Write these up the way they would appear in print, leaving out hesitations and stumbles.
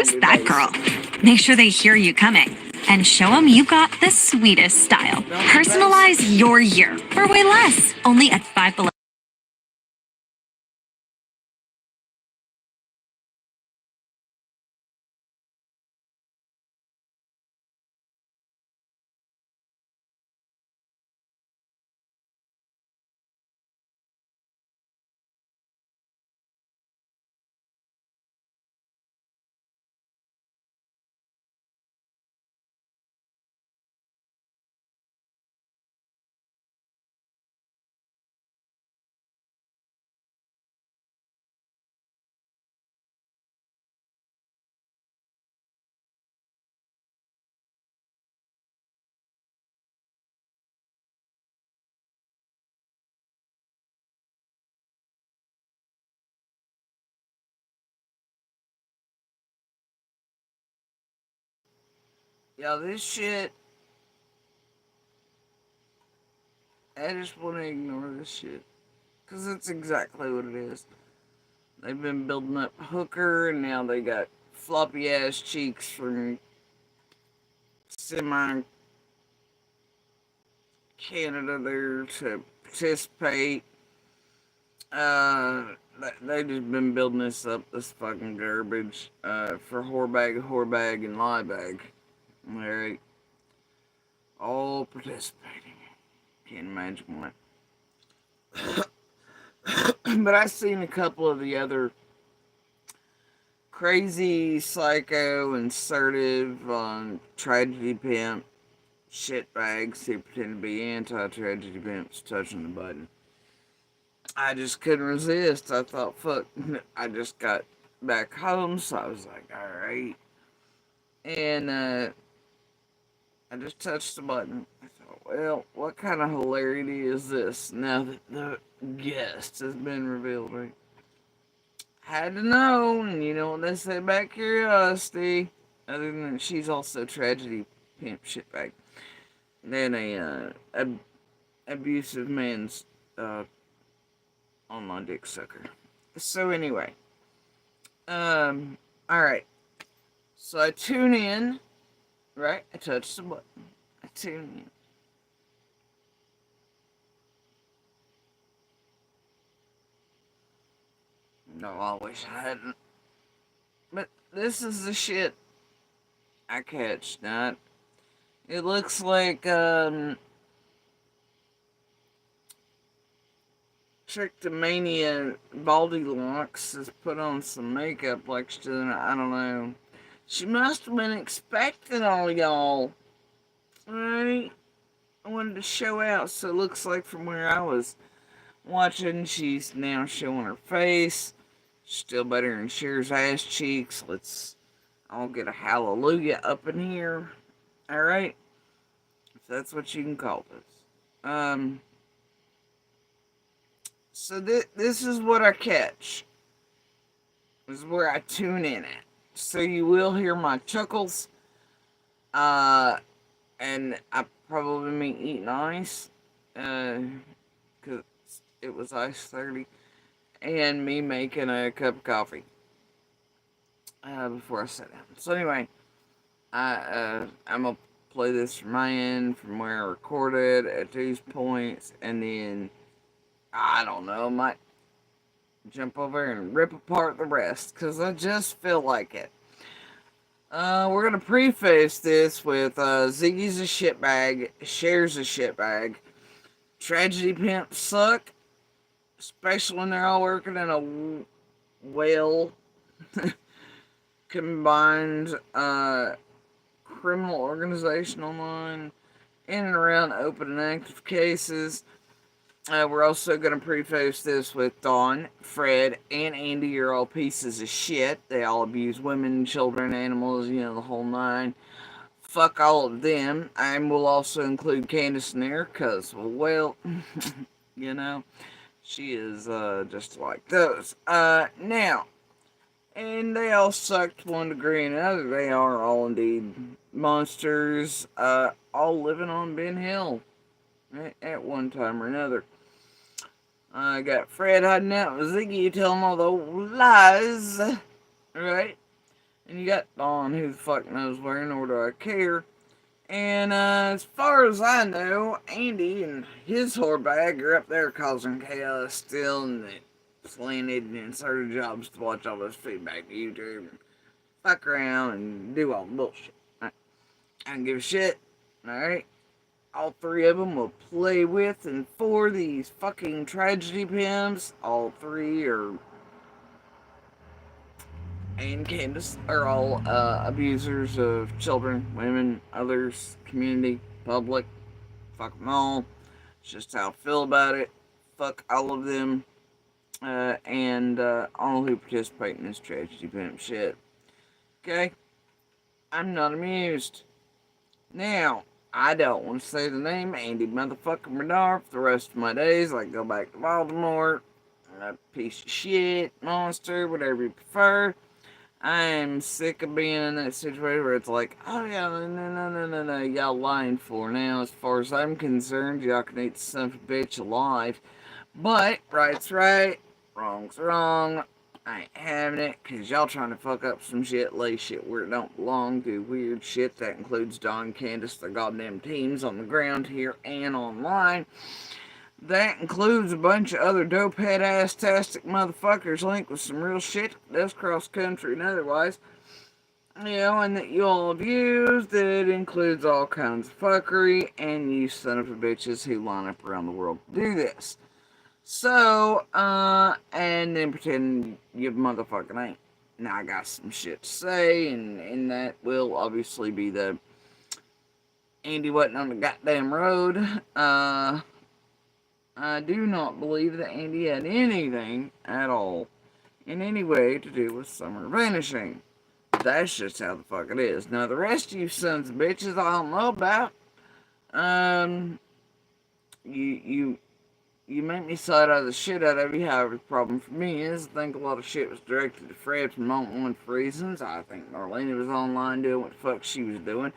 Who's that girl? Make sure they hear you coming. And show them you got the sweetest style. Personalize your year for way less. Only at Five Below. Yeah, this shit, I just want to ignore this shit. Because it's exactly what it is. They've been building up Hooker, and now they got floppy ass cheeks from semi Canada there to participate. They just been building this up, this fucking garbage, for whorebag, and liebag. Alright. All participating. Can't imagine what. But I've seen a couple of the other crazy, psycho, assertive, tragedy pimp shitbags who pretend to be anti-tragedy pimps touching the button. I just couldn't resist. I thought, fuck, I just got back home, so I was like, alright. And I just touched the button. I thought, well, what kind of hilarity is this now that the guest has been revealed? Right? Had to know, and you know what they say about curiosity. Other than she's also tragedy pimp shitbag. Then abusive man's uh, online dick sucker. So anyway, all right. So I tune in, right? I touch the button. I tune in. No, I wish I hadn't. But this is the shit I catch. Not. It looks like Tricktomania Baldy Locks has put on some makeup like she's doing. I don't know. She must have been expecting all y'all. Right? I wanted to show out, so it looks like from where I was watching, she's now showing her face. Still better than Cher's ass cheeks. Let's all get a hallelujah up in here. Alright? If that's what you can call this. So this is what I catch. This is where I tune in at. So you will hear my chuckles. And I probably mean eating ice. Because it was ice 30. And me making a cup of coffee. Before I sat down. So anyway, I'm gonna play this from my end, from where I recorded at these points, and then I don't know, might jump over and rip apart the rest because I just feel like it. We're gonna preface this with Ziggy's a shitbag, Cher's a shitbag, tragedy pimps suck, especially when they're all working in a well combined criminal organization online in and around open and active cases. We're also going to preface this with Dawn, Fred, and Andy are all pieces of shit. They all abuse women, children, animals, you know, the whole nine. Fuck all of them. And we'll also include Candace in there because, well, you know, she is just like those. Now, and they all suck to one degree or another. They are all indeed monsters, all living on Ben Hill at one time or another. I got Fred hiding out with Ziggy telling all the lies, right? And you got Dawn, who the fuck knows where, nor do I care. And as far as I know, Andy and his whore bag are up there causing chaos still, and they planted and inserted jobs to watch all this feedback to YouTube and fuck around and do all the bullshit. I don't give a shit. Alright? All three of them will play with and for these fucking tragedy pimps. All three are, and Candace are all abusers of children, women, others, community, public. Fuck them all. It's just how I feel about it. Fuck all of them. And all who participate in this tragedy pimp shit. Okay? I'm not amused. Now, I don't want to say the name Andy motherfucking Bernard for the rest of my days. I go back to Baltimore. A piece of shit, monster, whatever you prefer. I'm sick of being in that situation where it's like, oh yeah, no, y'all lying for now. As far as I'm concerned, y'all can eat the son of a bitch alive. But, right's right, wrong's wrong. I ain't having it, cause y'all trying to fuck up some shit, lay shit where it don't belong, do weird shit. That includes Don and Candace, their goddamn teams on the ground here and online. That includes a bunch of other dope head ass tastic motherfuckers linked with some real shit that's cross country and otherwise. You know, and that you all have used. That includes all kinds of fuckery and you son of a bitches who line up around the world to do this. So, and then pretend you motherfucking ain't. Now I got some shit to say, and that will obviously be the Andy wasn't on the goddamn road. I do not believe that Andy had anything at all in any way to do with Summer vanishing. That's just how the fuck it is. Now the rest of you sons of bitches I don't know about. You make me side out of the shit out of you. However, the problem for me is I think a lot of shit was directed to Fred from moment one for reasons. I think Marlena was online doing what the fuck she was doing.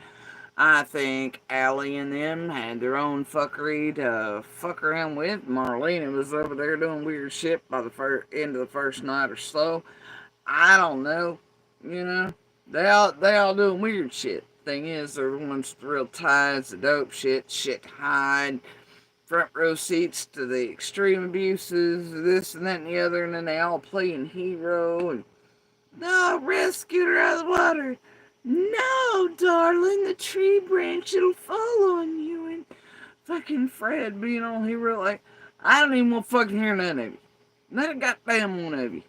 I think Allie and them had their own fuckery to fuck around with. Marlena was over there doing weird shit by the end of the first night or so. I don't know. You know, they all doing weird shit. Thing is, they're the ones with the real ties, the dope shit, shit to hide, front row seats to the extreme abuses, this and that and the other, and then they all playing hero and no, rescued her out of the water. No, darling, the tree branch, it'll fall on you. And fucking Fred being all hero, like, I don't even want to fucking hear none of you. Not a goddamn one of you.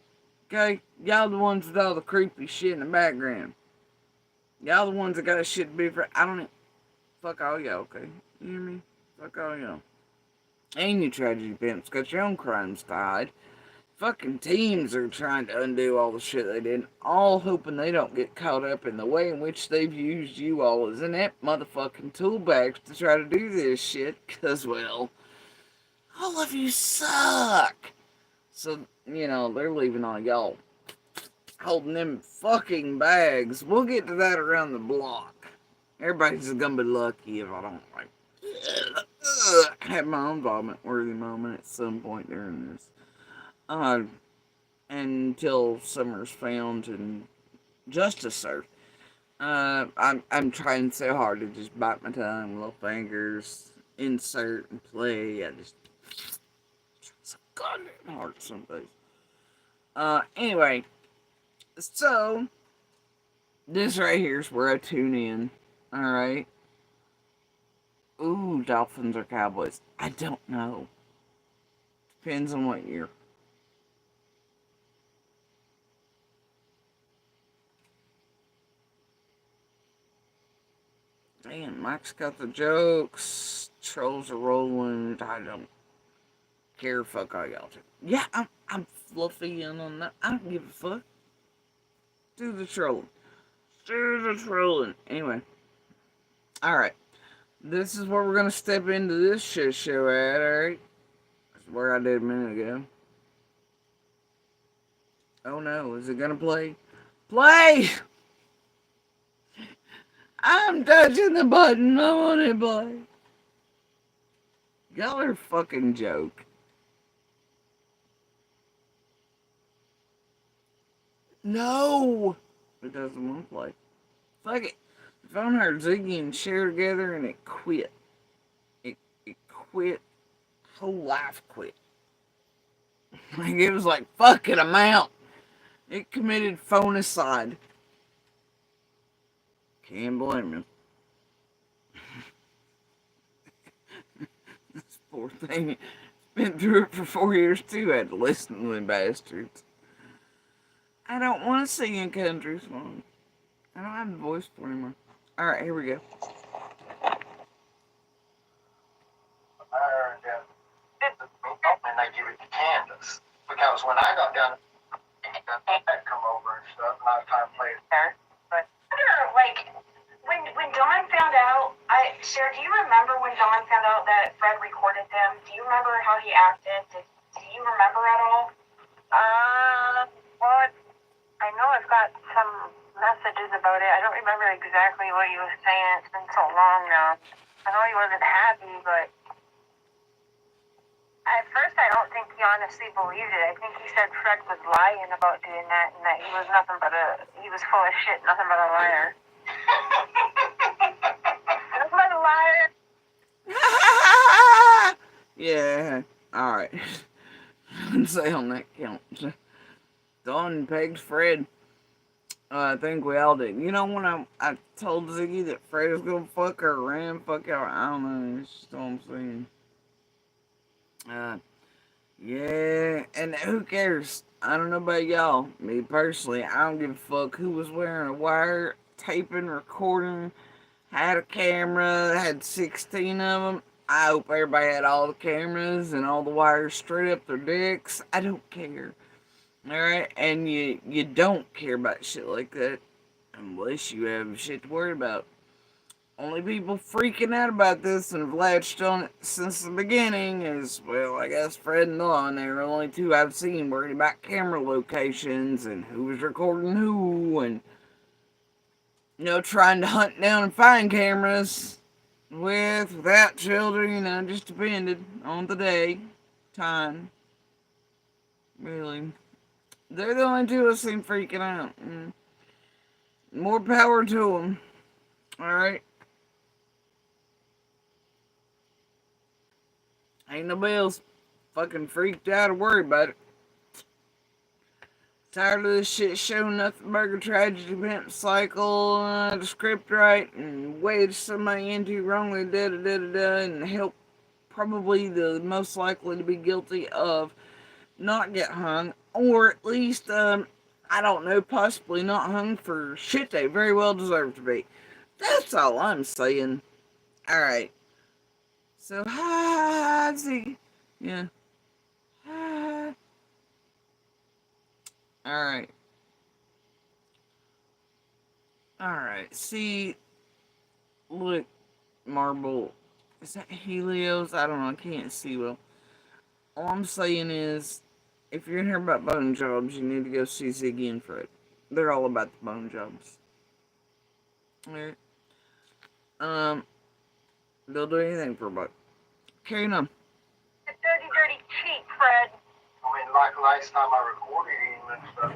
Okay? Y'all the ones with all the creepy shit in the background. Y'all the ones that got shit to be for. I don't even. Fuck all y'all, okay? You hear me? Fuck all y'all. And you tragedy pimps got your own crimes to hide. Fucking teams are trying to undo all the shit they did, all hoping they don't get caught up in the way in which they've used you all as inept motherfucking tool bags to try to do this shit, cause, well, all of you suck. So, you know, they're leaving all y'all holding them fucking bags. We'll get to that around the block. Everybody's just gonna be lucky if I don't, like, have my own vomit-worthy moment at some point during this. Until Summer's found and justice served. I'm trying so hard to just bite my tongue, little fingers, insert and play. I just try so goddamn hard some days. Anyway, so this right here is where I tune in. All right. Ooh, Dolphins or Cowboys? I don't know. Depends on what year. Damn, Mike's got the jokes. Trolls are rolling. I don't care. Fuck all y'all do. Yeah, I'm fluffy in on that. I don't give a fuck. Do the trolling. Do the trolling. Anyway. Alright. This is where we're gonna step into this shit show at, alright? That's where I did a minute ago. Oh no, is it gonna play? Play! I'm touching the button. I want it play. Y'all are a fucking joke. No! It doesn't want to play. Fuck it. The phone heard Ziggy and Cher together and it quit. It quit. Whole life quit. Like it was like, fuck it, I'm out. It committed phonicide. Can't blame him. This poor thing. Been through it for 4 years too. Had to listen to them bastards. I don't want to sing a country song. I don't have the voice for it anymore. Alright, here we go. And they give it to Candace. Because when I got down, I'd come over and stuff, and I was trying to play it there. But like when Dawn found out, Cher, do you remember when Dawn found out that Fred recorded them? Do you remember how he acted? Do you remember at all? Well, I know I've got some messages about it. I don't remember exactly what he was saying. It's been so long now. I know he wasn't happy, but at first I don't think he honestly believed it. I think he said Fred was lying about doing that and that he was he was full of shit, nothing but a liar. Nothing but a liar. Yeah, alright. Let's say on that count. Dawn pegged Fred. I think we all did. You know when I told Ziggy that Fred was gonna fuck her around, fuck her, I don't know, it's just what I'm saying. Yeah, and who cares? I don't know about y'all. Me personally, I don't give a fuck who was wearing a wire, taping, recording, had a camera, had 16 of them. I hope everybody had all the cameras and all the wires straight up their dicks. I don't care. Alright? And you don't care about shit like that unless you have shit to worry about. Only people freaking out about this and have latched on it since the beginning is, well, I guess Fred and Dawn. They were the only two I've seen worried about camera locations and who was recording who and, trying to hunt down and find cameras without children, just depended on the day, time. Really. They're the only two I've seen freaking out. More power to them. Alright? Ain't nobody else fucking freaked out or worried about it. Tired of this shit show, nothing burger tragedy, pimp cycle, the script right, and wedge somebody into wrongly, and help probably the most likely to be guilty of not get hung, or at least, I don't know, possibly not hung for shit they very well deserve to be. That's all I'm saying. Alright. So, hi, Ziggy. Yeah. Hi. Alright. Alright. See, look, Marble. Is that Helios? I don't know. I can't see well. All I'm saying is, if you're in here about bone jobs, you need to go see Ziggy and Fred. They're all about the bone jobs. Alright. They'll do anything for a buck. Carrying on. A dirty, dirty cheat, Fred. I mean, like last time I recorded him and stuff,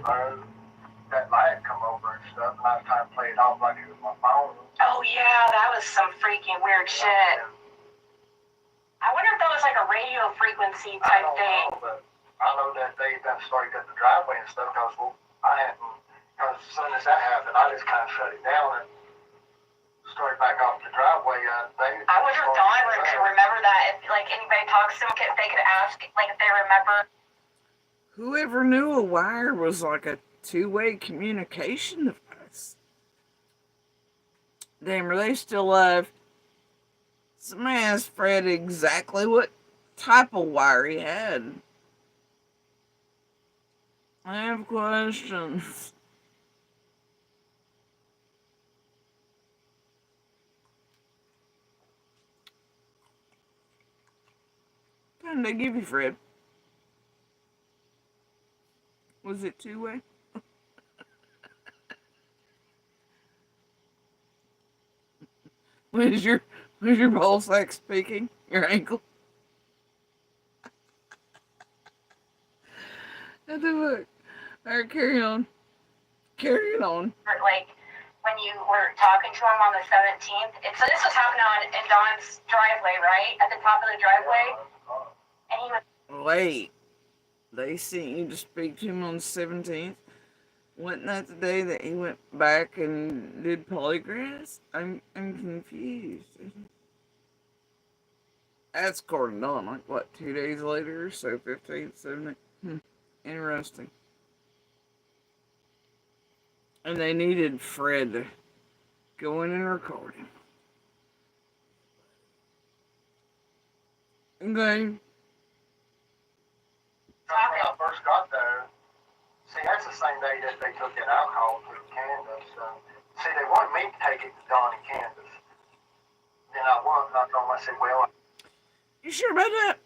that light come over and stuff, and I was trying to play it off like it was my phone. Oh yeah, that was some freaking weird shit. I wonder if that was like a radio frequency type thing. But I know that they done started at the driveway and stuff, because as soon as that happened, I just kind of shut it down and started back off the driveway. I wonder if Dawn could remember that. If like anybody talks to them, if they could ask, like if they remember. Whoever knew a wire was like a two-way communication device. Damn, are they still alive? Somebody asked Fred exactly what type of wire he had. I have questions. What did they give you, Fred? Was it two-way? Was your ball sack speaking? Your ankle? What the fuck? Alright, carry on. Carrying on. Like, when you were talking to him on the 17th, so this was happening in Don's driveway, right? At the top of the driveway? And he was... Wait. They sent you to speak to him on the 17th? Wasn't that the day that he went back and did polygraphs? I'm confused. That's according to Dawn, like what, 2 days later or so, 15th, 17th? Interesting. And they needed Fred to go in and record him. Okay. When I first got there, see, that's the same day that they took that alcohol to Candace. See, they wanted me to take it to Don and Candace. And I wasn't. I told them, I said, well... You sure about that?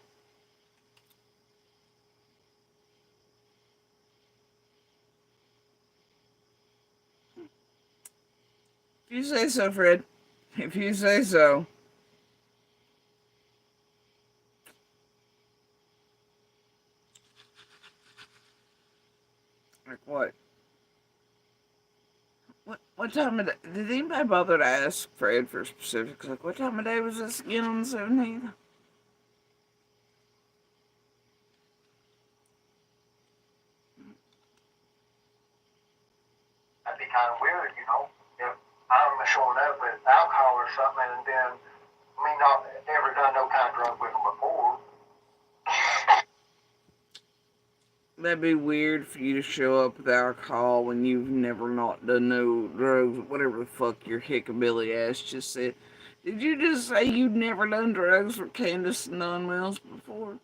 If you say so, Fred. If you say so. Like what? What time of day? Did anybody bother to ask Fred for specifics? Like, what time of day was this again on the 17th? That'd be kind of weird, you know, if I'm showing up with alcohol or something and then me not ever done no kind of drug with them before. That'd be weird for you to show up with alcohol when you've never not done no drugs, whatever the fuck your hickabilly ass just said. Did you just say you'd never done drugs with Candace and Don Mills before?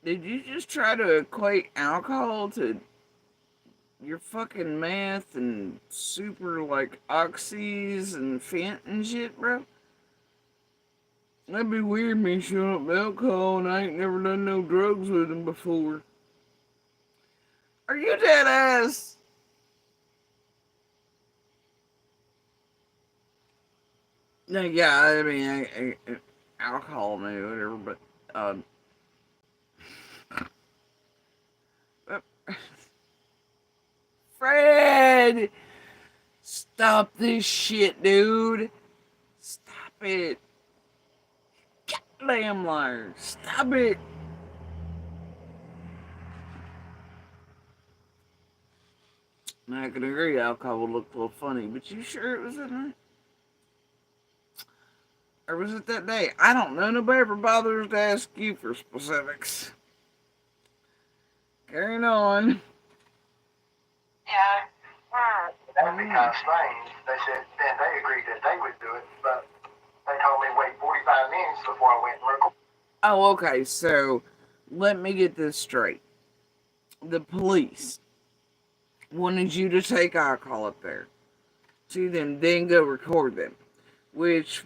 Did you just try to equate alcohol to your fucking meth and super, like, oxys and fent and shit, bro? That'd be weird, me showing up with alcohol and I ain't never done no drugs with him before. Are you dead ass? No, yeah, I mean, alcohol, maybe, whatever, but, Fred! Stop this shit, dude. Stop it. Goddamn liar. Stop it. Now, I can agree alcohol would look a little funny, but you sure it was that night? Or was it that day? I don't know. Nobody ever bothers to ask you for specifics. Carrying on. Yeah. That would be kind of strange. They said, then they agreed that they would do it, but they told me wait 45 minutes before I went and recorded. Oh, okay. So, let me get this straight. The police wanted you to take alcohol up there to them, then go record them. Which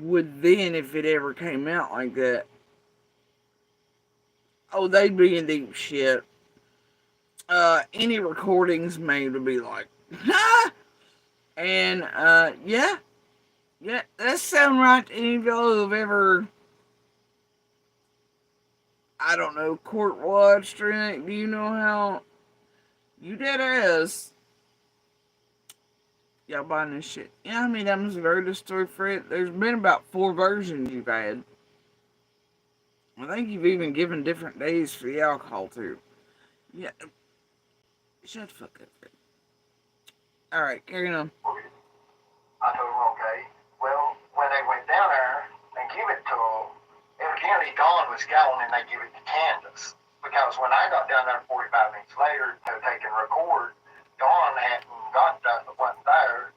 would then, if it ever came out like that, oh, they'd be in deep shit. Any recordings made would be like, ha! And, yeah, that sound right to any of y'all who've ever, I don't know, court watched or anything. Do you know how you dead ass y'all buying this shit? Yeah, I mean, that was a very good story for it. There's been about 4 versions you've had. I think you've even given different days for the alcohol, too. Yeah. Shut the fuck up, Fred. Alright, carrying on. I told them, okay. Well, when they went down there and give it to them, evidently Dawn was gone and they give it to Candace. Because when I got down there 45 minutes later to take and record, Dawn hadn't got that, wasn't there,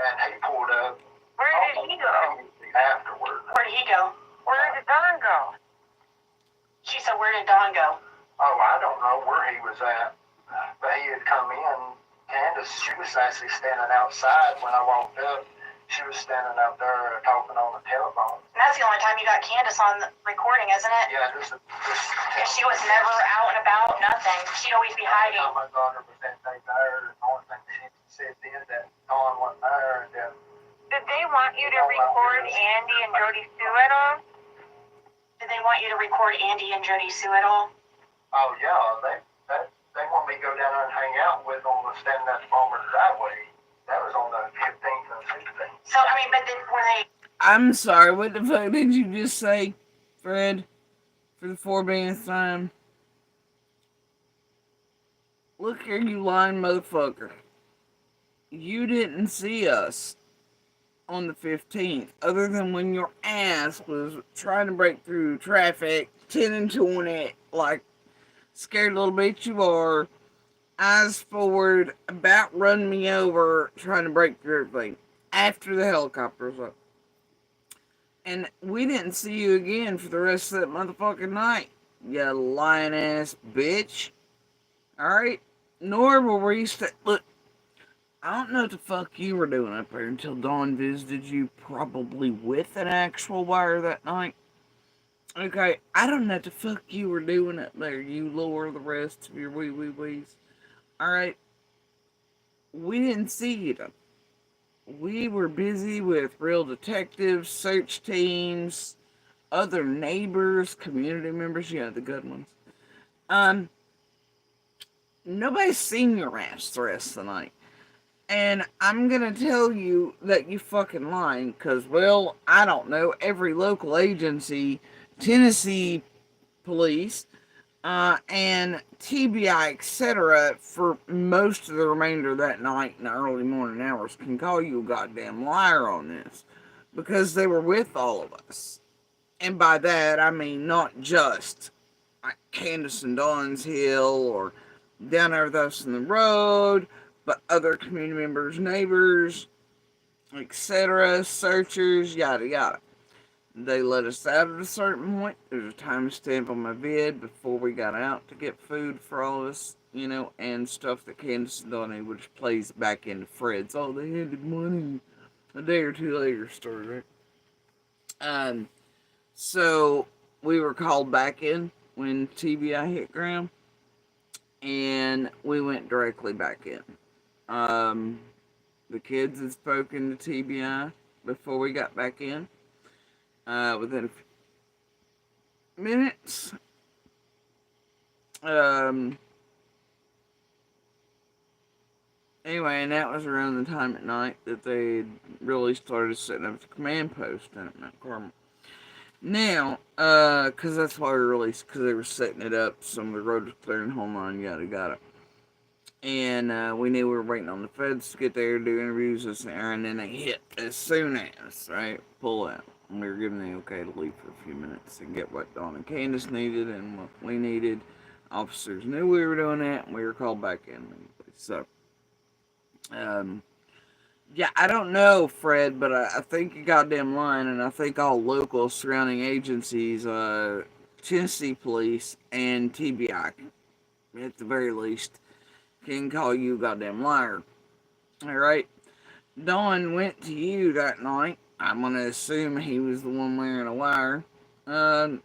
and he pulled up. Where did he go? Afterward. Where did he go? Where did Dawn go? She said, where did Dawn go? Oh, I don't know where he was at. But he had come in. Candace, she was actually standing outside when I walked up. She was standing out there talking on the telephone. And that's the only time you got Candace on the recording, isn't it? Yeah, because she was never out and about, nothing. She'd always be hiding. My daughter was that day there, and the only thing she said then that Dawn wasn't there. And then, did they want you to record Andy and Jody Sue at all? Did they want you to record Andy and Jody Sue at all? Oh yeah, they want me to go down there and hang out with them standing at the Farmer's driveway. That was on the 15th and 16th. So I mean, but then were they? I'm sorry, what the fuck did you just say, Fred? For the 4 billionth time? Look here, you lying motherfucker. You didn't see us on the 15th, other than when your ass was trying to break through traffic, 10 and 20, like scared little bitch you are, eyes forward, about run me over, trying to break through everything, after the helicopter was up. And we didn't see you again for the rest of that motherfucking night, you lying ass bitch. Alright? Nor were we look, I don't know what the fuck you were doing up there until Dawn visited you, probably with an actual wire that night. Okay, I don't know what the fuck you were doing up there, you lower the rest of your wee-wee-wees. Alright? We didn't see you though. We were busy with real detectives, search teams, other neighbors, community members, you know, the good ones. Nobody's seen your ass the rest of the night. And I'm gonna tell you that you fucking lying, cause, well, I don't know, every local agency, Tennessee police, and TBI, etc., for most of the remainder of that night in the early morning hours, can call you a goddamn liar on this. Because they were with all of us. And by that, I mean not just like Candace and Dawn's Hill, or down there with us in the road, but other community members, neighbors, etc., searchers, yada yada. They let us out at a certain point. There's a timestamp on my vid before we got out to get food for all of us, you know, and stuff that Candace and Donnie, which plays back into Fred's, oh, they handed money a day or two later story, right? So we were called back in when TBI hit ground, and we went directly back in. The kids had spoken to TBI before we got back in. Within a few minutes. Anyway, and that was around the time at night that they really started setting up the command post down at Mount Carmel. Now, because that's why we released, because they were setting it up, some of the road was clearing, home line, yada yada. And we knew we were waiting on the feds to get there, do interviews, this and that, and then they hit as soon as, right, pull out. And we were given the okay to leave for a few minutes and get what Dawn and Candace needed and what we needed. Officers knew we were doing that, and we were called back in. So, yeah, I don't know, Fred, but I think you're goddamn lying, and I think all local surrounding agencies, Tennessee Police and TBI, at the very least, can call you a goddamn liar. Alright? Dawn went to you that night. I'm gonna assume he was the one wearing a wire. And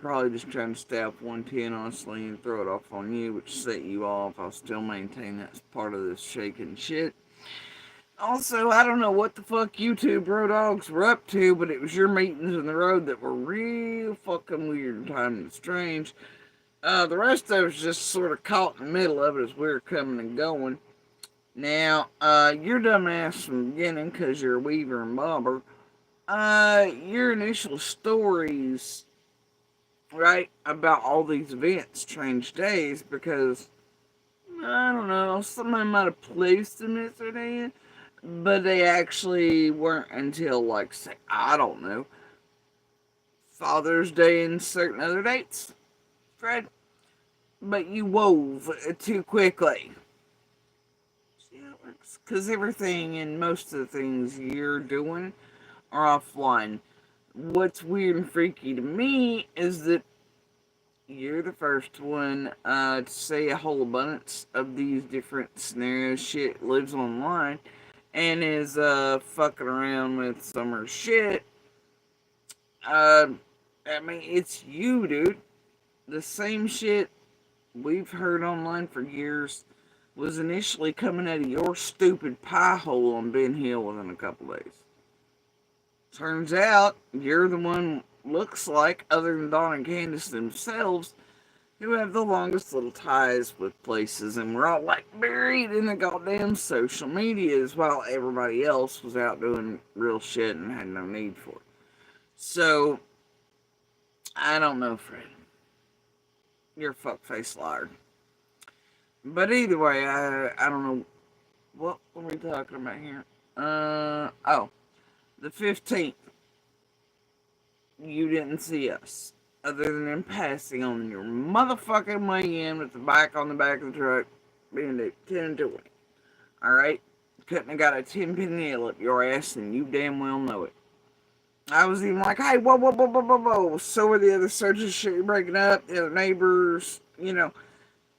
probably just trying to stay up 110, honestly, and throw it off on you, which set you off. I'll still maintain that's part of this shaking shit. Also, I don't know what the fuck you two bro dogs were up to, but it was your meetings in the road that were real fucking weird and time and strange. The rest of us just sort of caught in the middle of it as we were coming and going. Now, your dumbass from the beginning, because you're a weaver and bobber, your initial stories, right, about all these events, strange days, because, I don't know, somebody might have placed them yesterday, but they actually weren't until, like, say, I don't know, Father's Day and certain other dates, Fred. But you wove too quickly. Because everything and most of the things you're doing are offline. What's weird and freaky to me is that you're the first one to say a whole abundance of these different scenarios. Shit lives online and is fucking around with some shit. I mean, it's you, dude. The same shit we've heard online for years was initially coming out of your stupid pie hole on Ben Hill within a couple days. Turns out, you're the one looks like, other than Dawn and Candace themselves, who have the longest little ties with places, and we're all like buried in the goddamn social medias while everybody else was out doing real shit and had no need for it. So, I don't know, Fred. You're a fuckface liar. But either way, I don't know. What are we talking about here? Oh, the 15th. You didn't see us. Other than in passing on your motherfucking way in with the bike on the back of the truck, being at 10 and 20. Alright? Couldn't have got a 10-penny nail up your ass, and you damn well know it. I was even like, hey, whoa, whoa, whoa, whoa, whoa, whoa. So are the other searches shit you're breaking up, the other neighbors, you know.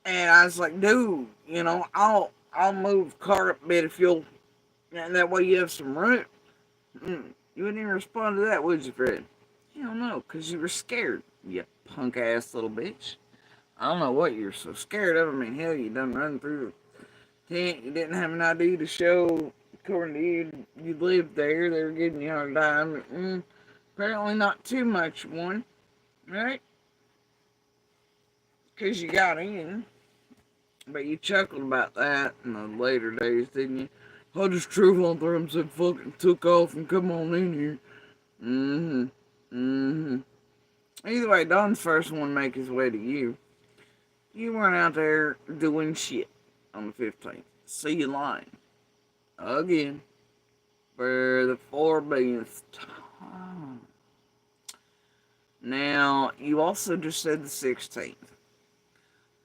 And I was like, dude, you know, I'll move the car up a bit if you'll, and that way you have some room. You wouldn't even respond to that, would you, Fred? Hell no, because you were scared, you punk ass little bitch. I don't know what you're so scared of. I mean, hell, you done run through the tent. You didn't have an ID to show, according to you, you lived there. They were giving you a hard time. Apparently not too much, one. Right? Because you got in. But you chuckled about that in the later days, didn't you? I just drove on through and said, fucking took off and come on in here. Either way, Don's first one to make his way to you. You weren't out there doing shit on the 15th. See you lying. Again. For the 4 billionth time. Now, you also just said the 16th.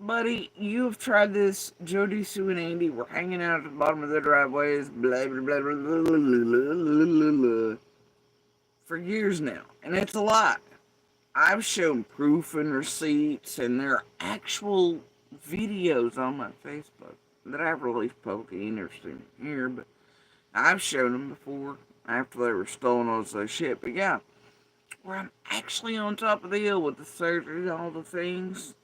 Buddy, you have tried this. Jody, Sue, and Andy were hanging out at the bottom of the driveways, blah, blah, blah, blah, blah, blah, blah, blah, blah, for years now. And it's a lot. I've shown proof and receipts, and there are actual videos on my Facebook that I've released publicly interesting here, but I've shown them before, after they were stolen all this shit. But yeah, where I'm actually on top of the hill with the surgery and all the things.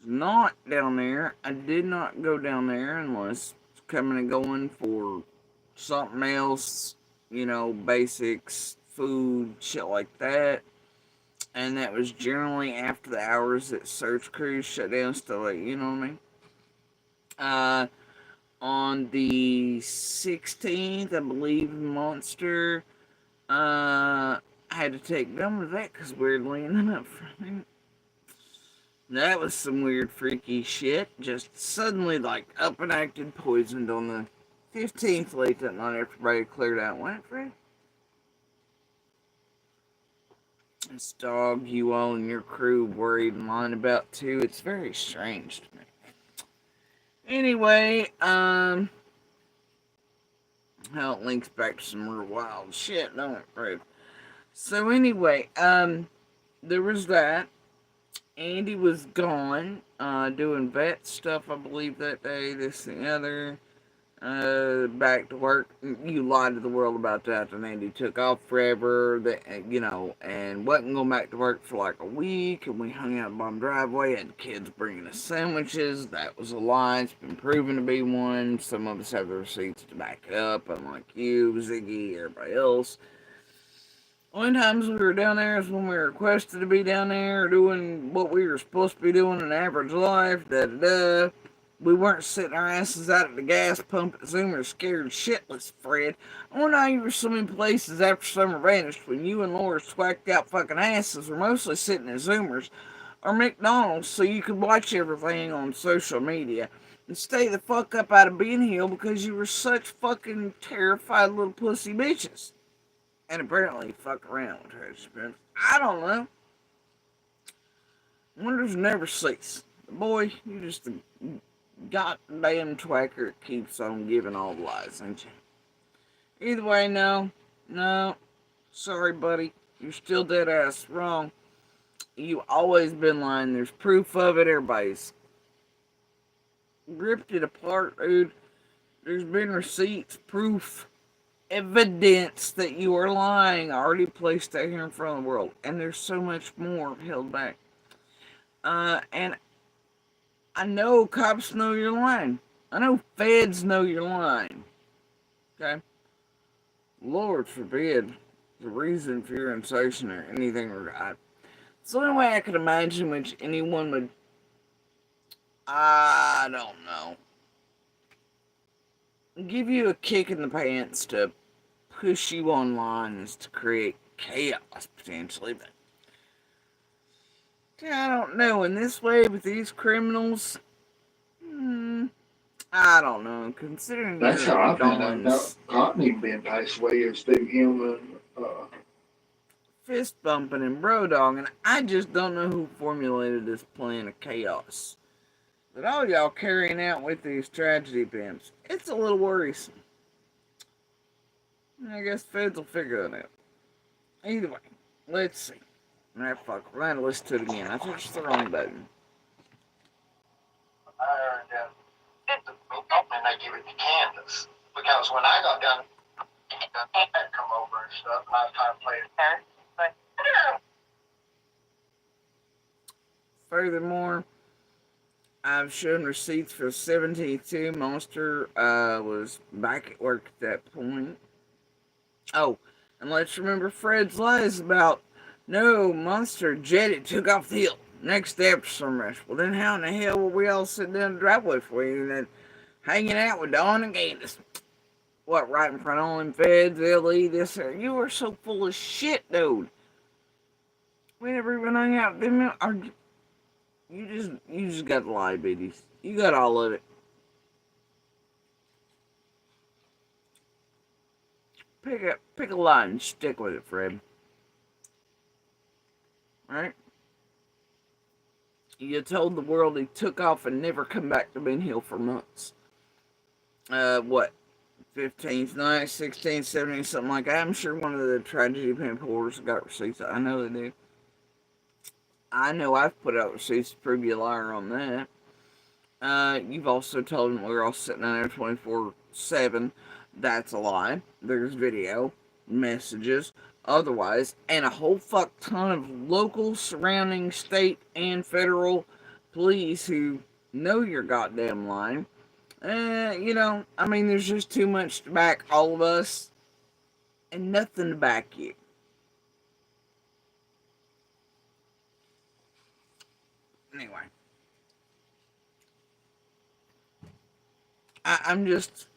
Not down there. I did not go down there unless coming and going for something else, you know, basics, food, shit like that. And that was generally after the hours that search crews shut down, stuff like, you know what I mean? On the 16th, I believe, Monster, I had to take them to that because weirdly enough, that was some weird, freaky shit. Just suddenly, like, up and acted poisoned on the 15th late that night after everybody cleared out. Went, Fred? This dog you all and your crew worried and lying about, too. It's very strange to me. Anyway, how it links back to some real wild shit, don't it, Fred? So anyway, there was that. Andy was gone, doing vet stuff, I believe, that day, this and the other, back to work. You lied to the world about that, and Andy took off forever, you know, and wasn't going back to work for like a week, and we hung out on the driveway, and kids bringing us sandwiches. That was a lie. It's been proven to be one. Some of us have the receipts to back it up, unlike you, Ziggy, everybody else. Only times we were down there is when we were requested to be down there doing what we were supposed to be doing in average life, We weren't sitting our asses out at the gas pump at Zoomers scared shitless, Fred. I wonder how you were so many places after summer vanished when you and Laura's twacked out fucking asses were mostly sitting at Zoomers or McDonald's so you could watch everything on social media and stay the fuck up out of Ben Hill because you were such fucking terrified little pussy bitches. And apparently fuck around with her experience. I don't know. Wonders never cease. Boy, you just a goddamn twacker that keeps on giving all the lies, ain't you? Either way, no. Sorry, buddy. You're still dead ass wrong. You always been lying. There's proof of it. Everybody's ripped it apart, dude. There's been receipts, proof, evidence that you are lying already placed out here in front of the world, and there's so much more held back. And I know cops know you're lying. I know feds know you're lying. Okay? Lord forbid the reason for your incitation or anything regard. It's the only way I could imagine which anyone would, I don't know, give you a kick in the pants to push you online is to create chaos, potentially. But I don't know. In this way, with these criminals, I don't know. Considering That's your how I found out Dawn's about Cotton being passed away is through him and fist bumping and bro dogging, I just don't know who formulated this plan of chaos that all y'all carrying out with these tragedy pimps. It's a little worrisome. I guess feds will figure that out. Either way, let's see. Alright, fuck, we're gonna listen to it again. I touched the wrong button. I heard that it's a and they give it to Candace. Because when I got done, had come over and stuff, and I was trying to play it there. But furthermore, I've shown receipts for 72. Monster was back at work at that point. Oh, and let's remember Fred's lies about no, Monster jetted, took off the hill. Next step, some rest. Well, then how in the hell were we all sitting down the driveway for you and then hanging out with Dawn and Candace? What, right in front of all them feds, LE, this, there? You were so full of shit, dude. We never even hung out with them. You just got the lie, biddies. You got all of it. Pick a line and stick with it, Fred. Right? You told the world he took off and never come back to Ben Hill for months. What? 15th night, 16th, 17th, something like that. I'm sure one of the tragedy pimp whores got receipts. I know they do. I know I've put out receipts to prove you a liar on that. You've also told them we're all sitting down there 24/7. That's a lie. There's video, messages, otherwise, and a whole fuck ton of local, surrounding, state, and federal police who know you're goddamn lying. I mean, there's just too much to back all of us, and nothing to back you. Anyway. I'm just...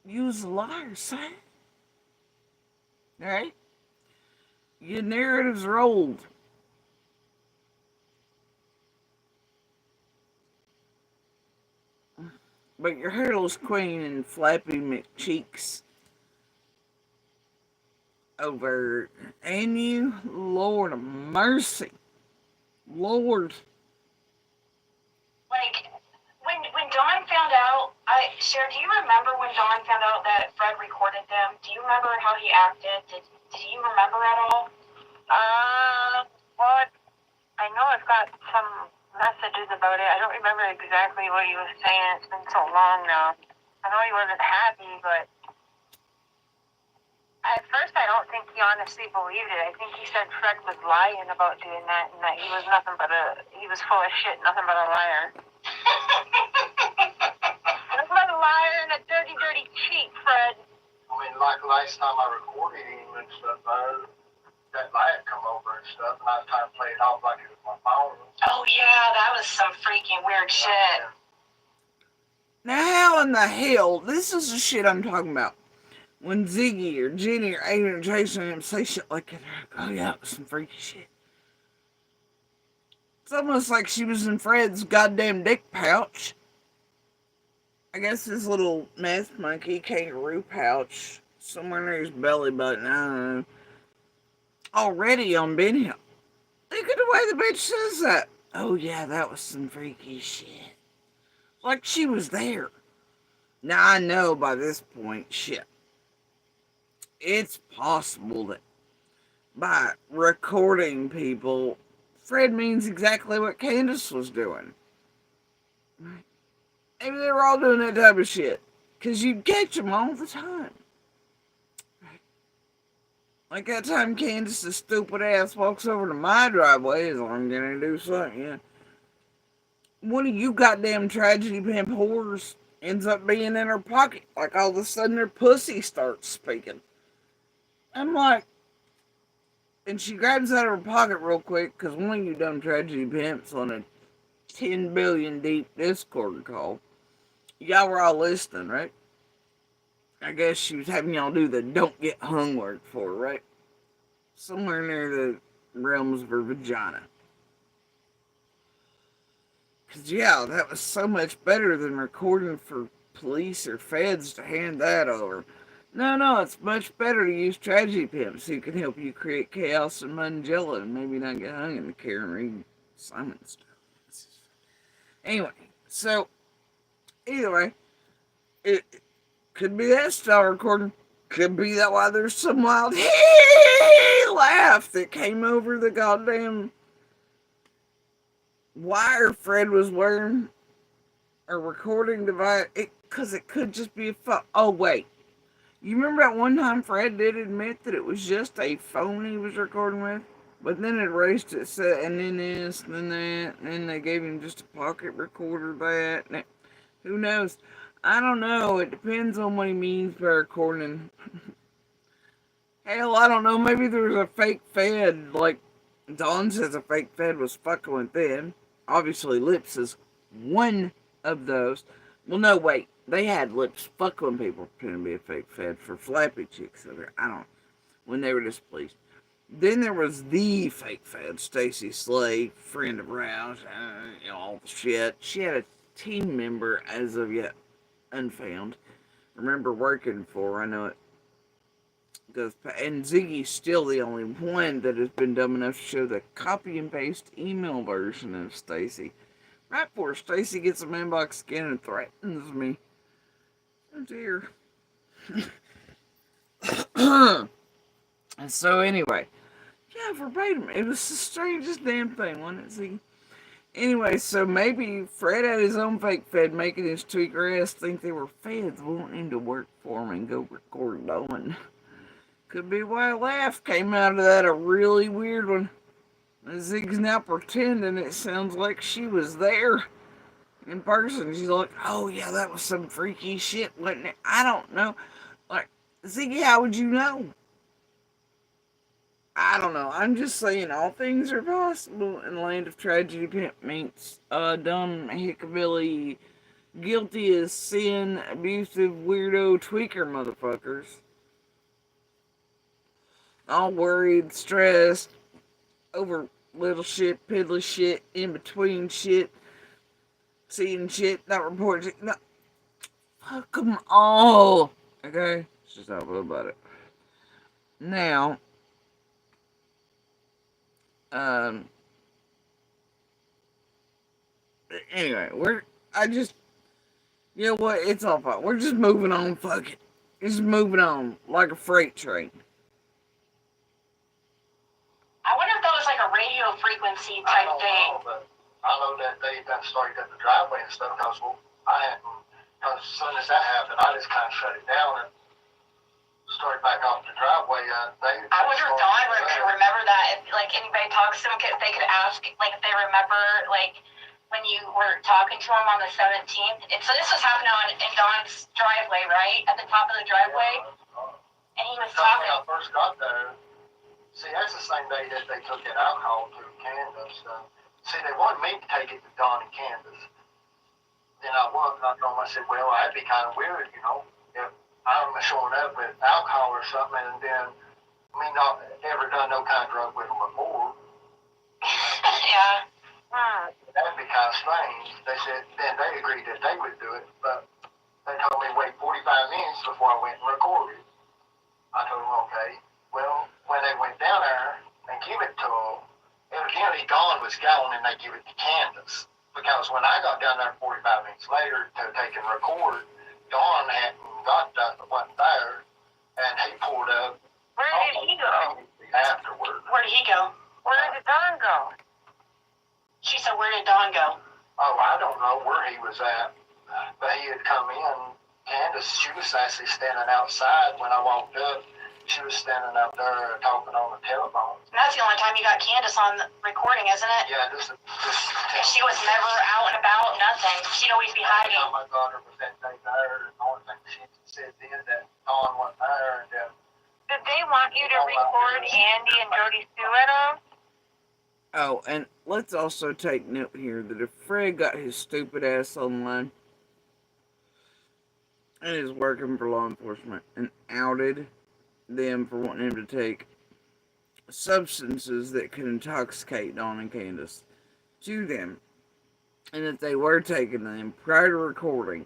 Use the liar, son. Alright? Your narratives are old. But your hairless queen and flappy McCheeks over, and you, Lord of mercy. Lord. Like, when Dawn found out, Cher, do you remember when Dawn found out that Fred recorded them? Do you remember how he acted? Did you remember at all? Well, I know I've got some messages about it. I don't remember exactly what he was saying. It's been so long now. I know he wasn't happy, but at first I don't think he honestly believed it. I think he said Fred was lying about doing that and that he was he was full of shit, nothing but a liar. Nothing but a liar and a dirty, dirty cheat, Fred. I mean, like last time I recorded him and stuff, that light come over and stuff, and I was trying to play it off like it was my phone. Oh yeah, that was some freaking weird shit. Now how in the hell, this is the shit I'm talking about. When Ziggy or Jenny or Aiden or Jason and them say shit like that, oh yeah, it was some freaky shit. It's almost like she was in Fred's goddamn dick pouch. I guess his little meth monkey kangaroo pouch, somewhere near his belly button, I don't know. Already on Ben Hill. Look at the way the bitch says that. Oh yeah, that was some freaky shit. Like she was there. Now I know by this point, shit. It's possible that by recording people, Fred means exactly what Candace was doing. Maybe they were all doing that type of shit. Because you catch them all the time. Like that time Candace's stupid ass walks over to my driveway as I'm gonna do something, yeah. One of you goddamn tragedy pimp whores ends up being in her pocket. Like all of a sudden her pussy starts speaking. I'm like, and she grabs out of her pocket real quick because one of you dumb tragedy pimps on a 10 billion deep Discord call. Y'all were all listening, right? I guess she was having y'all do the don't get hung work for her, right? Somewhere near the realms of her vagina. Because, yeah, that was so much better than recording for police or feds to hand that over. No, it's much better to use tragedy pimps who can help you create chaos and Mundella and maybe not get hung in the Karen Reed Simon stuff. Anyway, so, either way, it could be that style recording. Could be that why there's some wild laugh that came over the goddamn wire Fred was wearing a recording device. Because it could just be a phone. Oh, wait. You remember that one time Fred did admit that it was just a phone he was recording with? But then it erased it, and then this, and then that, and then they gave him just a pocket recorder that. Who knows? I don't know. It depends on what he means by recording. Hell, I don't know. Maybe there was a fake Fed. Like, Dawn says a fake Fed was fucking with them. Obviously, Lips is one of those. Well, no, wait. They had Lips fucking with people pretending to be a fake Fed for flappy chicks. I don't know. When they were displeased. Then there was the fake Fed, Stacy Slade, friend of ours, all the shit. She had a team member as of yet unfound. Remember working for her, I know it goes. And Ziggy's still the only one that has been dumb enough to show the copy and paste email version of Stacy. Right before Stacy gets a inbox scan and threatens me. Oh dear. And so anyway, yeah, verbatim. It was the strangest damn thing, wasn't it, Ziggy? Anyway, so maybe Fred had his own fake Fed making his tweaker ass think they were feds wanting him to work for him and go record Dawn. Could be why a laugh came out of that, a really weird one. Zig's now pretending it sounds like she was there in person. She's like, oh yeah, that was some freaky shit, wasn't it? I don't know. Like, Ziggy, how would you know? I don't know. I'm just saying all things are possible in the land of tragedy. Pimp meets dumb hickabilly, guilty as sin, abusive, weirdo, tweaker motherfuckers. All worried, stressed, over little shit, piddly shit, in between shit, seeing shit, not reporting shit. No, fuck them all. Okay? It's just how I feel about it. Now, anyway, you know what? It's all fine. We're just moving on. Fuck it. Just moving on like a freight train. I wonder if that was like a radio frequency type thing. But I know that they done started at the driveway and stuff. Because as soon as that happened, I just kind of shut it down and started back off the driveway. I wonder if Dawn could remember that. If like anybody talks to them, if they could ask like if they remember like when you were talking to him on the 17th. So this was happening in Dawn's driveway, right? At the top of the driveway? And he was talking. When I first got there, see, that's the same day that they took that alcohol to Candace. See, they wanted me to take it to Dawn and Candace. Then I told them, I said, well, that'd be kind of weird, if I'm showing up with alcohol or something and then me not ever done no kind of drug with them before. Yeah. That'd be kind of strange. They said, then they agreed that they would do it, but they told me wait 45 minutes before I went and recorded. I told them, okay. Well, when they went down there and give it to them, evidently Dawn was gone and they give it to Candace. Because when I got down there 45 minutes later to take and record, Dawn hadn't got that, wasn't there, and he pulled up. Where did he go? Afterward. Where did he go? Where did Dawn go? She said, where did Dawn go? Oh, I don't know where he was at, but he had come in. Candace, she was actually standing outside when I walked up. She was standing out there talking on the telephone. And that's the only time you got Candace on the recording, isn't it? Yeah, this she was never out and about, nothing. something. She'd always be hiding. Oh my God, was that day there? The only thing she said then that Dawn wasn't there. And, did they want you to record Andy and Dirty Sue at all? Oh, and let's also take note here that if Fred got his stupid ass online and is working for law enforcement and outed them for wanting him to take substances that could intoxicate Dawn and Candace to them, and that they were taking them prior to recording,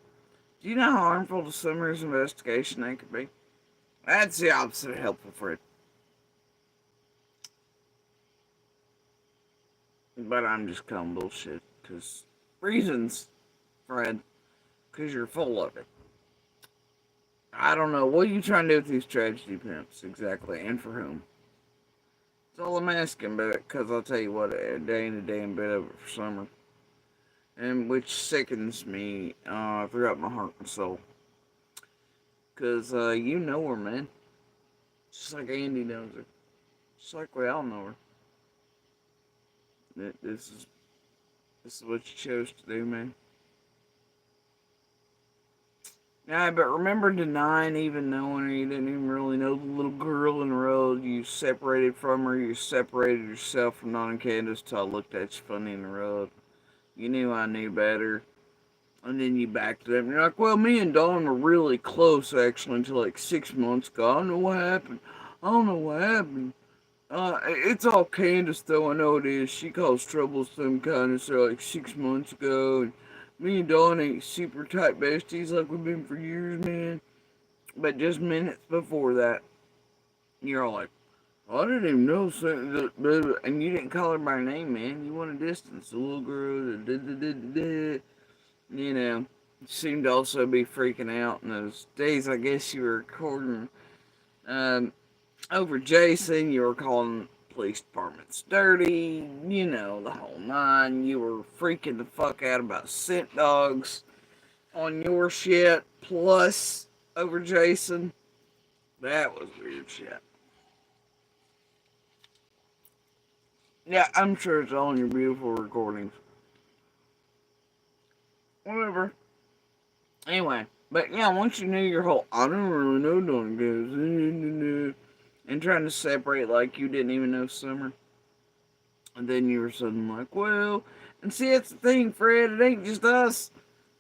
do you know how harmful to Summer's investigation they could be? That's the opposite of helpful, Fred. But I'm just calling bullshit, because reasons, Fred, because you're full of it. I don't know, what are you trying to do with these tragedy pimps, exactly, and for whom? That's all I'm asking, but because I'll tell you what, it ain't a damn bit of it for Summer. And which sickens me throughout my heart and soul. Because you know her, man. Just like Andy knows her. Just like we all know her. This is what you chose to do, man. Yeah, but remember denying even knowing her. You didn't even really know the little girl in the road. You separated from her. You separated yourself from Don and Candace till I looked at you funny in the road. You knew I knew better. And then you backed it up. And you're like, well, me and Dawn were really close, actually, until like 6 months ago. I don't know what happened. I don't know what happened. It's all Candace, though. I know it is. She caused trouble some kind of so like 6 months ago. And me and Dawn ain't super tight besties like we've been for years, man. But just minutes before that, you're all like, I didn't even know. And you didn't call her by her name, man. You wanted distance. The little girl, you know, seemed to also be freaking out in those days. I guess you were recording over Jason. You were calling police departments dirty. You know, the whole nine. You were freaking the fuck out about scent dogs on your shit. Plus, over Jason. That was weird shit. Yeah, I'm sure it's all in your beautiful recordings. Whatever. Anyway, but yeah, once you knew your whole, I don't really know Dawn goes, and trying to separate like you didn't even know Summer. And then you were suddenly like, well, and see, that's the thing, Fred, it ain't just us.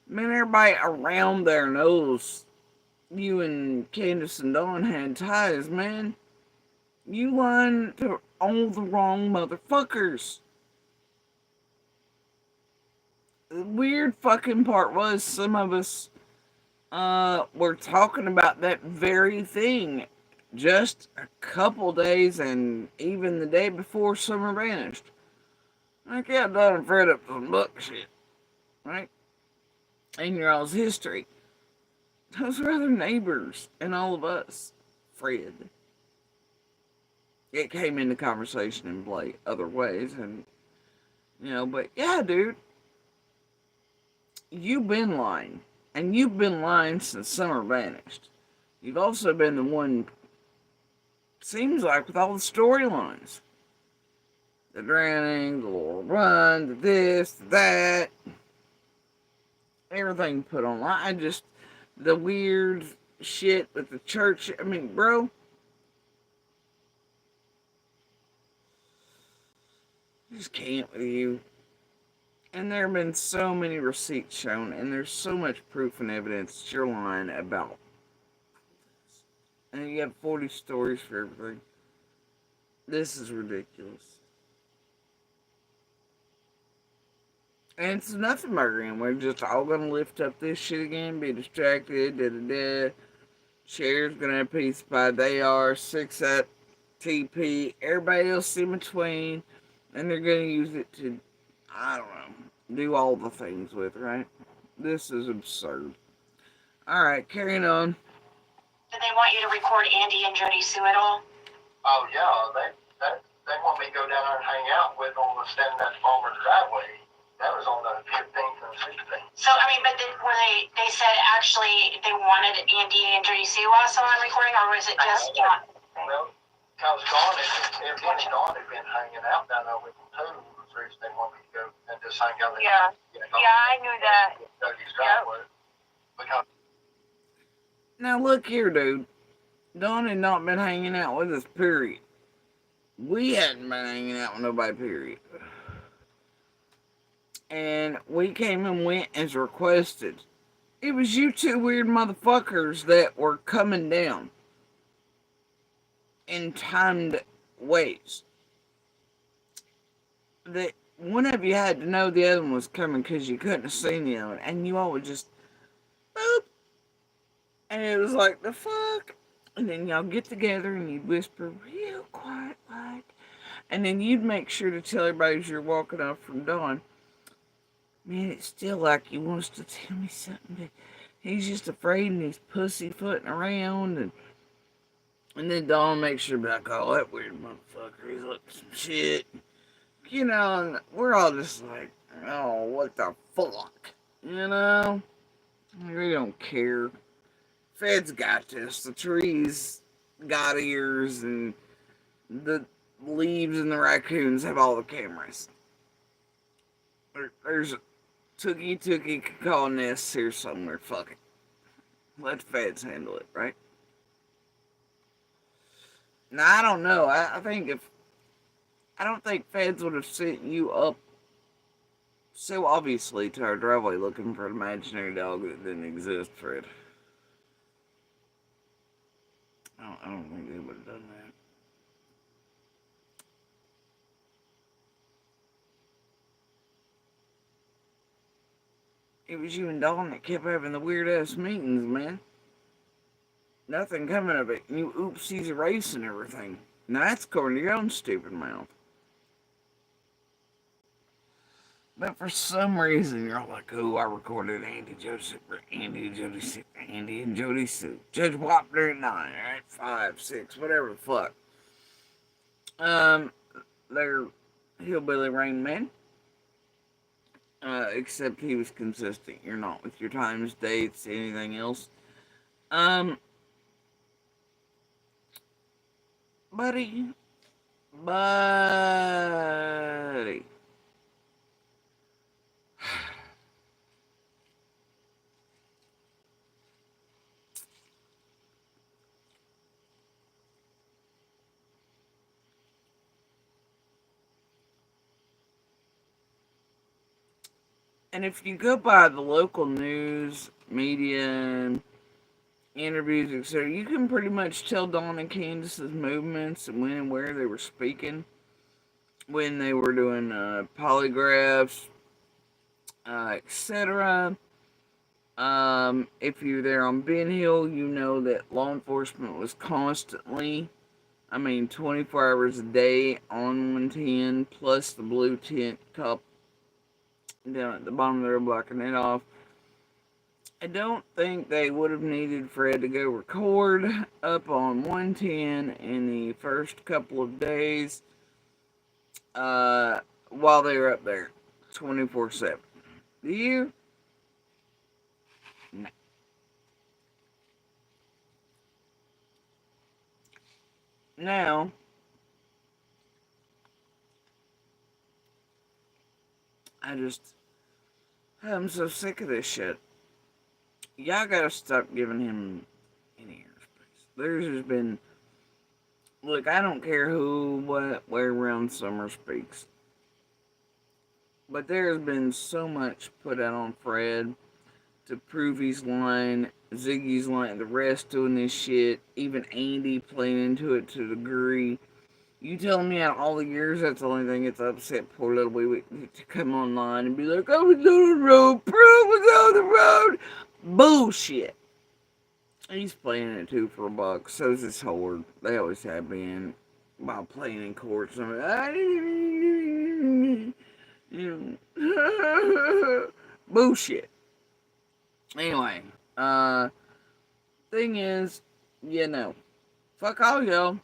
Man, everybody around there knows you and Candace and Dawn had ties, man. You lying to all the wrong motherfuckers. The weird fucking part was some of us we're talking about that very thing just a couple days and even the day before Summer vanished. Like, yeah, Don and Fred up some buck shit, right? In your all's history. Those were other neighbors and all of us. Fred. It came into conversation in like other ways, and but yeah, dude, you've been lying. And you've been lying since Summer vanished. You've also been the one, seems like, with all the storylines. The drowning, the little run, the this, the that. Everything put online. The weird shit with the church. I mean, bro. I just can't with you. And there have been so many receipts shown, and there's so much proof and evidence that you're lying about. And you have 40 stories for everything. This is ridiculous. And it's nothing murdering. We're just all gonna lift up this shit again, be distracted, Cher's gonna have peace by they are, 6 at TP, everybody else in between, and they're gonna use it to, I don't know, do all the things with, right? This is absurd. Alright, carrying on. Did they want you to record Andy and Jody Sue at all? oh yeah, they want me to go down there and hang out with them and stand in that farmer's driveway. That was on the 15th and 16th. So, I mean, but they said actually they wanted Andy and Jody Sue also on recording, or was it just John? Well, because Dawn had been hanging out down there with them too. Was the reason they want me to go and just hang out. Yeah. I knew that. Because Now look here, dude. Dawn had not been hanging out with us, period. We hadn't been hanging out with nobody, period. And we came and went as requested. It was you two weird motherfuckers that were coming down in timed ways. That one of you had to know the other one was coming because you couldn't have seen the other one, and you all would just boop, and it was like the fuck. And then y'all get together and you'd whisper real quiet like, and then you'd make sure to tell everybody as you're walking off from Dawn, man, it's still like he wants to tell me something, but he's just afraid and he's pussyfooting around. And then Dawn makes sure to be like, oh, that weird motherfucker, he's looking some shit. You know, and we're all just like, oh, what the fuck? You know? We don't care. Feds got this. The trees got ears, and the leaves and the raccoons have all the cameras. There's a Tookie could call nests here somewhere. Fuck it. Let the feds handle it, right? Now, I don't know. I don't think feds would have sent you up so obviously to our driveway looking for an imaginary dog that didn't exist, Fred. I don't think they would have done that. It was you and Dawn that kept having the weird ass meetings, man. Nothing coming of it. You oopsies erasing everything. Now that's according to your own stupid mouth. But for some reason, you're all like, oh, I recorded Andy and Jody Sue. Judge Wapner at 9, alright? 5, 6, whatever the fuck. They're hillbilly Rain Man. Except he was consistent. You're not with your times, dates, anything else. Buddy. And if you go by the local news, media, interviews, etc., you can pretty much tell Dawn and Candace's movements and when and where they were speaking, when they were doing polygraphs, etc. If you're there on Ben Hill, you know that law enforcement was constantly, 24 hours a day on 110, plus the blue tent cop down at the bottom of the road blocking it off. I don't think they would have needed Fred to go record up on 110 in the first couple of days while they were up there 24/7. Do you? No. Now, I'm so sick of this shit. Y'all gotta stop giving him any airspace. There's just been, look, I don't care who, what, where around Summer speaks. But there's been so much put out on Fred to prove he's lying. Ziggy's lying, the rest doing this shit. Even Andy playing into it to a degree. You telling me out of all the years that's the only thing that's upset poor little wee to come online and be like, I was on the road, bro, I was on the road. Bullshit. He's playing it too for a buck. So's this horde. They always have been while playing in court. Bullshit. Anyway, thing is, fuck all y'all.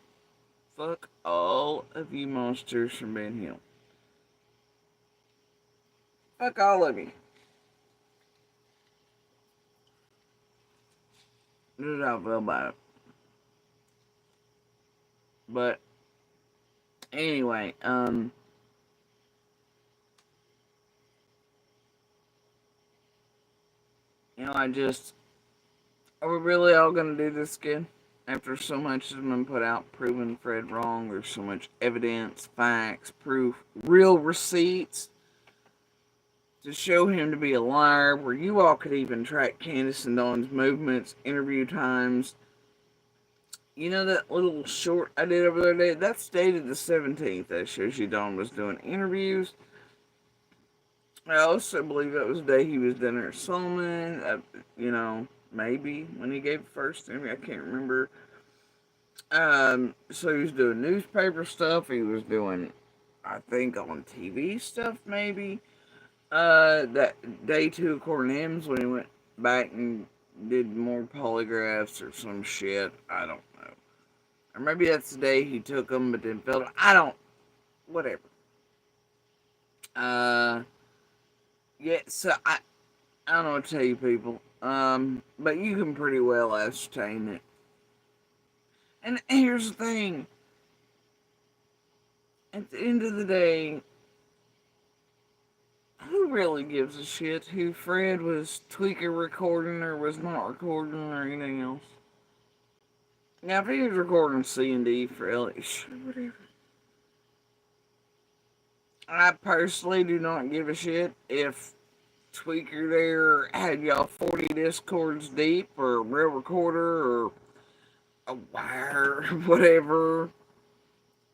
Fuck all of you monsters from Ben Hill. Fuck all of you. This is how I feel about it. But, anyway, Are we really all gonna do this again? After so much has been put out proving Fred wrong, there's so much evidence, facts, proof, real receipts to show him to be a liar, where you all could even track Candace and Dawn's movements, interview times. You know that little short I did over there? That's dated the 17th. That shows you Dawn was doing interviews. I also believe that was the day he was dinner at Solomon. Maybe when he gave the first interview. I can't remember. So he was doing newspaper stuff. He was doing, I think, on TV stuff, maybe. That day 2 of Court M's when he went back and did more polygraphs or some shit. I don't know. Or maybe that's the day he took them but then failed. Whatever. Yeah, so I don't know what to tell you people. But you can pretty well ascertain it. And here's the thing. At the end of the day, who really gives a shit who Fred was tweaking recording or was not recording or anything else? Now, if he was recording C&D for Ellie, sure, whatever. I personally do not give a shit if Tweaker there had y'all 40 discords deep or a real recorder or a wire or whatever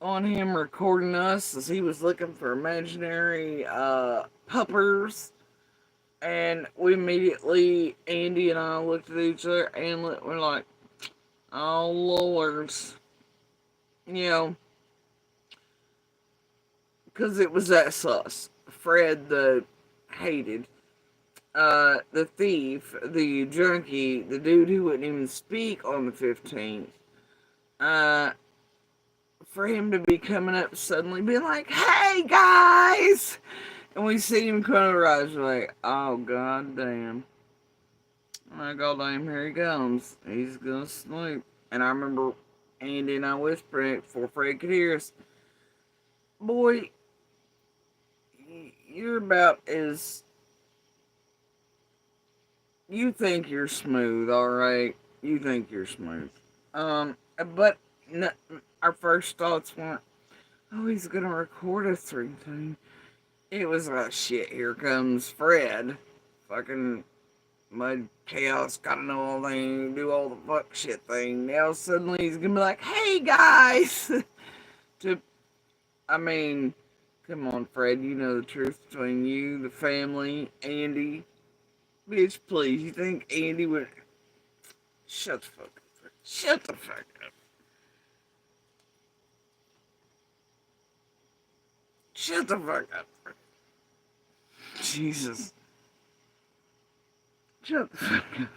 on him recording us as he was looking for imaginary puppers. And we immediately, Andy and I looked at each other and we're like, oh lords. Because it was that sus. Fred the hated, the thief, the junkie, the dude who wouldn't even speak on the 15th. For him to be coming up suddenly being like, hey guys! And we see him come over our eyes, we're like, oh god damn. Oh god damn, here he comes. He's gonna snoop. And I remember Andy and I whispering it before Fred could hear us. Boy, you're about as... You think you're smooth, alright? You think you're smooth. But our first thoughts weren't, oh, he's gonna record a 3 thing. It was like, shit, here comes Fred. Fucking Mud Chaos, gotta know all things, do all the fuck shit thing. Now suddenly he's gonna be like, hey guys! Come on, Fred, you know the truth between you, the family, Andy. Bitch, please, you think Andy would... Shut the fuck up, Fred. Shut the fuck up. Shut the fuck up, Fred. Jesus. Shut the fuck up.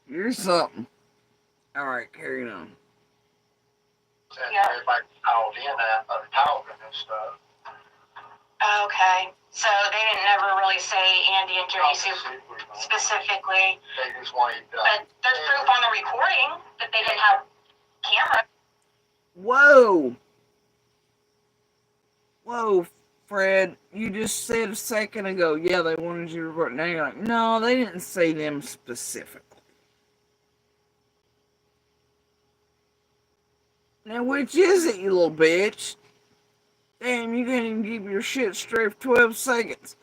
You're something. Alright, carry on. Yeah. Everybody called in talking and stuff. Okay. So they didn't never really say Andy and Tracy specifically. They just wanted but there's proof on the recording that they didn't have camera. Whoa, Fred, you just said a second ago, yeah, they wanted you to record. Now you're like, no, they didn't say them specifically. Now, which is it, you little bitch? Damn, you can't even keep your shit straight for 12 seconds.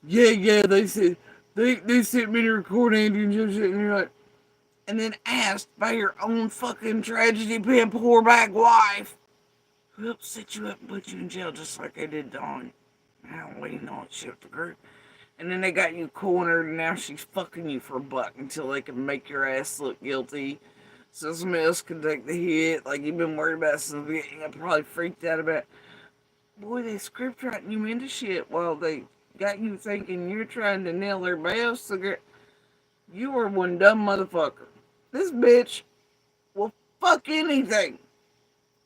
Yeah, they said, they sent me to record Andy and Jim shit, and you're like, and then asked by your own fucking tragedy pimp whoreback wife, who helped set you up and put you in jail just like they did Dawn. Halloween, all that shit with the group. And then they got you cornered, and now she's fucking you for a buck until they can make your ass look guilty. So somebody else can take the hit, like you've been worried about since the beginning. I'm probably freaked out about. Boy, they script writing you into shit while they got you thinking you're trying to nail their else. So you are one dumb motherfucker. This bitch will fuck anything.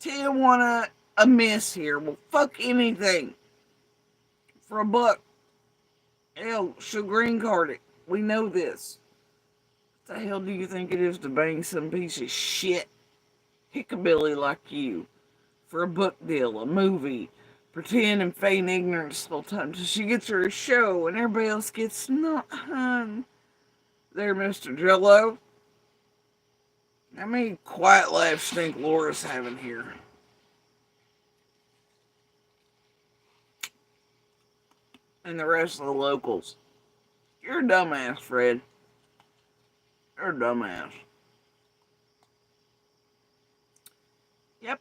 Tijuana a miss here will fuck anything. For a buck. Hell, she'll green card it. We know this. What the hell do you think it is to bang some piece of shit hickabilly like you? For a book deal, a movie. Pretend and feign ignorance the whole time till she gets her a show and everybody else gets not hun. there, Mr. Jello. How many quiet laughs think Laura's having here? And the rest of the locals. You're a dumbass, Fred. You're a dumbass. Yep.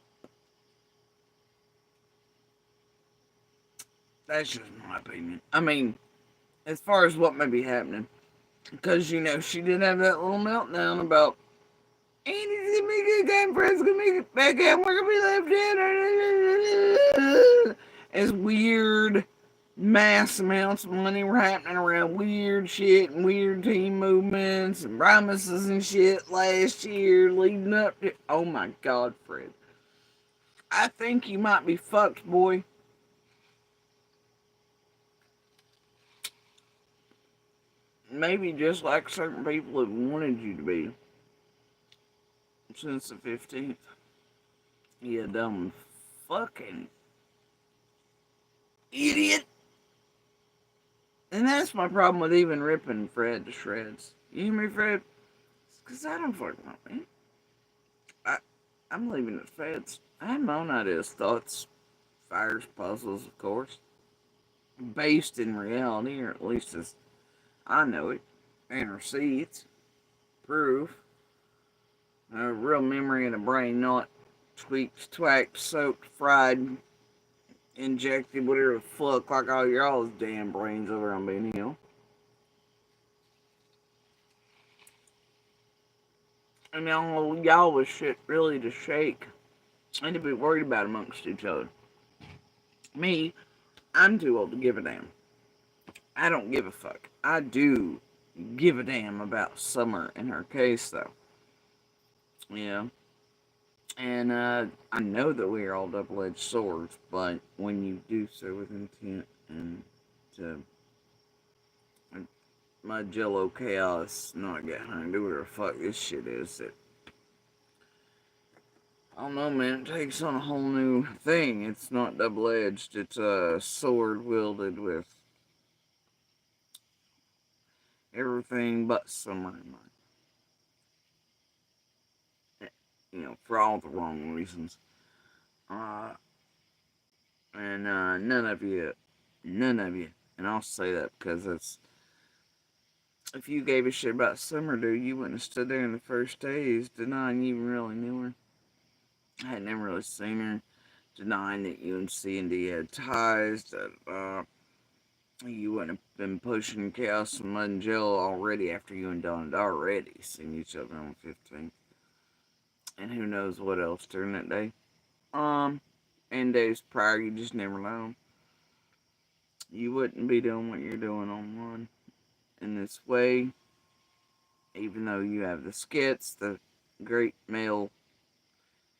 That's just my opinion. I mean, as far as what may be happening. Because, you know, she did have that little meltdown about Andy's gonna make it again, Fred's gonna make it back out, we're gonna be left in. As weird mass amounts of money were happening around weird shit and weird team movements and promises and shit last year leading up to. Oh my god, Fred. I think you might be fucked, boy. Maybe just like certain people have wanted you to be since the 15th. You dumb fucking idiot. And that's my problem with even ripping Fred to shreds. You hear me, Fred? Because I don't fucking know, man. I'm leaving it to Feds. I have my own ideas, thoughts, fires, puzzles, of course. Based in reality, or at least as I know it. And receipts. Proof. A real memory in the brain, not tweaked, twacked, soaked, fried, injected, whatever the fuck, like all your all's damn brains over on Ben Hill. And now y'all was shit really to shake and to be worried about amongst each other. Me, I'm too old to give a damn. I don't give a fuck. I do give a damn about Summer in her case, though. Yeah. And I know that we are all double-edged swords, but when you do so with intent and to my Jello chaos, not get hung, do whatever the fuck this shit is, it, I don't know, man, it takes on a whole new thing. It's not double-edged, it's a sword wielded with everything but Summer in mind. You know, for all the wrong reasons. And none of you, and I'll say that because it's, if you gave a shit about Summer, dude, you wouldn't have stood there in the first days denying you even really knew her. I had never really seen her, denying that you and C&D had ties, that you wouldn't have been pushing Chaos and Mud and Jello already after you and Don had already seen each other on the 15th. And who knows what else during that day. And days prior, you just never know. You wouldn't be doing what you're doing online in this way, even though you have the skits, the great male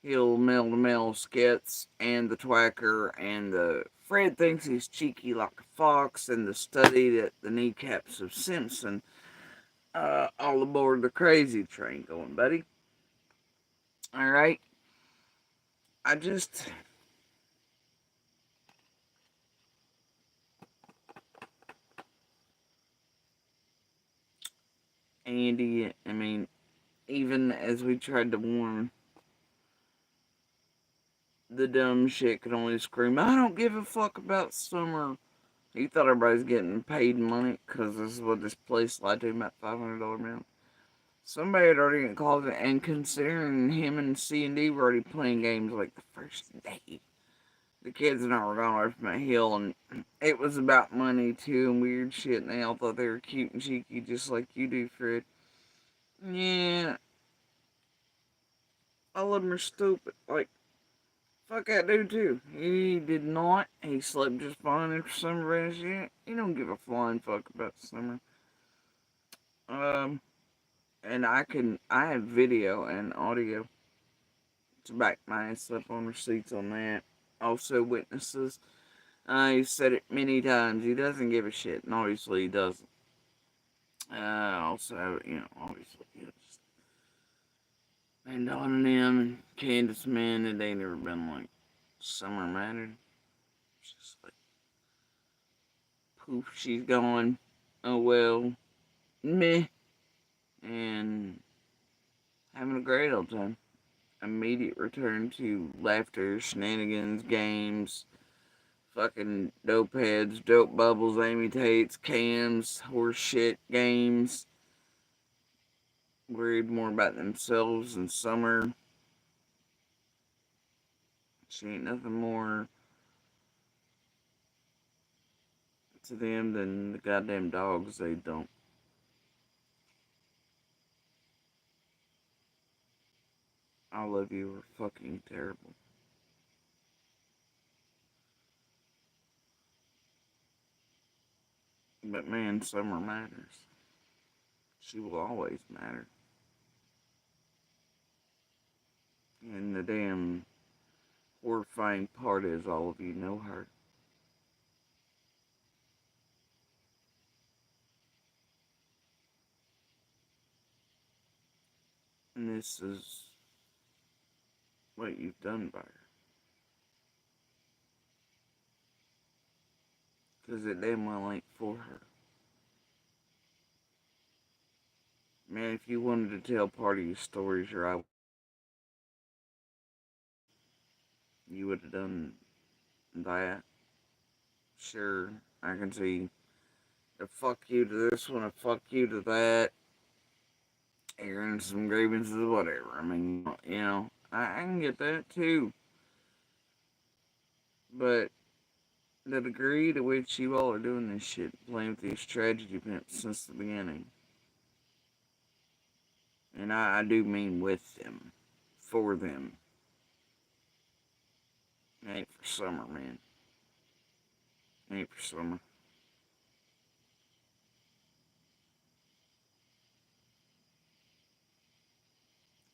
to male skits, and the twacker, and the Fred thinks he's cheeky like a fox, and the study that the kneecaps of Simpson, all aboard the crazy train going, buddy. Alright? I just, Andy, I mean, even as we tried to warn, the dumb shit could only scream, I don't give a fuck about Summer. He thought everybody's getting paid money because this is what this place lied to him about $500 amount. Somebody had already called it, and considering him and C&D were already playing games like the first day, the kids and I were gone away from that hill, and it was about money too and weird shit, and they all thought they were cute and cheeky just like you do, Fred. Yeah, all of them are stupid. Like, fuck that dude too. He did not. He slept just fine after Summer ran shit. He don't give a flying fuck about Summer. And I have video and audio to back my ass up on receipts on that. Also witnesses. He said it many times. He doesn't give a shit, and obviously he doesn't. Also, you know, obviously it's and Don and them and Candace, man, it ain't never been like Summer mattered. It's just like, poof, she's gone. Oh well. Meh. and having a great old time. Immediate return to laughter, shenanigans, games, fucking dope heads, dope bubbles, Amy Tate's, cams, horse shit games. Worried more about themselves in summer. She ain't nothing more to them than the goddamn dogs they don't. All of you are fucking terrible. But man, summer matters. She will always matter. And the damn horrifying part is all of you know her. And this is what you've done by her. Because it damn well ain't for her. Man, if you wanted to tell part of your stories, you would have done that. Sure, I can see a fuck you to this one, a fuck you to that, airing some grievances, whatever. I mean, I can get that too. But the degree to which you all are doing this shit, playing with these tragedy pimps since the beginning, and I do mean with them, for them, ain't for summer, man. Ain't for summer.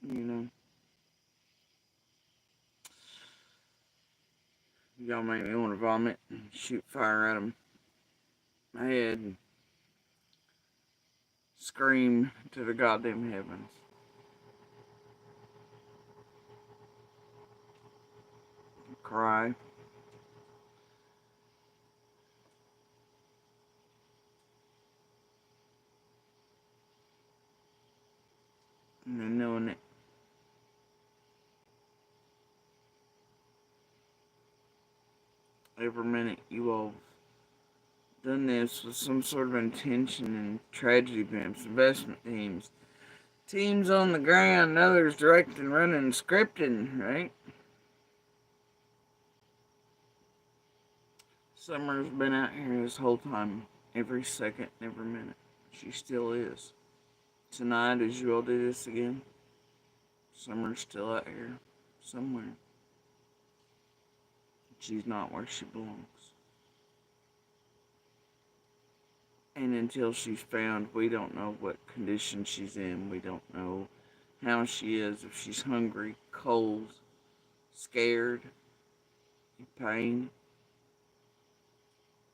You know, y'all make me want to vomit and shoot fire at them. My head and scream to the goddamn heavens. Cry. And then knowing that every minute you all done this with some sort of intention and tragedy pimps, investment teams, teams on the ground, others directing, running, scripting, right? Summer's been out here this whole time, every second, every minute. She still is. Tonight, as you all do this again, Summer's still out here, somewhere. She's not where she belongs. And until she's found, we don't know what condition she's in. We don't know how she is, if she's hungry, cold, scared, in pain.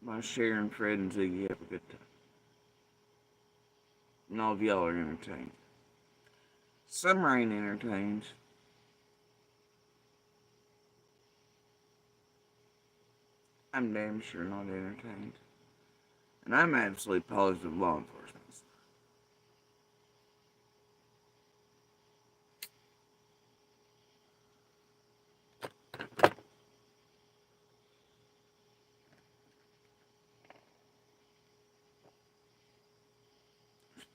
By Cher and Fred and Ziggy have a good time. And all of y'all are entertained. Summer ain't entertained. I'm damn sure not entertained. And I'm absolutely positive law enforcement.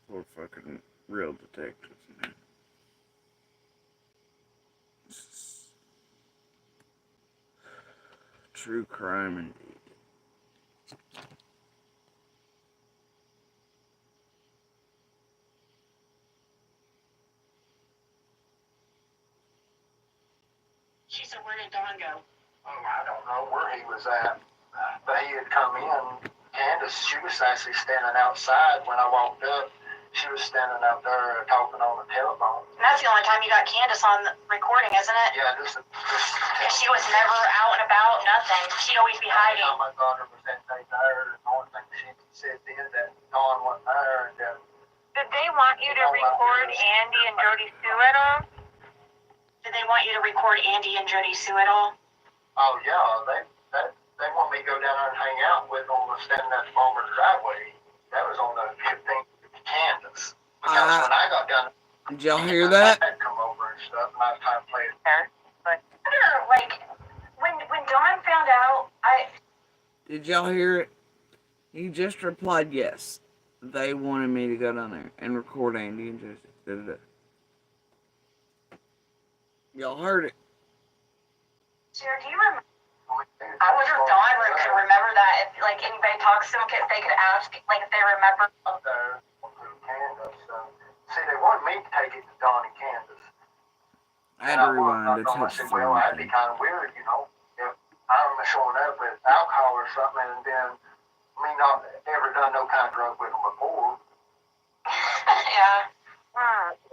Poor fucking real detectives, man. This is true crime indeed. She said, where did Don go? Oh, I don't know where he was at. But he had come in. Candace, she was actually standing outside when I walked up. She was standing out there talking on the telephone. And that's the only time you got Candace on the recording, isn't it? Yeah, Because she was never out and about, nothing. She'd always be hiding. My daughter was that day there. The only thing she said then that Dawn wasn't there. And did they want you to record Andy and Jody Sue at all? Did they want you to record Andy and Jody Sue at all? oh yeah, they want me to go down there and hang out with them standing at the farmer's driveway. That was on the 15th with Candace. Because when I got Did y'all hear that? Come over and stuff, and I was trying to play it. But Like, when Dawn found out, Did y'all hear it? He just replied yes. They wanted me to go down there and record Andy and Jesse. Da-da-da. Y'all heard it. Cher, do you remember? I wonder if Dawn can remember that. If like anybody talks to them, if they could ask, like if they remember. Up there to Candace. See, they wanted me to take it to Don and Candace. I had to rewind to I touch said, the well, that'd be phone. kind of weird, you know, if I'm showing up with alcohol or something and then me not ever done no kind of drug with them before. Yeah.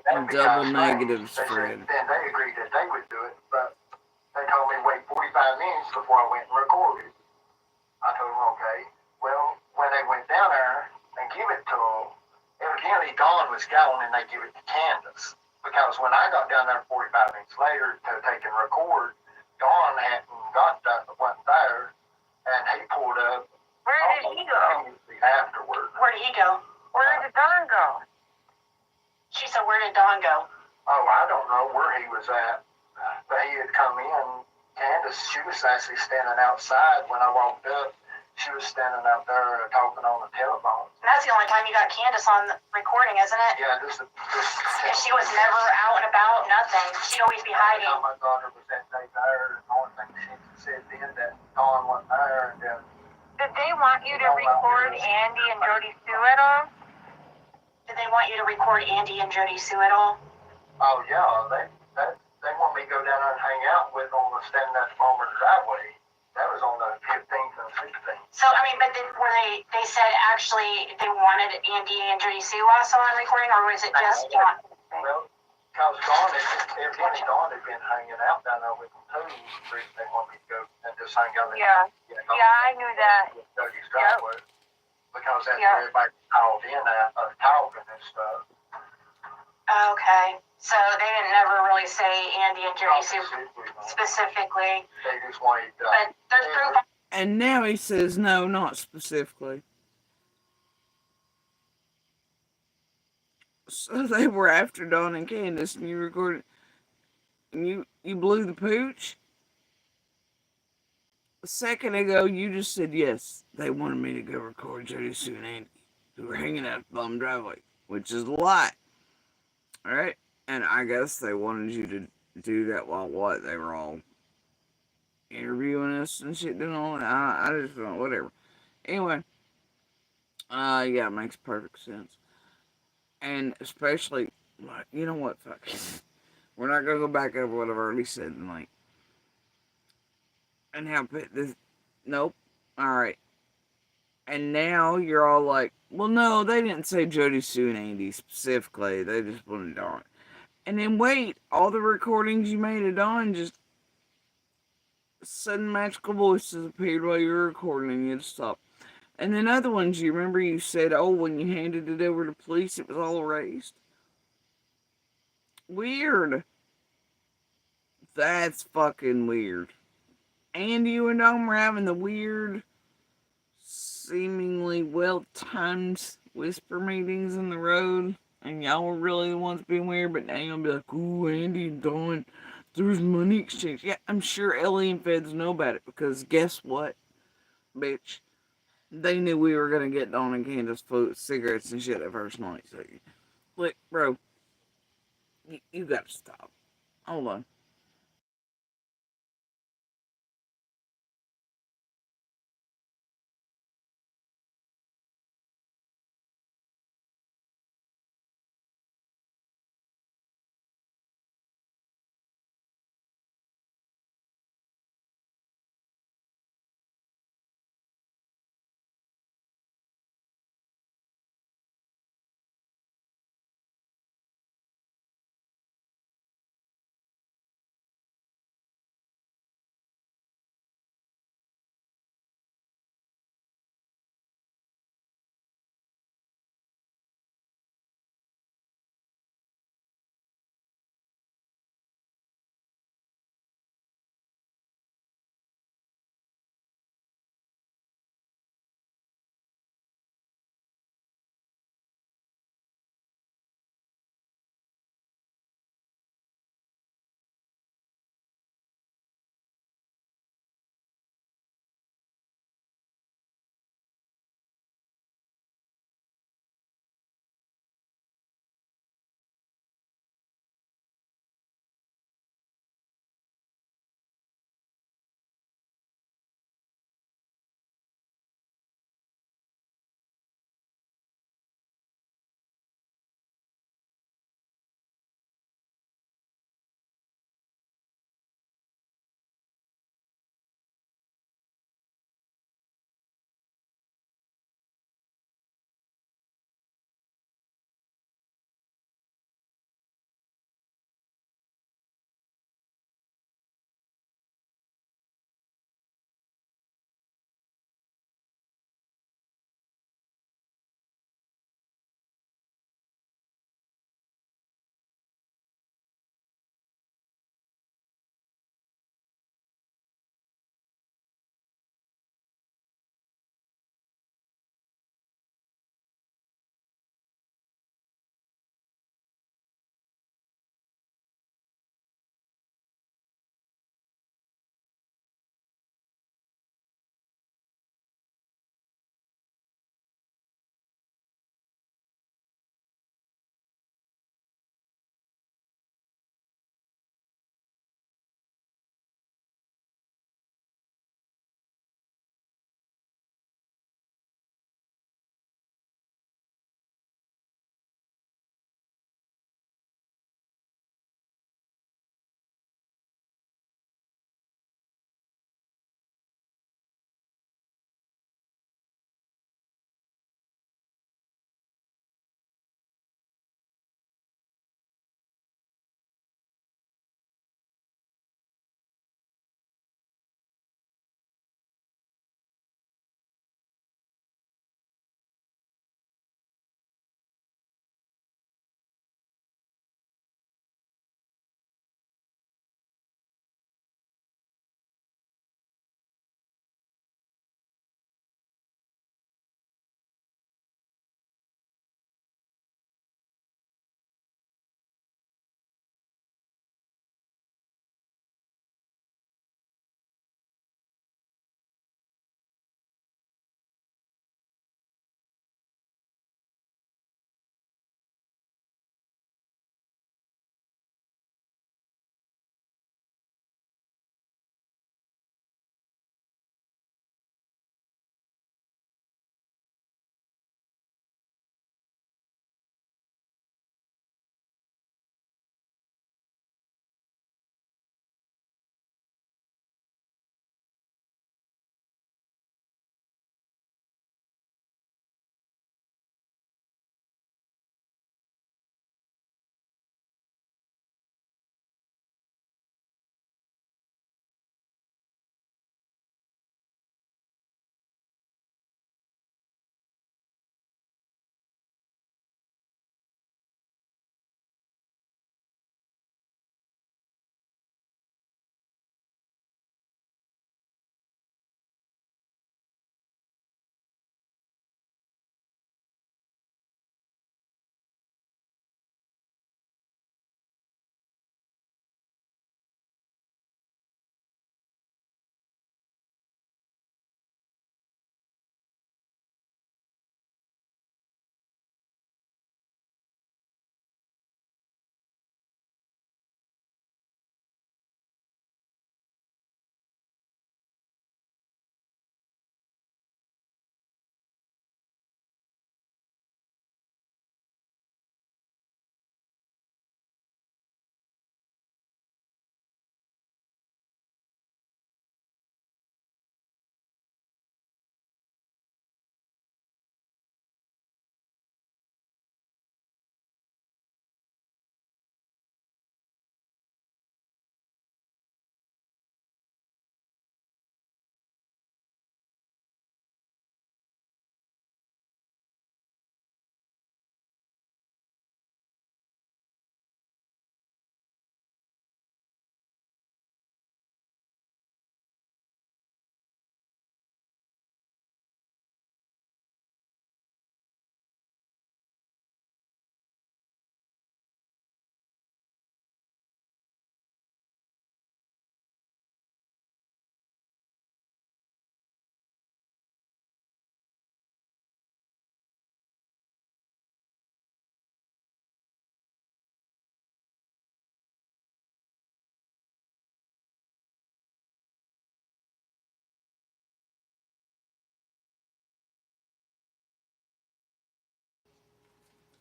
That'd be Double kinda strange. negatives, They Fred. said, then they agreed that they would do it, but they told me wait 45 minutes before I went and recorded. I told them, okay. Well, when they went down there and give it to them, evidently Dawn was gone and they give it to Candace. Because when I got down there 45 minutes later to take and record, Dawn hadn't got that, wasn't there, and he pulled up. where did he go? Afterward. Where did he go? Where did Dawn go? She said, where did Dawn go? Oh, I don't know where he was at, but he had come in. Candace, she was actually standing outside when I walked up. She was standing out there talking on the telephone. And that's the only time you got Candace on the recording, isn't it? Yeah, Because she was never out and about, nothing. She'd always be hiding. My daughter was that day there, and the only thing she said then that Dawn wasn't there, and then. Did they want you to record Andy and Jody Sue at all? Did they want you to record Andy and Jody Sue at all? Oh yeah, they want me to go down there and hang out with them standing at the Palmer driveway. That was on the 15th and 16th. So, I mean, but were they said actually they wanted Andy and Jody Sue also on recording, or was it just Dawn? Well, because Dawn had been hanging out down there with them too. They want me to go and just hang out there. Yeah. Yeah, I knew that. Jody's driveway. Because that's where everybody called in talking and stuff. Okay. So they didn't never really say Andy and Jody Sue specifically. They just wanted. But there's proof. And now he says no, not specifically. So they were after Dawn and Candace, and you recorded, and you blew the pooch. A second ago, you just said yes. They wanted me to go record Jody Sue and Andy, who were hanging out at the bum driveway, which is a lie. All right, and I guess they wanted you to do that while what? They were all interviewing us and shit, doing all that. I just don't, whatever. Anyway, yeah, it makes perfect sense. And especially, you know what, fuck. We're not gonna go back over what I've already said tonight. And how this, nope. Alright. And now you're all like, well, no, they didn't say Jody Sue and Andy specifically. They just wanted Dawn. And then wait, all the recordings you made of Dawn just sudden magical voices appeared while you were recording and you had to stop. And then other ones, you remember you said, oh, when you handed it over to police, it was all erased? Weird. That's fucking weird. And you and Dom were having the weird, seemingly well-timed whisper meetings in the road. And y'all were really the ones being weird, but now you'll be like, ooh, Andy and Dawn, there's money exchange. Yeah, I'm sure Ellie and Feds know about it, because guess what, bitch? They knew we were going to get Dawn and Candace food, cigarettes and shit that first night. So, look, bro, you gotta stop. Hold on.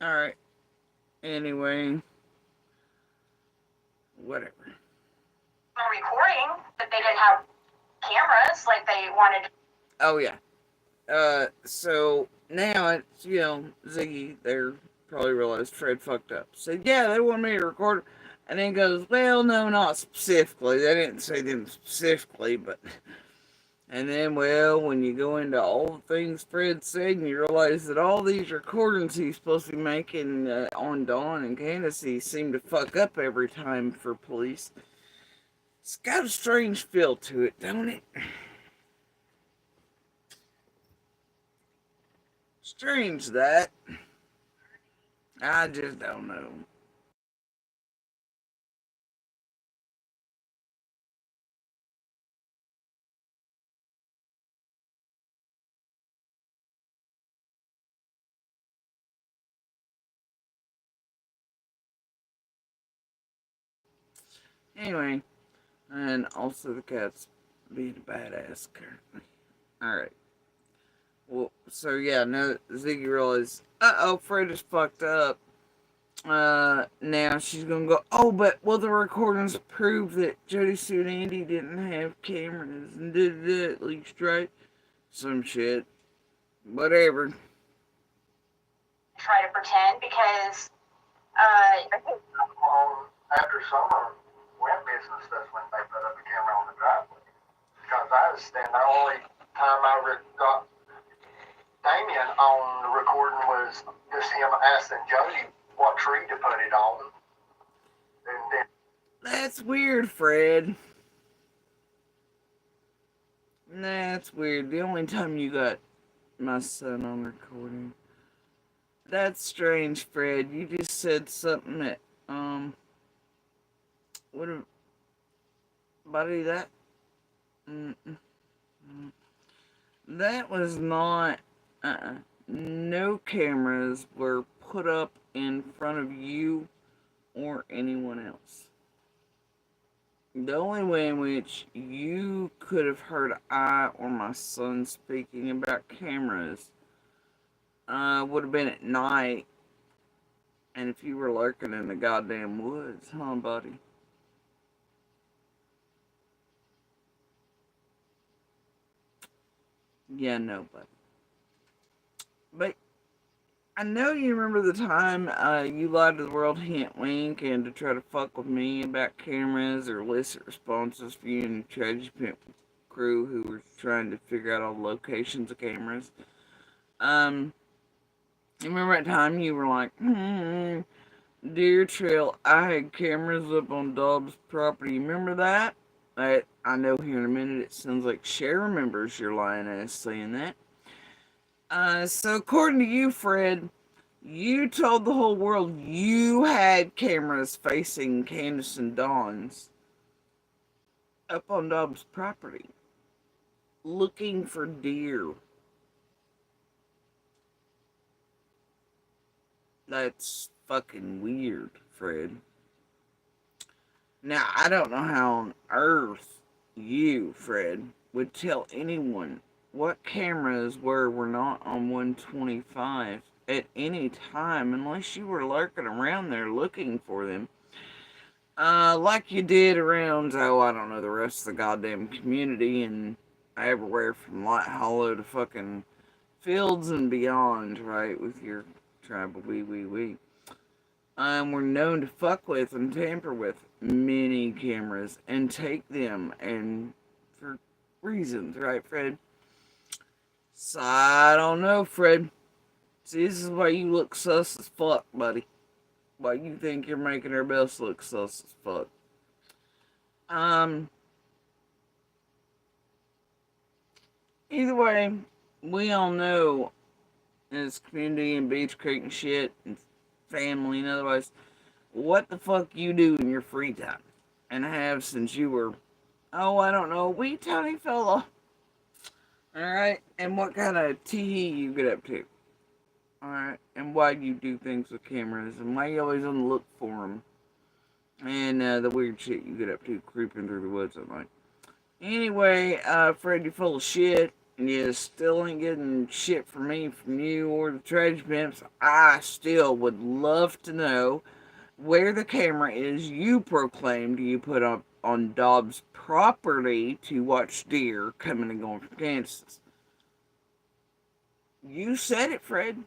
Alright. Anyway. Whatever. Recording, but they didn't have cameras like they wanted. Oh, yeah. So now it's, Ziggy, they're probably realized Fred fucked up. Said, yeah, they want me to record it. And then goes, well, no, not specifically. They didn't say them specifically, but. And then, well, when you go into all the things Fred said, and you realize that all these recordings he's supposed to be making on Dawn and Candace, he seem to fuck up every time for police. It's got a strange feel to it, don't it? Strange that. I just don't know. Anyway, and also the cat's being a badass currently. Alright. Well, so yeah, now Ziggy realizes, uh-oh, Fred is fucked up. Now she's gonna go, oh, but will the recordings prove that Jody Sue and Andy didn't have cameras and did it at least, right? Some shit. Whatever. Try to pretend because After summer went business, that's when they put up a camera on the driveway. Because I understand the only time I got Damien on the recording was just him asking Jody what tree to put it on. And then That's weird, Fred. That's weird. The only time you got my son on recording. That's strange, Fred. You just said something that, what a buddy, that, that was not, no cameras were put up in front of you or anyone else. The only way in which you could have heard I or my son speaking about cameras would have been at night, and if you were lurking in the goddamn woods, huh, buddy? Yeah, no, buddy. But I know you remember the time you lied to the world, hint, wink, and to try to fuck with me about cameras or illicit responses for you and your tragedy pimp crew who were trying to figure out all the locations of cameras. You remember that time you were like, Deer Trail, I had cameras up on Dobbs' property. You remember that? I know here in a minute it sounds like Cher remembers your lying ass saying that. So according to you, Fred, you told the whole world you had cameras facing Candace and Dawn's up on Dobbs' property, looking for deer. That's fucking weird, Fred. Now, I don't know how on earth you, Fred, would tell anyone what cameras were not on 125 at any time unless you were lurking around there looking for them. Like you did around, I don't know, the rest of the goddamn community and everywhere from Light Hollow to fucking Fields and beyond, right, with your tribal wee. Were known to fuck with and tamper with many cameras and take them and for reasons, right, Fred? So I don't know, Fred. See, this is why you look sus as fuck, buddy. Why you think you're making everybody else look sus as fuck. Either way, we all know as community and Beach Creek and shit and family and otherwise, what the fuck you do in your free time and have since you were, I don't know, a wee tiny fella. Alright, and what kind of tee you get up to. Alright, and why you do things with cameras and why you always on the look for them. And the weird shit you get up to creeping through the woods at night. Anyway, Fred, you're full of shit. You still ain't getting shit from me, from you, or the trash pimps. I still would love to know where the camera is you proclaimed you put up on Dobbs' property to watch deer coming and going from Kansas. You said it, Fred.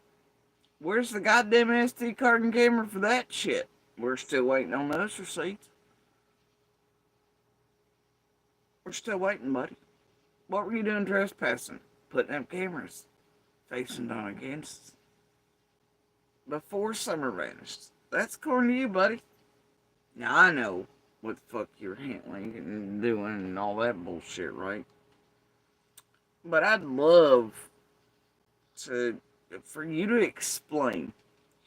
Where's the goddamn SD card and camera for that shit? We're still waiting on those receipts. We're still waiting, buddy. What were you doing trespassing? Putting up cameras facing Donna, Kansas. Before summer vanished. That's according to you, buddy. Now I know what the fuck you're handling and doing and all that bullshit, right? But I'd love for you to explain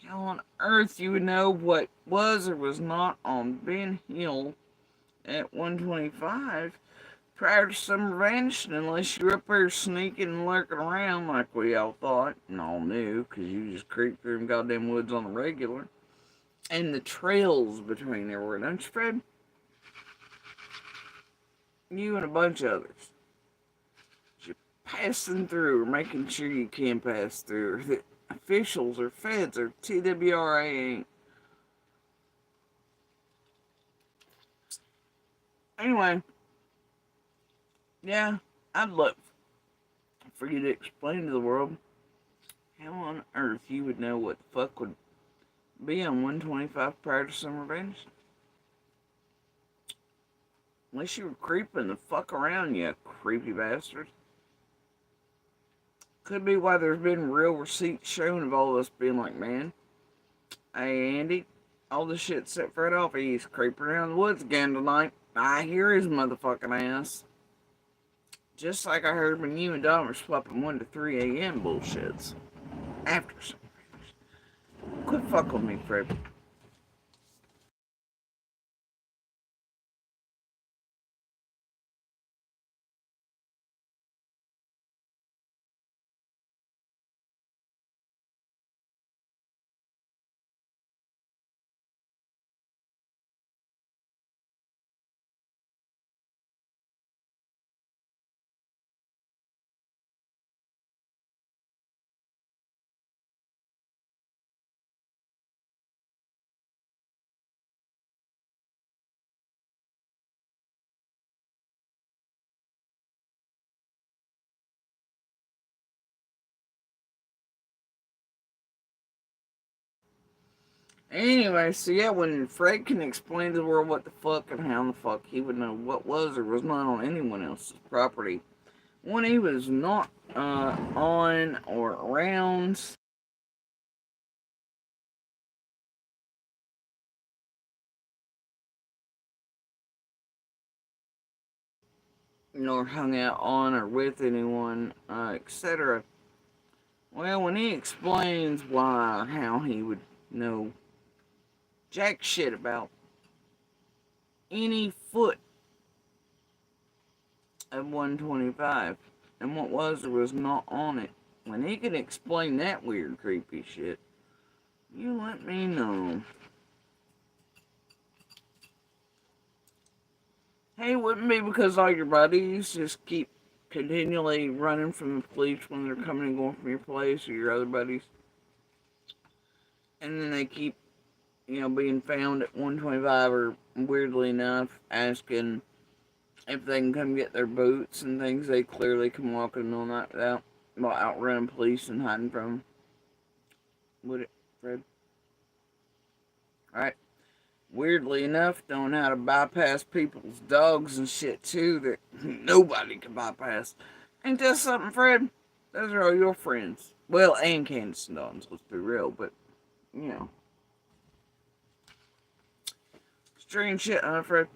how on earth you would know what was or was not on Ben Hill at 125 prior to summer vanishing, unless you were up there sneaking and lurking around like we all thought and all knew, because you just creep through them goddamn woods on the regular. And the trails between everywhere, don't you, Fred? You and a bunch of others. You're passing through or making sure you can pass through, or that officials or feds or TWRA ain't. Anyway, yeah, I'd love for you to explain to the world how on earth you would know what the fuck would be on 125 prior to summer vanishing. Unless you were creeping the fuck around, you creepy bastard. Could be why there's been real receipts shown of all of us being like, man, hey Andy, all this shit set Fred off. He's creeping around the woods again tonight. I hear his motherfucking ass. Just like I heard when you and Don were swapping 1 to 3 a.m. bullshits. After summer vanishing. Quit fucking with me, Fred. Anyway, so yeah, when Fred can explain to the world what the fuck and how the fuck he would know what was or was not on anyone else's property when he was not on or around, nor hung out on or with anyone, etc. Well, when he explains why or how he would know jack shit about any foot of 125 and what was or was not on it, when he can explain that weird, creepy shit, you let me know. Hey, it wouldn't be because all your buddies just keep continually running from the police when they're coming and going from your place or your other buddies. And then they keep, being found at 125 or weirdly enough asking if they can come get their boots and things. They clearly come walking in the middle of the night without outrunning police and hiding from them. Would it, Fred? Alright. Weirdly enough, knowing how to bypass people's dogs and shit too that nobody can bypass. Ain't that something, Fred? Those are all your friends. Well, and Candace and Dawn's, let's be real, but, strange shit, huh, Fred?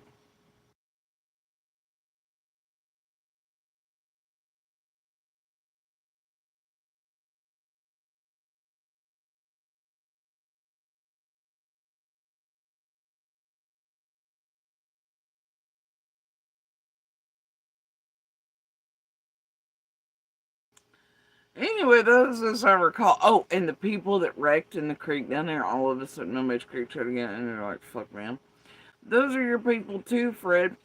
Anyway, those as I recall. Oh, and the people that wrecked in the creek down there, all of a sudden nobody's creek shut again, and they're like, fuck, man. Those are your people too, Fred.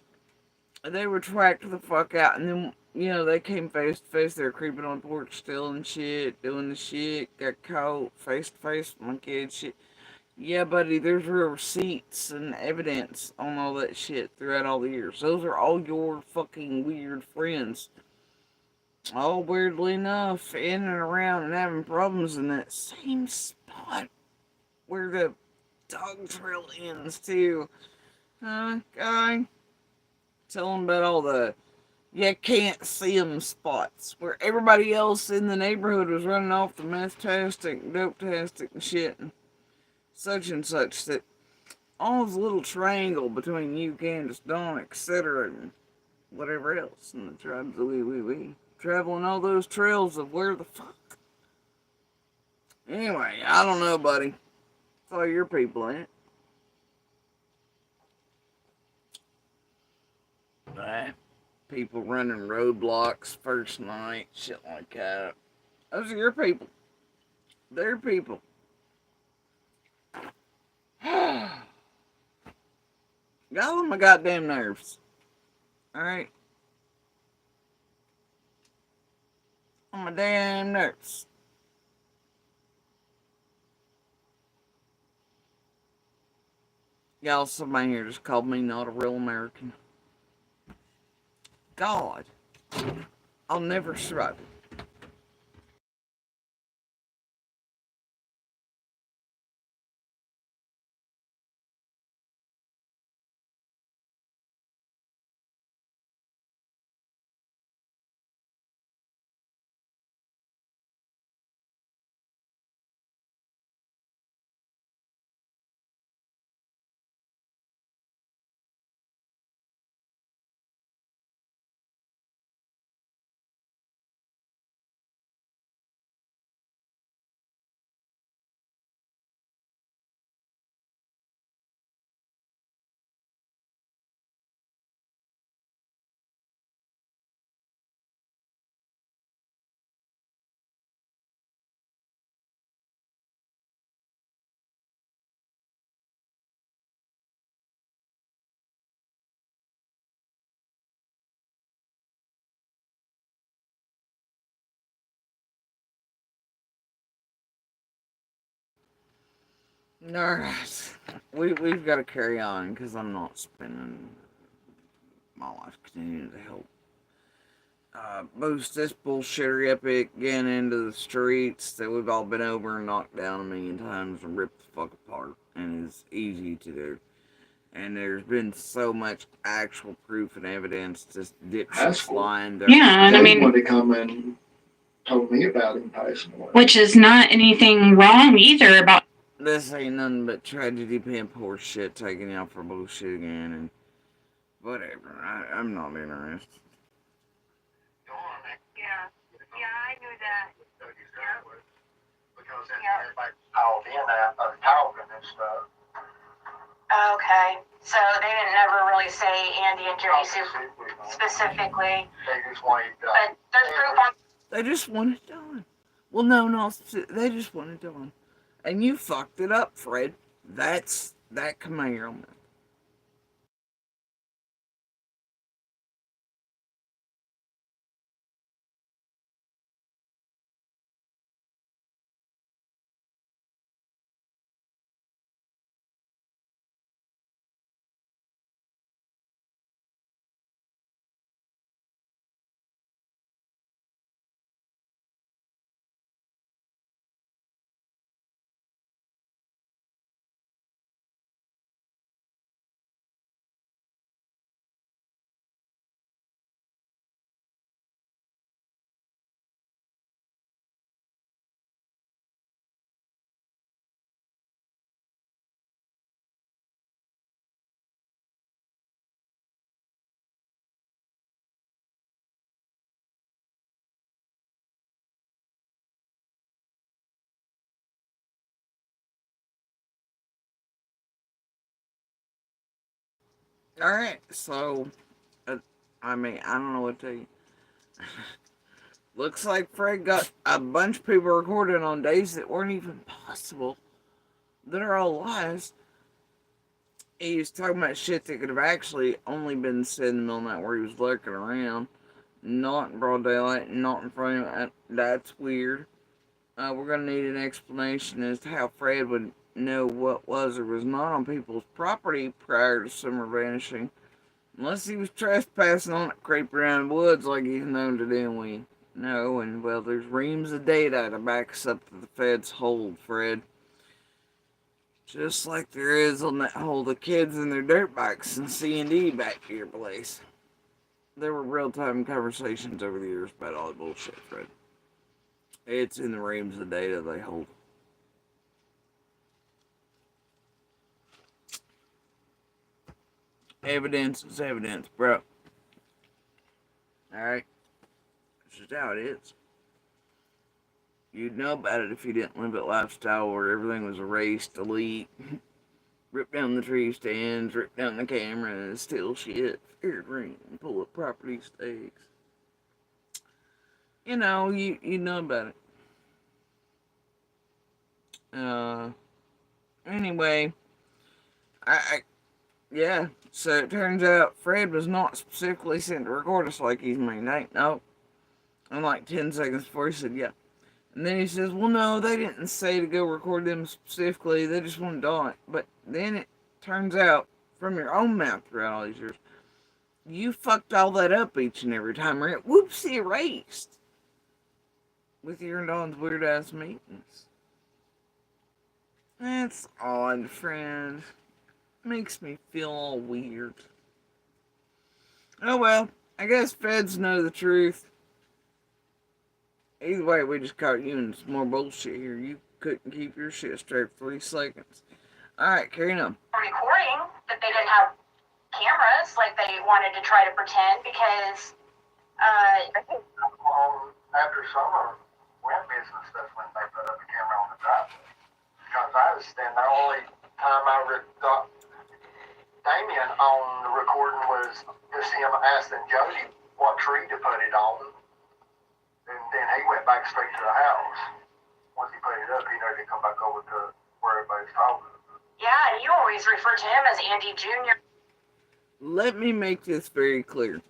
They were tracked the fuck out, and then, you know, they came face to face. They were creeping on the porch, stealing shit, doing the shit, got caught face to face with my kids, shit. Yeah, buddy, there's real receipts and evidence on all that shit throughout all the years. Those are all your fucking weird friends. All weirdly enough, in and around and having problems in that same spot where the dog trail ends, too. Guy? Tell them about all the you can't see them spots where everybody else in the neighborhood was running off the meth-tastic, dope-tastic and shit and such that all this little triangle between you, Candace, Dawn, etc., and whatever else in the tribes of we traveling all those trails of where the fuck. Anyway, I don't know, buddy. It's all your people, ain't it? Right. People running roadblocks first night, shit like that. Those are your people. They're people. Got on my goddamn nerves. Alright? On my damn nerves. Y'all, somebody here just called me not a real American. God. I'll never survive it. Alright. We've got to carry on because I'm not spending my life continuing to help boost this bullshittery epic getting into the streets that we've all been over and knocked down a million times and ripped the fuck apart. And it's easy to do. And there's been so much actual proof and evidence just dipshits lying there. Yeah, and I mean, Somebody come and told me about him passing away. which is not anything wrong either about. This ain't nothing but tragedy, pimp, horse shit, taking out for bullshit again, and whatever. I'm not interested. Yeah. Yeah, I knew that. Because then everybody called in after talking and stuff. Okay, so they didn't never really say Andy and Jody specifically, They just wanted but there's proof on. They just want it done. Well, no, they just want it done. And you fucked it up, Fred. That's that command. Alright, so, I mean, I don't know what to tell you. Looks like Fred got a bunch of people recording on days that weren't even possible. That are all lies. He was talking about shit that could have actually only been said in the middle of the night where he was lurking around. Not in broad daylight, not in front of him. That's weird. We're going to need an explanation as to how Fred would know what was or was not on people's property prior to Summer vanishing. Unless he was trespassing on it, creeping around the woods like he's known to do, we know. And, well, there's reams of data to back us up to the feds' hold, Fred. Just like there is on that hold of kids and their dirt bikes and C&D back to your place. There were real-time conversations over the years about all the bullshit, Fred. It's in the reams of data they hold. Evidence is evidence, bro. Alright? That's just how it is. You'd know about it if you didn't live a lifestyle where everything was erased, delete, rip down the tree stands, rip down the camera, steal shit, feared ring, pull up property stakes. You know, you know about it. Anyway, yeah, so it turns out Fred was not specifically sent to record us like he's maintained. No. And like 10 seconds before he said, yeah. And then he says, well, no, they didn't say to go record them specifically. They just wanted Dawn. But then it turns out, from your own mouth throughout all these years, you fucked all that up each and every time. Right? Whoopsie erased. With your and Dawn's weird ass meetings. That's odd, friend. Makes me feel all weird. Oh well, I guess feds know the truth. Either way, we just caught you in some more bullshit here. You couldn't keep your shit straight for 3 seconds. Alright, carrying on. Recording that they didn't have cameras like they wanted to try to pretend because After summer went business, that's when they put up a camera on the driveway. Because I was standing there, only time I got Damien on the recording was just him asking Jody what tree to put it on. And then he went back straight to the house. Once he put it up, he never did come back over to where everybody's talking. yeah, and you always refer to him as Andy Jr. Let me make this very clear.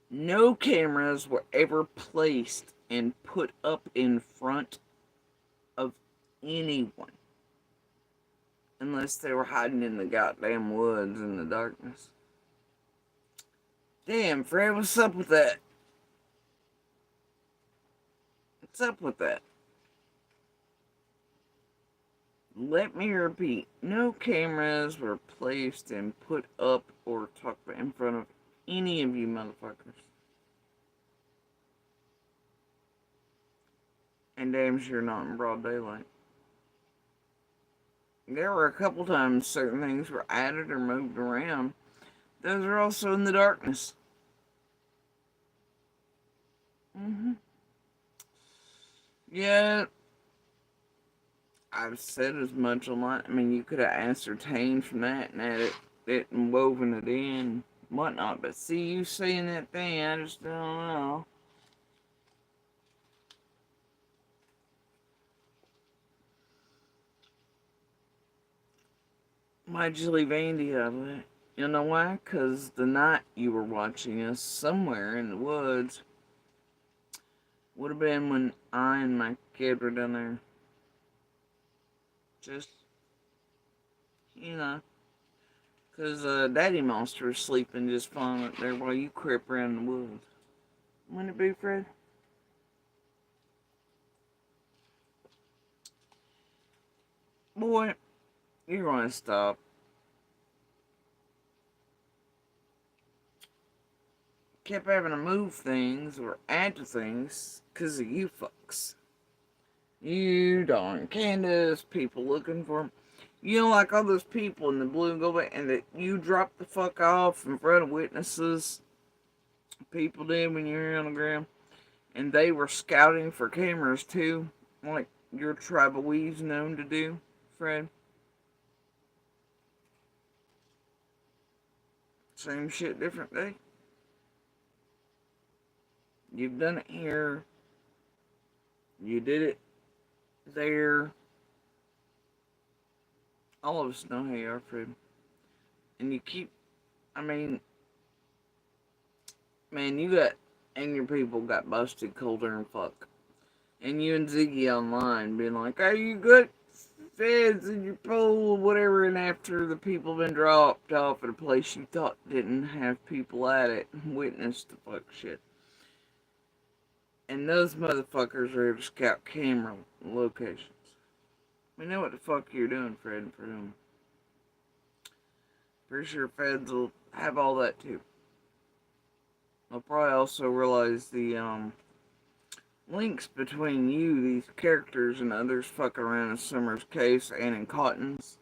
No cameras were ever placed and put up in front of anyone. Unless they were hiding in the goddamn woods in the darkness. Damn, Fred, what's up with that? What's up with that? Let me repeat. No cameras were placed and put up or tucked in front of any of you motherfuckers. And damn sure not in broad daylight. There were a couple times certain things were added or moved around. Those are also in the darkness. Yeah, I've said as much online. I mean, you could have ascertained from that and added it and woven it in and whatnot. But see, you saying that thing, I just don't know. Why'd you leave Andy out of it? You know why? Because the night you were watching us somewhere in the woods would have been when I and my kid were down there. Just, you know. Because Daddy Monster was sleeping just fine up there while you crept around the woods. Wouldn't it be, Fred? Boy, you're going to stop. Kept having to move things or add to things because of you fucks. You, Dawn, Candace, people looking for them. You know, like all those people in the blue and gold, and that you dropped the fuck off in front of witnesses. People did when you were on the ground. And they were scouting for cameras too, like your tribal weaves known to do, Fred. Same shit, different day. You've done it here. You did it there. All of us know how you are, Fred. And you keep, I mean, Man, you got, and your people got busted colder than fuck. And you and Ziggy online being like, "Are you good? Feds in your pool," whatever, and after the people been dropped off at a place you thought didn't have people at it, witnessed the fuck shit. And those motherfuckers are able to scout camera locations. We know what the fuck you're doing, Fred and Freedom. Pretty sure feds will have all that too. They'll probably also realize the links between you, these characters, and others fucking around in Summer's case and in Cotton's.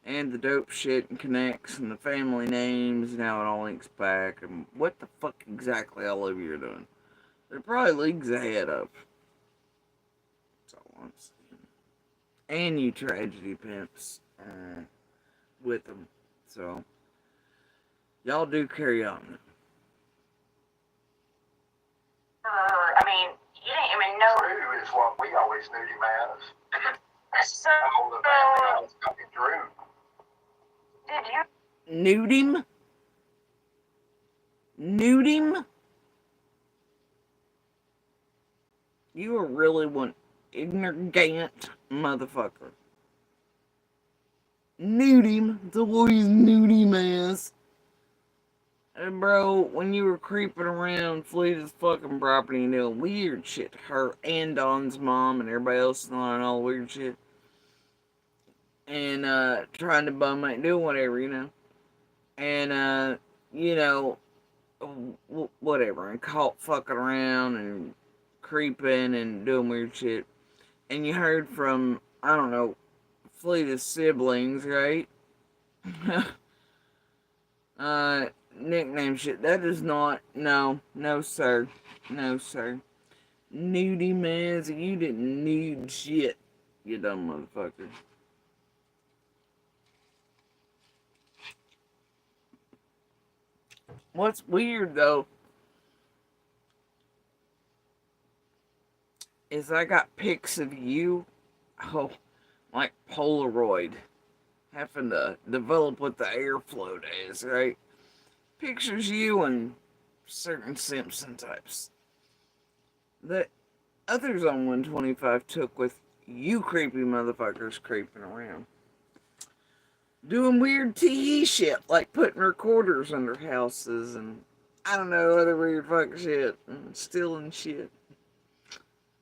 And the dope shit and connects and the family names and how it all links back and what the fuck exactly all of you are doing. They're probably leagues ahead of. That's all I'm saying. And you tragedy pimps with them. So, y'all do carry on. I mean, you didn't even know. Drew is what we always knew him as. So, Oh, the family always called him Drew. did you? Nude him? Nude him? You are really one ignorant motherfucker. Nude him. The boys nude him ass. And bro, when you were creeping around Fleeta's fucking property and doing weird shit to her and Don's mom and everybody else and all weird shit. And trying to bum it, doing whatever, you know. And you know, whatever, and caught fucking around and creeping and doing weird shit. And you heard from, I don't know, Fleeta's siblings, right? Nickname shit. That is not, no, sir. No, sir. Nudie man, you didn't nude shit, you dumb motherfucker. What's weird, though, is I got pics of you, like Polaroid, having to develop what the airflow is, right? Pictures you and certain Simpson types that others on 125 took with you creepy motherfuckers creeping around. Doing weird TE shit, like putting recorders under houses and I don't know, other weird fuck shit and stealing shit.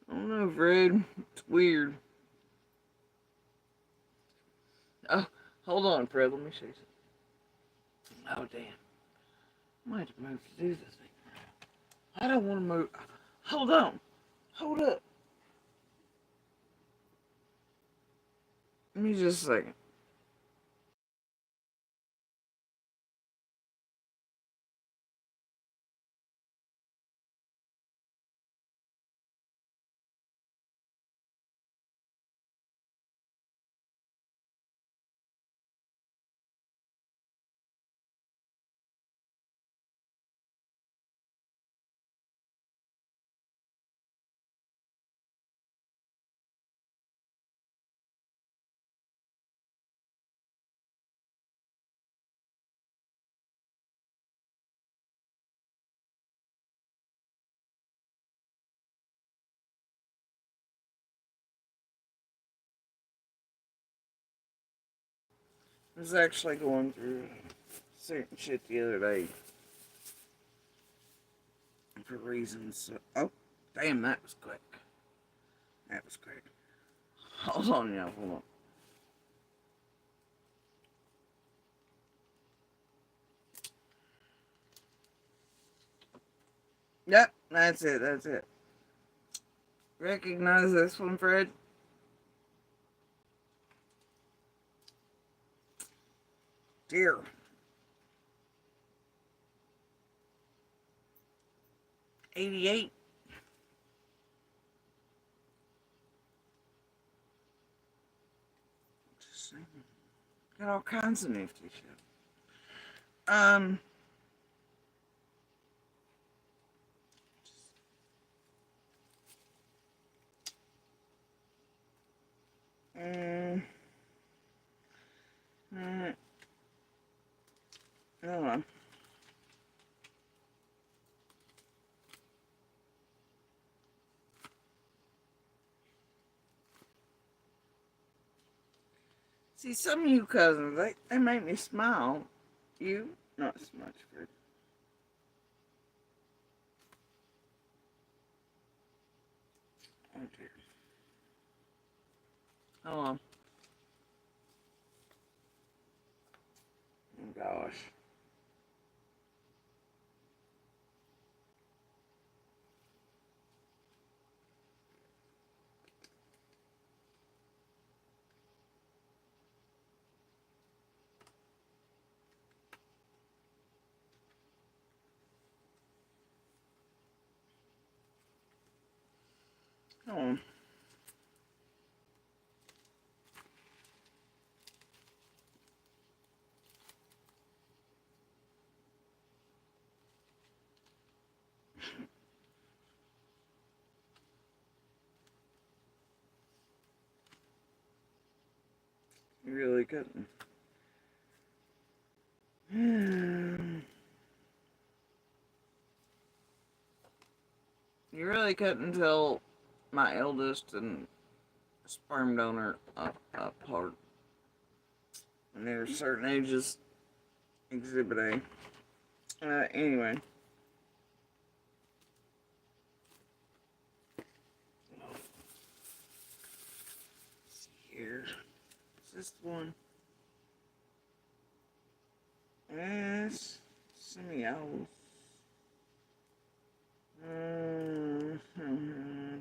I don't know, Fred. It's weird. Oh, hold on, Fred. Let me show you something. Oh, damn. I might have to move to do this thing. I don't want to move. Hold on. Hold up. Give me just a second. I was actually going through certain shit the other day. For reasons. Oh, damn, that was quick. That was quick. Hold on, y'all. Hold on. Yep, that's it. That's it. Recognize this one, Fred? Dear. '88. Got all kinds of nifty shit. Um. Mm, hold on. See, some of you cousins, they make me smile. You, not so much, Fred. Oh, dear. Hold on. Oh, gosh. Hold on. You really couldn't. You really couldn't tell my eldest and sperm donor apart. And there are certain ages, exhibit A. Anyway. Let's see here. Is this the one? Yes. Semi-owls.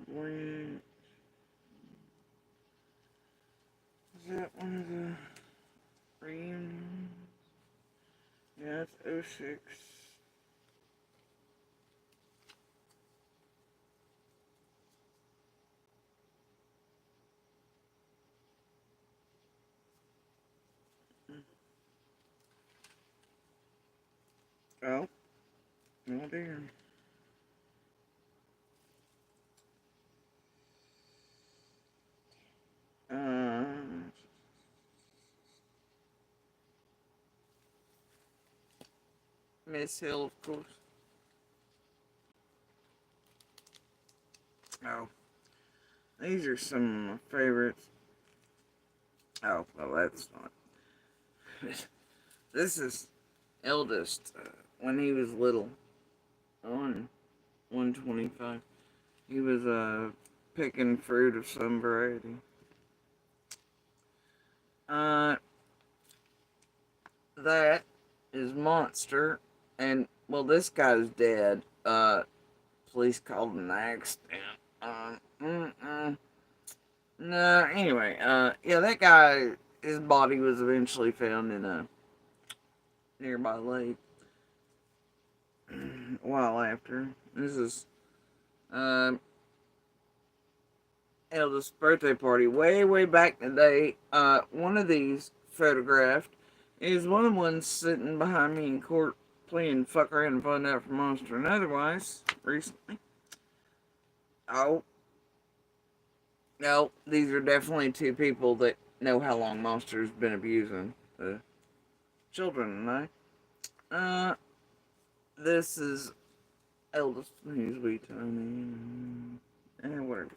Blank. Is that one of the reunions? Yeah, it's 06. Oh, oh dear. Uh, Miss Hill, of course. Oh, these are some of my favorites. Oh, well, that's not. This is eldest when he was little on 125. He was picking fruit of some variety. That is Monster, and well, this guy's dead. Police called an accident. No, anyway, yeah, that guy, his body was eventually found in a nearby lake. A while after. This is, eldest birthday party way, way back in the day. One of these photographed is one of the ones sitting behind me in court playing fuck around and find out for Monster and otherwise recently. Oh, no, these are definitely two people that know how long Monster's been abusing the children and I. This is eldest Newsweek Tony. Whatever.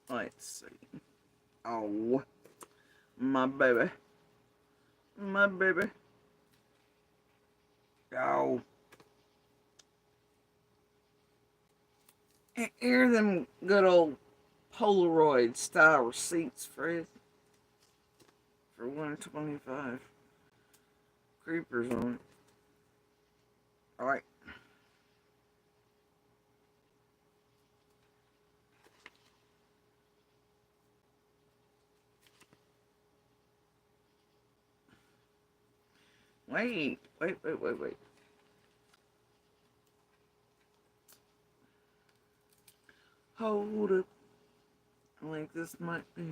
Let's see. Oh, my baby. My baby. Oh. Here are them good old Polaroid style receipts, Fred. For 125. Creepers on it. Alright. Wait. Hold up. I think this might be.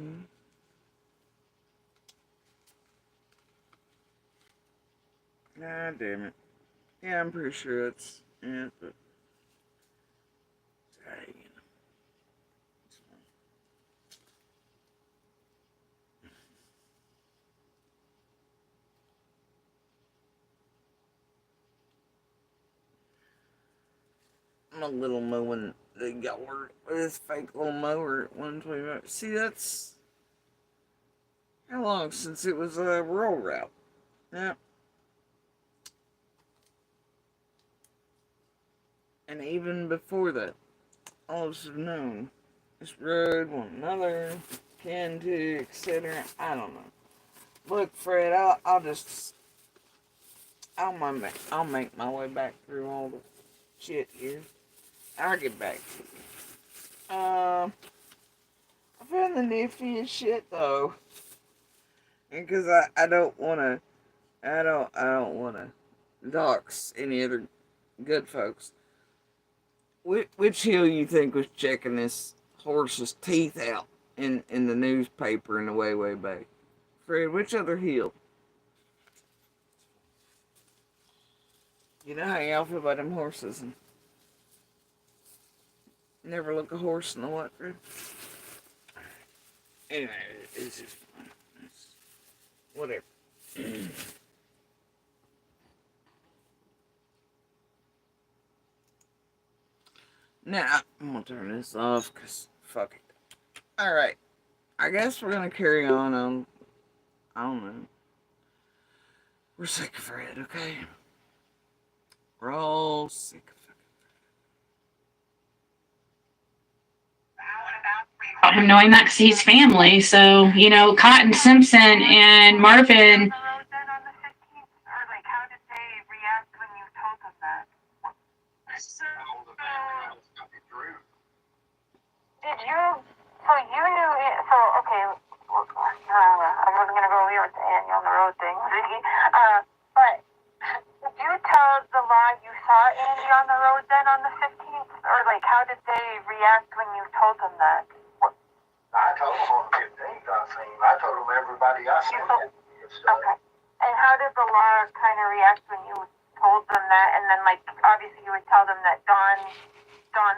God damn it. Yeah, I'm pretty sure it's. Yeah, but. Dang. my little mowing the yard with this fake little mower at 125. See, that's how long since it was a rural route. Yeah. And even before that, all of us have known this road, one another, can do, etc. I don't know. Look, Fred, I'll make my way back through all the shit here. I'll get back to you. I found the niftiest shit though, and because I don't wanna, I don't wanna dox any other good folks. Which hill you think was checking this horse's teeth out in the newspaper in the way back? Fred, which other hill? You know how y'all feel about them horses and never look a horse in the what, Fred? Anyway, it's just fun. It's whatever. Now, I'm gonna turn this off because fuck it. Alright, I guess we're gonna carry on. I don't know. We're sick of Fred, okay? We're all sick of About him knowing that because he's family. So, you know, Cotton Simpson and Marvin. Or like, how did they react when you told them that? Did you? So you knew it. So okay. I wasn't gonna go here with the Andy on the road thing, Ziggy. But did you tell the law you saw Andy on the road then on the 15th, or like how did they react when you told them that? I told them on the 15th I told them everybody I seen it. Okay. And how did the law kind of react when you told them that? And then, like, obviously you would tell them that Dawn's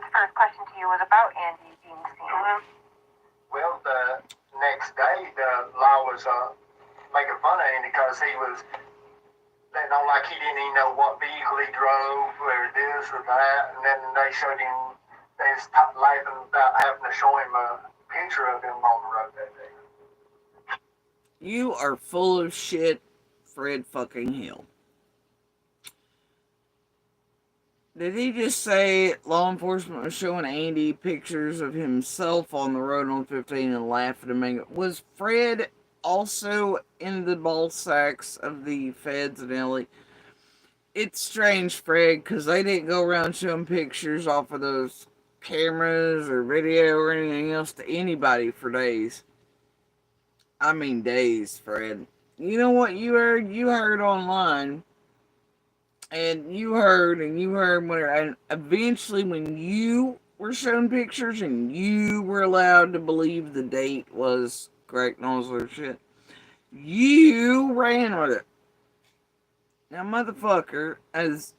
first question to you was about Andy being seen. Well, the next day, the law was making fun of Andy because he was letting on like he didn't even know what vehicle he drove or this or that. And then they showed him, they was laughing about having to show him a picture of him on the road that day. You are full of shit, Fred fucking Hill. Did he just say law enforcement was showing Andy pictures of himself on the road on 15 and laughing and making it? Was Fred also in the ball sacks of the feds in LA? It's strange, Fred, because they didn't go around showing pictures off of those cameras or video or anything else to anybody for days. I mean days, Fred. You know what you heard? You heard online. And you heard whatever. And eventually when you were shown pictures and you were allowed to believe the date was correct and all this other shit, you ran with it. Now, motherfucker, as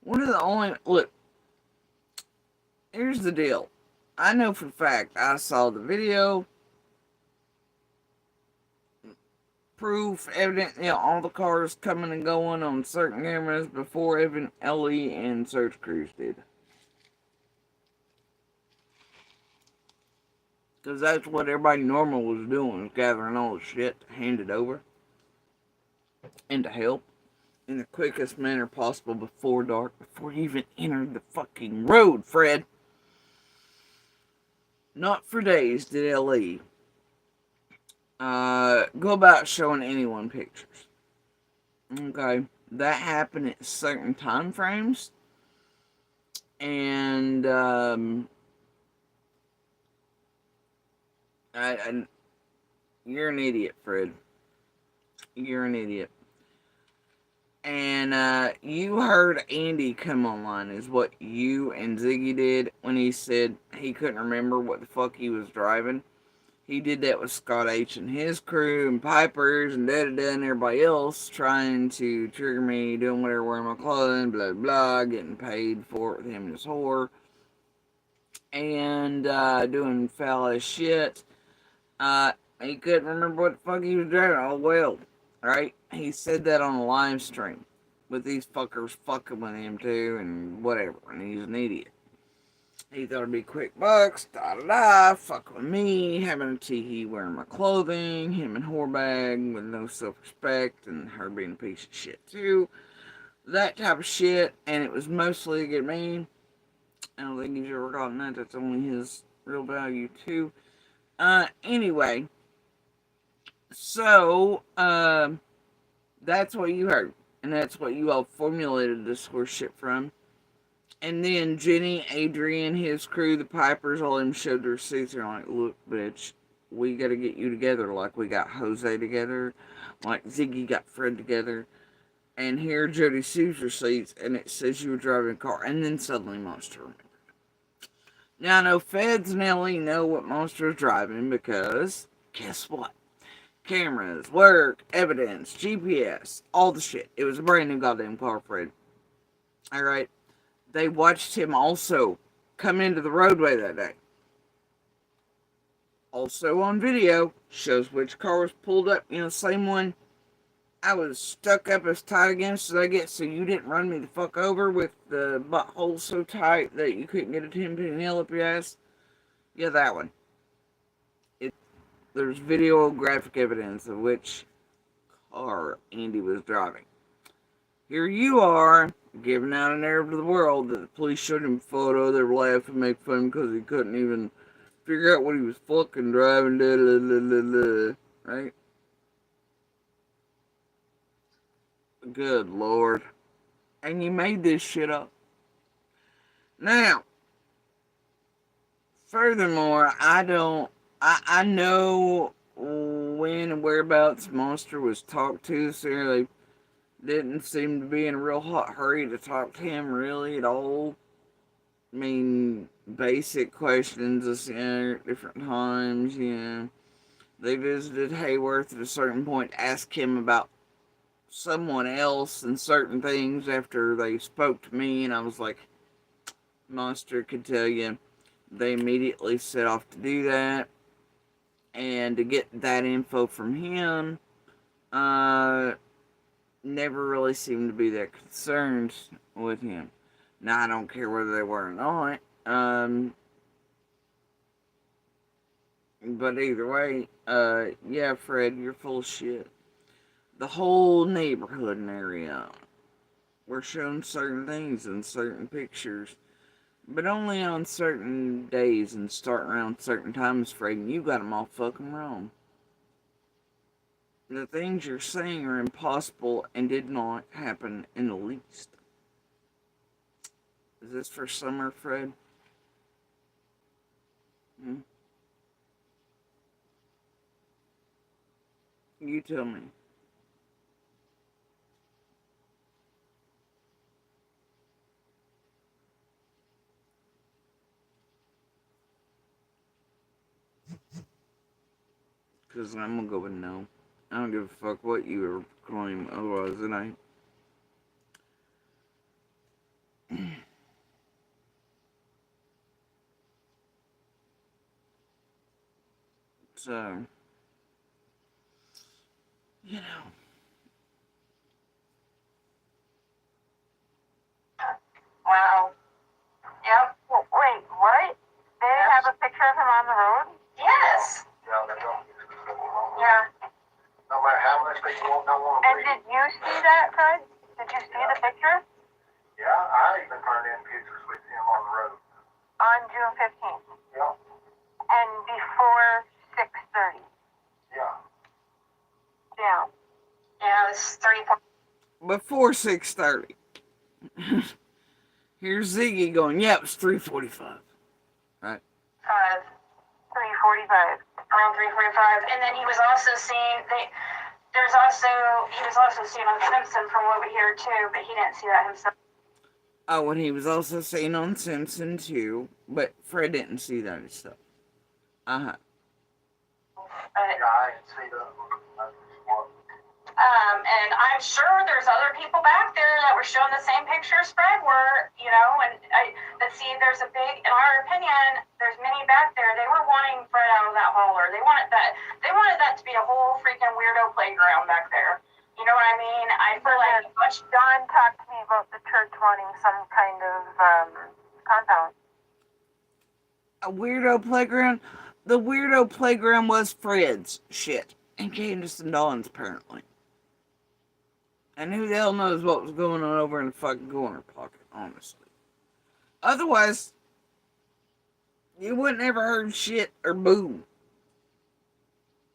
one of the only... Look, here's the deal. I know for a fact I saw the video. Proof, evident, all the cars coming and going on certain cameras before even Ellie and search crews did. Because that's what everybody normal was doing, was gathering all the shit to hand it over. And to help in the quickest manner possible before dark, before you even entered the fucking road, Fred. Not for days did Ellie go about showing anyone pictures. Okay, that happened at certain time frames, and you're an idiot, Fred. You're an idiot. And you heard Andy come online, is what you and Ziggy did when he said he couldn't remember what the fuck he was driving. He did that with Scott H. and his crew and Pipers and da-da-da and everybody else trying to trigger me, doing whatever, wearing my clothing, blah, blah, getting paid for it with him and his whore. And doing foul as shit. He couldn't remember what the fuck he was driving. Oh, well, right? He said that on a live stream. With these fuckers fucking with him too, and whatever, and he's an idiot. He thought it'd be quick bucks, da da da, fuck with me, having a tee wearing my clothing, him and whorebag with no self-respect, and her being a piece of shit too. That type of shit, and it was mostly to get me. I don't think he's ever gotten that. That's only his real value too. Anyway, so that's what you heard, and that's what you all formulated this horse shit from. And then Jenny, Adrian, his crew, the Pipers, all them showed their receipts. They're like, look, bitch, we gotta get you together like we got Jose together, like Ziggy got Fred together. And here Jody sees receipts, and it says you were driving a car. And then suddenly Monster remembered. Now, I know Feds and Ellie know what Monster is driving because, guess what? Cameras, work, evidence, GPS, all the shit. It was a brand new goddamn car, Fred. Alright? They watched him also come into the roadway that day. Also on video, shows which car was pulled up. You know, same one. I was stuck up as tight against as I get, so you didn't run me the fuck over with the butthole so tight that you couldn't get a 10-penny nail up your ass. Yeah, that one. There's videographic evidence of which car Andy was driving. Here you are, giving out a narrative to the world that the police showed him a photo, they were laughing and making fun because he couldn't even figure out what he was fucking driving, right? Good Lord. And you made this shit up. Now, furthermore, I know when and whereabouts Monster was talked to, so they didn't seem to be in a real hot hurry to talk to him really at all. I mean, basic questions, at different times, They visited Hayworth at a certain point, asked him about someone else and certain things after they spoke to me, and I was like, Monster could tell you. They immediately set off to do that, and to get that info from him, never really seemed to be that concerned with him. Now, I don't care whether they were or not, but either way, yeah, Fred, you're full of shit. The whole neighborhood and area were shown certain things in certain pictures, but only on certain days and starting around certain times, Fred, and you got them all fucking wrong. The things you're saying are impossible and did not happen in the least. Is this for summer, Fred? You tell me. Because I'm gonna go with no. I don't give a fuck what you ever claim otherwise it ain't. So, you know. Wow. Yep. Wait, what? They have a picture of him on the road? Yes. Yeah, they don't. Yeah. No matter how much they don't want to And read. did you see that, Fred? Did you see the picture? Yeah, I even turned in pictures with him on the road. On June 15th. Yeah. And before 6:30. Yeah. Yeah. Yeah, it's 3:40. Before 6:30. Here's Ziggy going, yeah, it was 3:45. Right? 3:45. Around 3:45, and then he was also seen. He was also seen on Simpson from over here too, but he didn't see that himself. Oh, and he was also seen on Simpson too, but Fred didn't see that himself. But, Yeah, I didn't see that. and I'm sure there's other people back there that were showing the same pictures Fred were, but see, there's a big, in our opinion, there's many back there. They were wanting Fred out of that hauler. They wanted that to be a whole freaking weirdo playground back there. You know what I mean? I feel like Don talked to me about the church wanting some kind of compound. A weirdo playground? The weirdo playground was Fred's shit. And Candace and Dawn's, apparently. And who the hell knows what was going on over in the fucking corner pocket, honestly. Otherwise, you wouldn't ever heard shit or boo.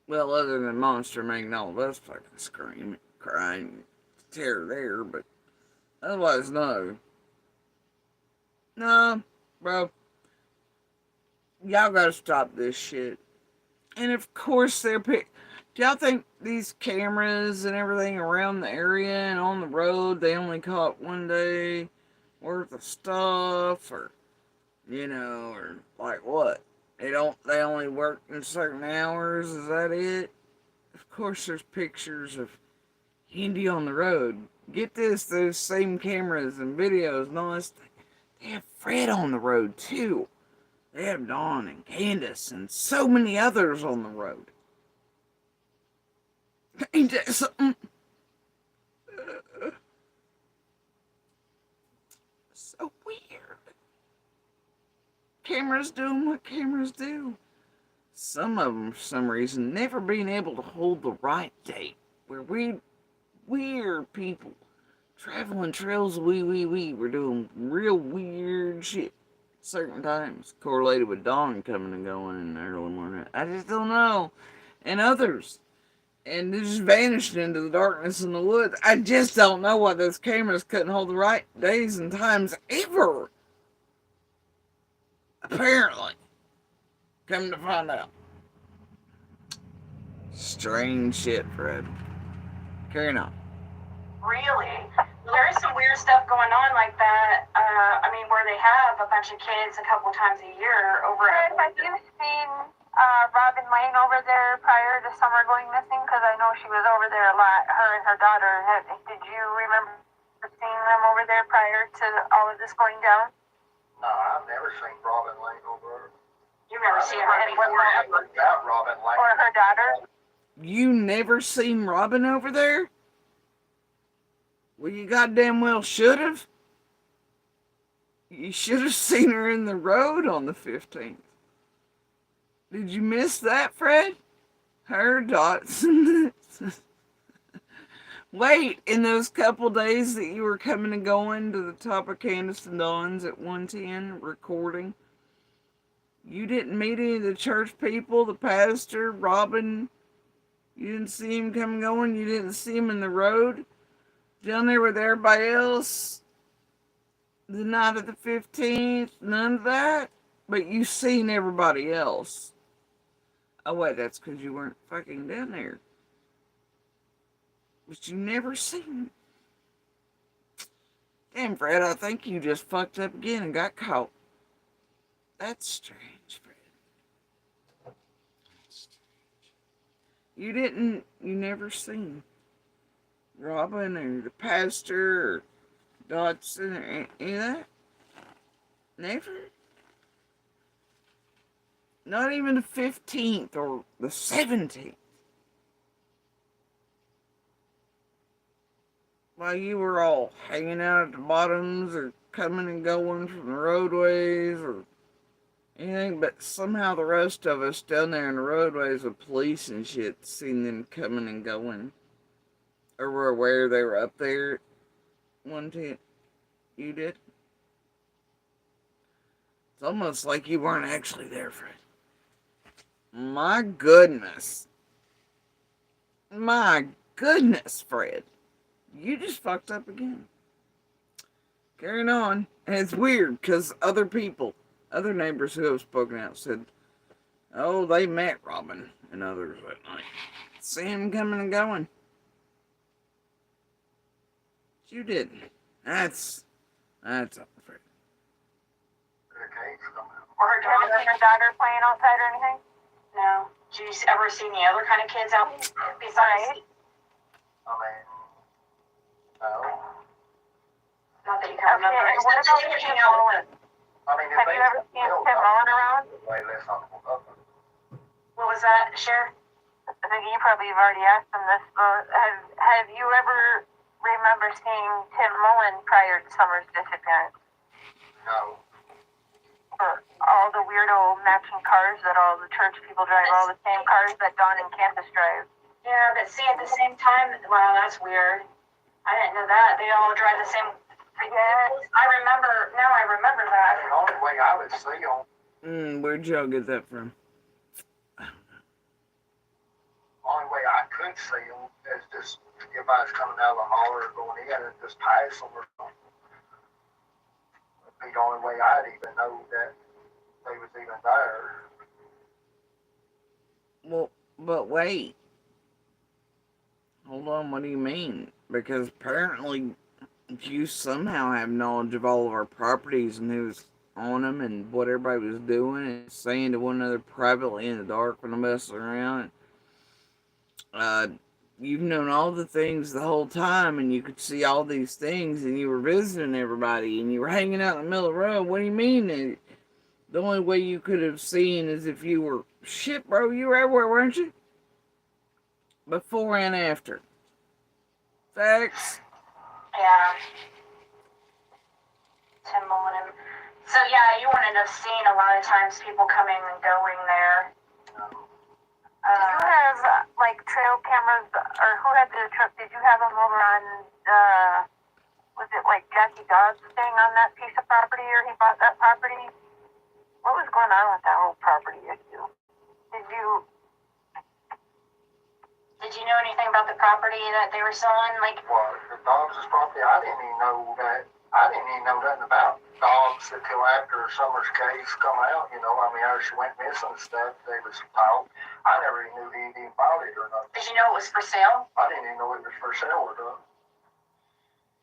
Well, other than Monster making all of us fucking scream, crying, terror there, but otherwise, no. No, bro. Y'all gotta stop this shit. And of course, do y'all think these cameras and everything around the area and on the road, they only caught one day worth of stuff, or, or like what? They only work in certain hours, is that it? Of course, there's pictures of Indy on the road. Get this, those same cameras and videos and all this, they have Fred on the road too. They have Dawn and Candace and so many others on the road. Ain't that something? So weird. Cameras doing what cameras do. Some of them, for some reason, never being able to hold the right date. Where weird people traveling trails, we're doing real weird shit. Certain times correlated with Dawn coming and going in the early morning. I just don't know. And others. And they just vanished into the darkness in the woods. I just don't know why those cameras couldn't hold the right days and times ever. Apparently. Come to find out. Strange shit, Fred. Carrying on. really. There's some weird stuff going on like that. Where they have a bunch of kids a couple times a year over Fred, have you seen Robin Lane over there prior to Summer going missing? Because I know she was over there a lot, her and her daughter. Did you remember seeing them over there prior to all of this going down? No, I've never seen Robin Lane over. You've never seen her before ever. About Robin Lane. Or her daughter? You never seen Robin over there? Well, you goddamn well should have. You should have seen her in the road on the 15th. Did you miss that, Fred? Her dots. Wait, in those couple days that you were coming and going to the top of Candace and Dawn's at 110 recording, you didn't meet any of the church people, the pastor, Robin? You didn't see him come and going? You didn't see him in the road? Down there with everybody else? The night of the 15th? None of that? But you seen everybody else. Oh wait, that's because you weren't fucking down there. But you never seen. Damn, Fred, I think you just fucked up again and got caught. That's strange, Fred. That's strange. You never seen Robin or the pastor or Dodson or any of that? Never? Not even the 15th or the 17th. While you were all hanging out at the bottoms or coming and going from the roadways or anything, but somehow the rest of us down there in the roadways with police and shit seen them coming and going. Or were aware they were up there at 110. You did? It's almost like you weren't actually there, Fred. My goodness. My goodness, Fred. You just fucked up again. Carrying on. And it's weird because other people, other neighbors who have spoken out said, oh, they met Robin and others that night. See him coming and going. But you didn't. That's unfair. Or her daughter playing outside or anything? No. Did you ever see any other kind of kids out besides? No. Not that you can remember. Okay, what about Tim Mullen? Have you ever seen Tim Mullen around? What was that, Cher? Ziggy, you probably have already asked them this, but have you ever remember seeing Tim Mullen prior to Summer's disappearance? No. For all the weirdo matching cars that all the church people drive, all the same cars that Dawn and Candace drive. Yeah, but see, at the same time, wow, that's weird. I didn't know that. They all drive the same vehicles. I remember that. The only way I would see them. Where'd y'all get that from? Only way I could see them is just if I was coming out of the holler or going in and just pass them or something. It'd be the only way I'd even know that they was even there. Well, but wait. Hold on, what do you mean? Because apparently you somehow have knowledge of all of our properties and who's on them and what everybody was doing and saying to one another privately in the dark when I'm messing around. You've known all the things the whole time and you could see all these things and you were visiting everybody and you were hanging out in the middle of the road. What do you mean? The only way you could have seen is if you were, shit bro, you were everywhere, weren't you? Before and after. Facts. Yeah. Tim Mullen. So yeah, you wouldn't have seen a lot of times people coming and going there. Did you have like trail cameras, or who had the truck? Did you have them over on was it like Jackie Dodd's thing on that piece of property, or he bought that property? What was going on with that whole property issue? Did you know anything about the property that they were selling? Like, Well, the dogs' property, I didn't even know nothing about dogs until after Summer's case come out, you know. I mean, as she went missing and stuff, they was filed. I never even knew he even filed it or nothing. did you know it was for sale? I didn't even know it was for sale or nothing.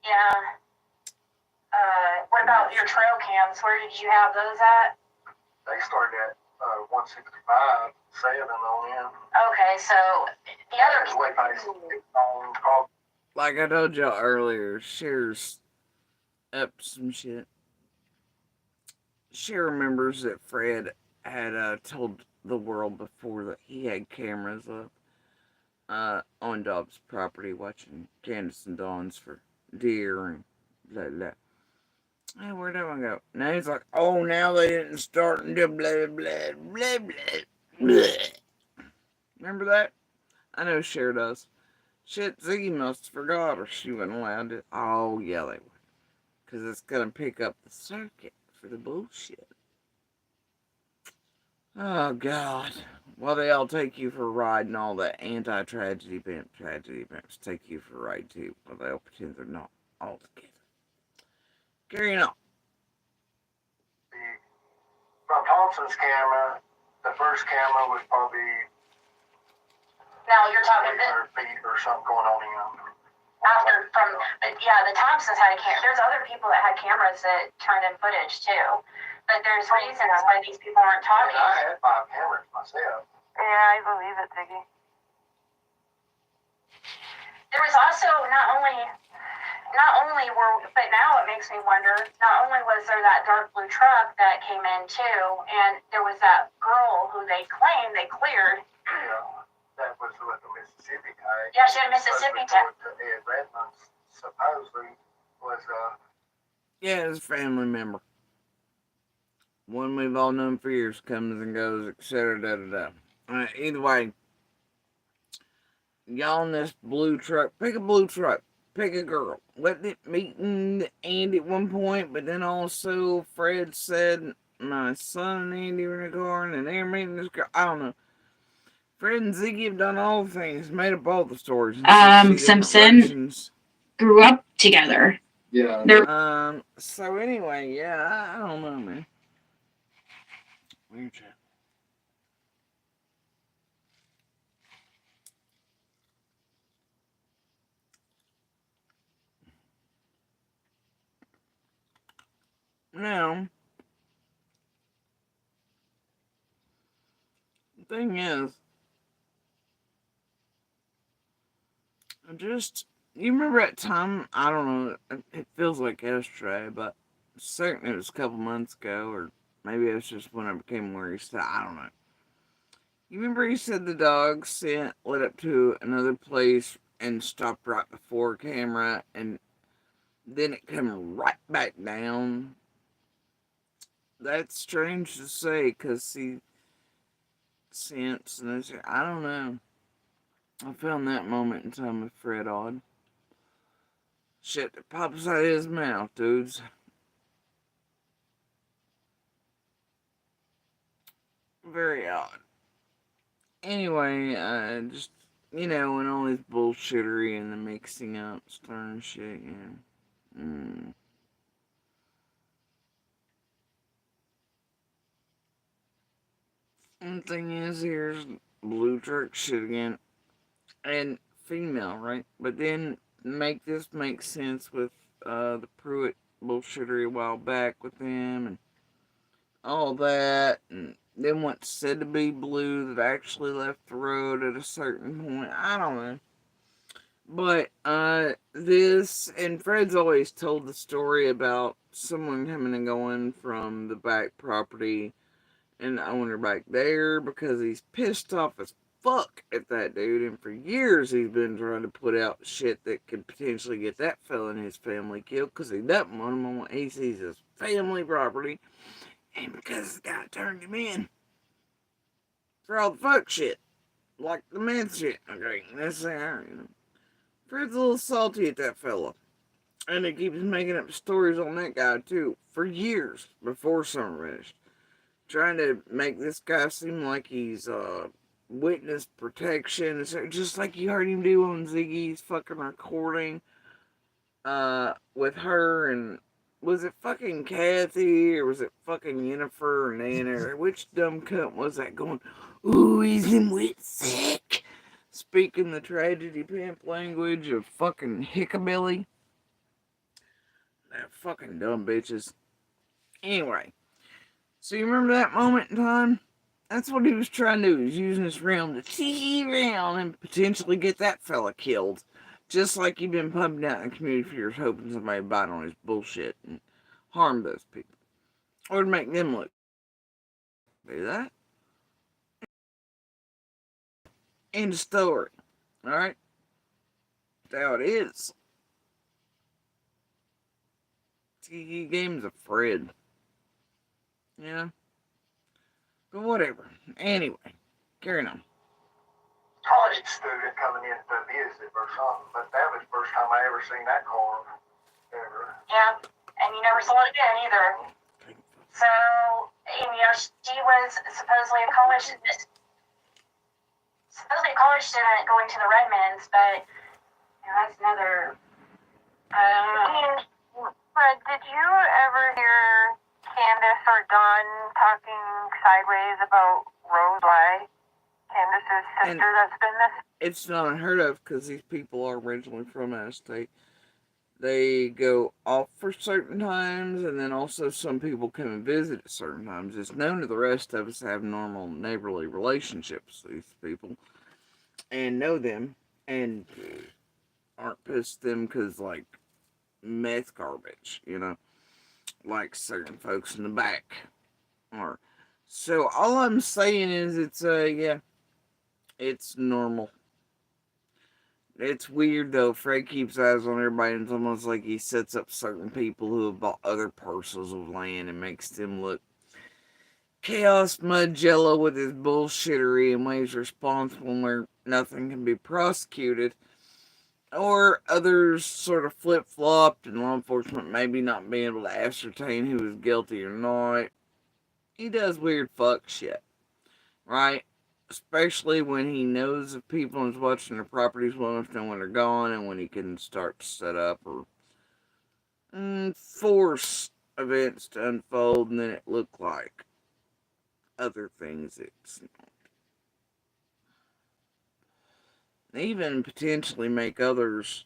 Yeah. What about your trail cams? Where did you have those at? They started at 165, 7 on in. Okay, so the other That's way back on call. Like I told y'all earlier, Cher's up to some shit. Cher remembers that Fred had told the world before that he had cameras up on Dobbs' property watching Candace and Dawn's for deer and blah blah. Hey, where'd that one go? Now he's like, oh, now they didn't start and blah blah blah blah blah. Remember that? I know Cher does. Shit, Ziggy must have forgot or she wasn't allowed to. Oh, yeah, they would. Because it's going to pick up the circuit for the bullshit. Oh, God. Well, they all take you for a ride and all the anti-tragedy events take you for a ride, too. Well, they'll pretend they're not all together. Carrying on. From Thompson's camera, the first camera was probably now you're talking 300 feet or something going on in. after from the Thompsons had a camera. There's other people that had cameras that turned in footage too, but there's reasons why these people aren't talking. And I had 5 cameras myself. Yeah, I believe it, Ziggy. There was also not only but now it makes me wonder, not only was there that dark blue truck that came in too, and there was that girl who they claimed they cleared. Yeah, that was with the Mississippi guy. Yeah, she had a Mississippi tag. Ed Redmond supposedly was Yeah, it's a family member. One we've all known for years comes and goes, etc. Da da da. Alright, either way, y'all in this blue truck, pick a blue truck, pick a girl. Let it meet Andy at one point, but then also Fred said my son and Andy were in the car and they're meeting this girl. I don't know. Fred and Ziggy have done all the things, made up all the stories. Simpson grew up together. Yeah. So anyway, yeah, I don't know, man. Weird chat. Now, the thing is, you remember that time, I don't know, it feels like yesterday, but certainly it was a couple months ago, or maybe it was just when I became worried, so I don't know. You remember he said the dog scent led up to another place and stopped right before camera, and then it come right back down? That's strange to say, because he scents, and I don't know. I found that moment in time with Fred odd. Shit that pops out of his mouth, dudes. Very odd. Anyway, just, and all this bullshittery and the mixing up, stirring shit, And the thing is, here's blue jerk shit again. And female, right? But then make this make sense with the Pruitt bullshittery a while back with them and all that. And then what's said to be blue that actually left the road at a certain point. I don't know. But this, and Fred's always told the story about someone coming and going from the back property and the owner back there because he's pissed off as fuck at that dude, and for years he's been trying to put out shit that could potentially get that fella and his family killed because he doesn't want him on what he sees as family property, and because the guy turned him in for all the fuck shit, like the meth shit. Okay, that's the Fred's a little salty at that fella. And he keeps making up stories on that guy, too, for years before Summer finished. Trying to make this guy seem like he's, witness protection. Just like you heard him do on Ziggy's fucking recording, with her and... Was it fucking Kathy, or was it fucking Yennefer or Nana? Which dumb cunt was that going, ooh, he's in wit sick? Speaking the tragedy pimp language of fucking hickabilly. That fucking dumb bitches. Anyway, so you remember that moment in time? That's what he was trying to do. He was using this realm to tee around and potentially get that fella killed. Just like you've been pumping out in the community for years, hoping somebody would bite on his bullshit and harm those people. Or to make them look. Do that. End of story. Alright? That's how it is. He games of Fred. Yeah. But whatever. Anyway, carrying on. College student coming in to visit or something, but that was the first time I ever seen that car ever. Yeah, and you never saw it again either. So, she was supposedly a college student going to the Redmonds, but that's another. Fred, did you ever hear Candace or Dawn talking sideways about Rose Lai, Candace's sister that's been missing? It's not unheard of because these people are originally from out of state. They go off for certain times, and then also some people come and visit at certain times. It's known to the rest of us to have normal neighborly relationships with these people and know them and aren't pissed at them because, like, meth garbage, like certain folks in the back are. So all I'm saying is it's normal. It's weird though. Fred keeps eyes on everybody, and it's almost like he sets up certain people who have bought other parcels of land and makes them look chaos mud jello with his bullshittery and ways responsible where nothing can be prosecuted. Or others sort of flip-flopped and law enforcement maybe not being able to ascertain who was guilty or not. He does weird fuck shit, right? Especially when he knows of people and is watching their properties well enough to know when they're gone and when he can start to set up or force events to unfold and then it look like other things it's not. Even potentially make others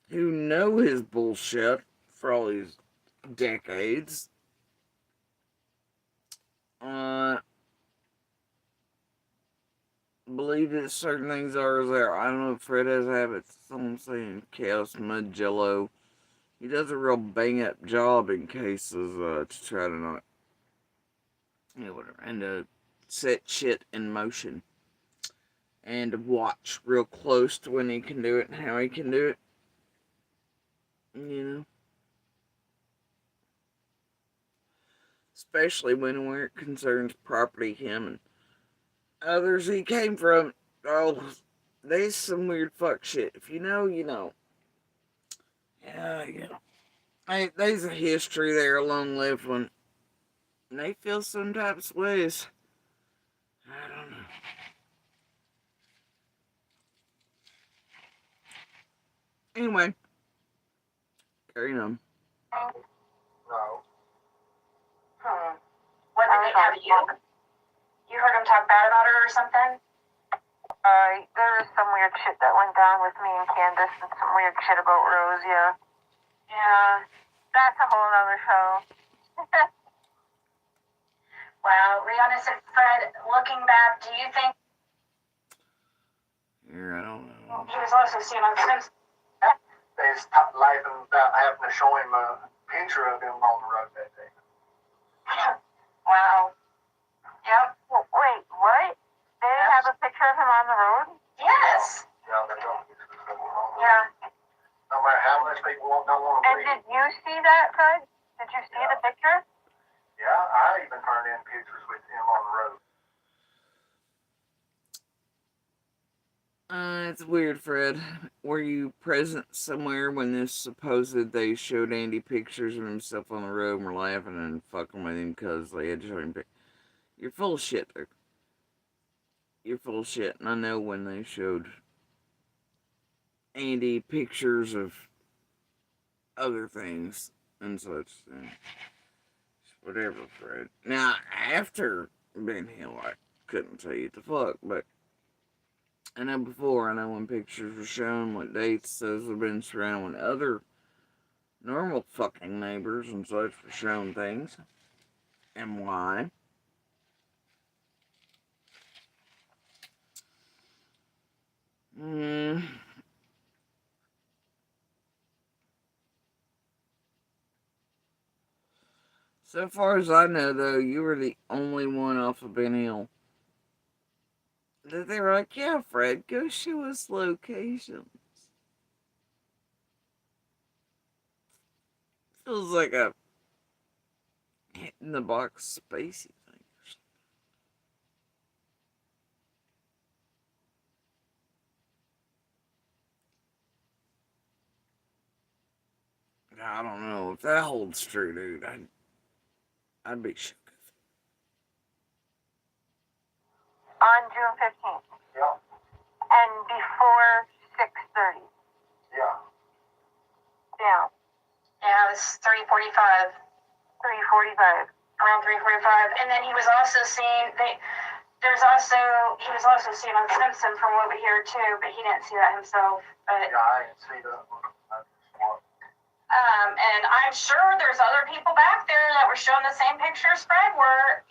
who know his bullshit for all these decades believe that certain things are as there. I don't know if Fred has habits. Someone saying chaos mud jello. He does a real bang up job in cases to try to not, whatever. And set shit in motion. And to watch real close to when he can do it and how he can do it. You know? Especially where it concerns property, him and others he came from. Oh, there's some weird fuck shit. If you know, you know. Yeah. Hey, there's a history there, a long-lived one. And they feel some types of ways. I don't know. Anyway, carrying on. No. What did they have you? You heard him talk bad about her or something? There was some weird shit that went down with me and Candace, and some weird shit about Rose, yeah. Yeah. That's a whole other show. Wow. Rihanna said, Fred, looking back, do you think Here, I don't know. he was also seen on Simpsons? They was laughing about having to show him a picture of him on the road that day. Wow. Yep. Wait, what? They didn't have a picture of him on the road? Yes. Yeah, they don't get to the wrong. Yeah. No matter how much people don't want to And believe. did you see that, Fred? Did you see the picture? Yeah, I even turned in pictures with him on the road. It's weird, Fred. Were you present somewhere when this supposed they showed Andy pictures of himself on the road and were laughing and fucking with him because they had shown him pictures? You're full of shit, dude. You're full of shit. And I know when they showed Andy pictures of other things and such. Whatever, Fred. Now, after Ben Hill, I couldn't tell you the fuck, but I know before, I know when pictures were shown, what dates those have been surrounded when other normal fucking neighbors and such were shown things. And why. So far as I know, though, you were the only one off of Ben Hill that they were like, yeah, Fred, go show us locations. Feels like a hit in the box spacey thing or something. I don't know if that holds true, dude. I'd be shook. On June 15th. Yeah. And before 6:30. Yeah. Yeah. Yeah, it was 3:45. 3:45. Around 3:45. And then he was also seen, he was also seen on Simpson from what we hear too, but he didn't see that himself. But Yeah, I didn't see that one. and I'm sure there's other people back there that were showing the same pictures Fred were,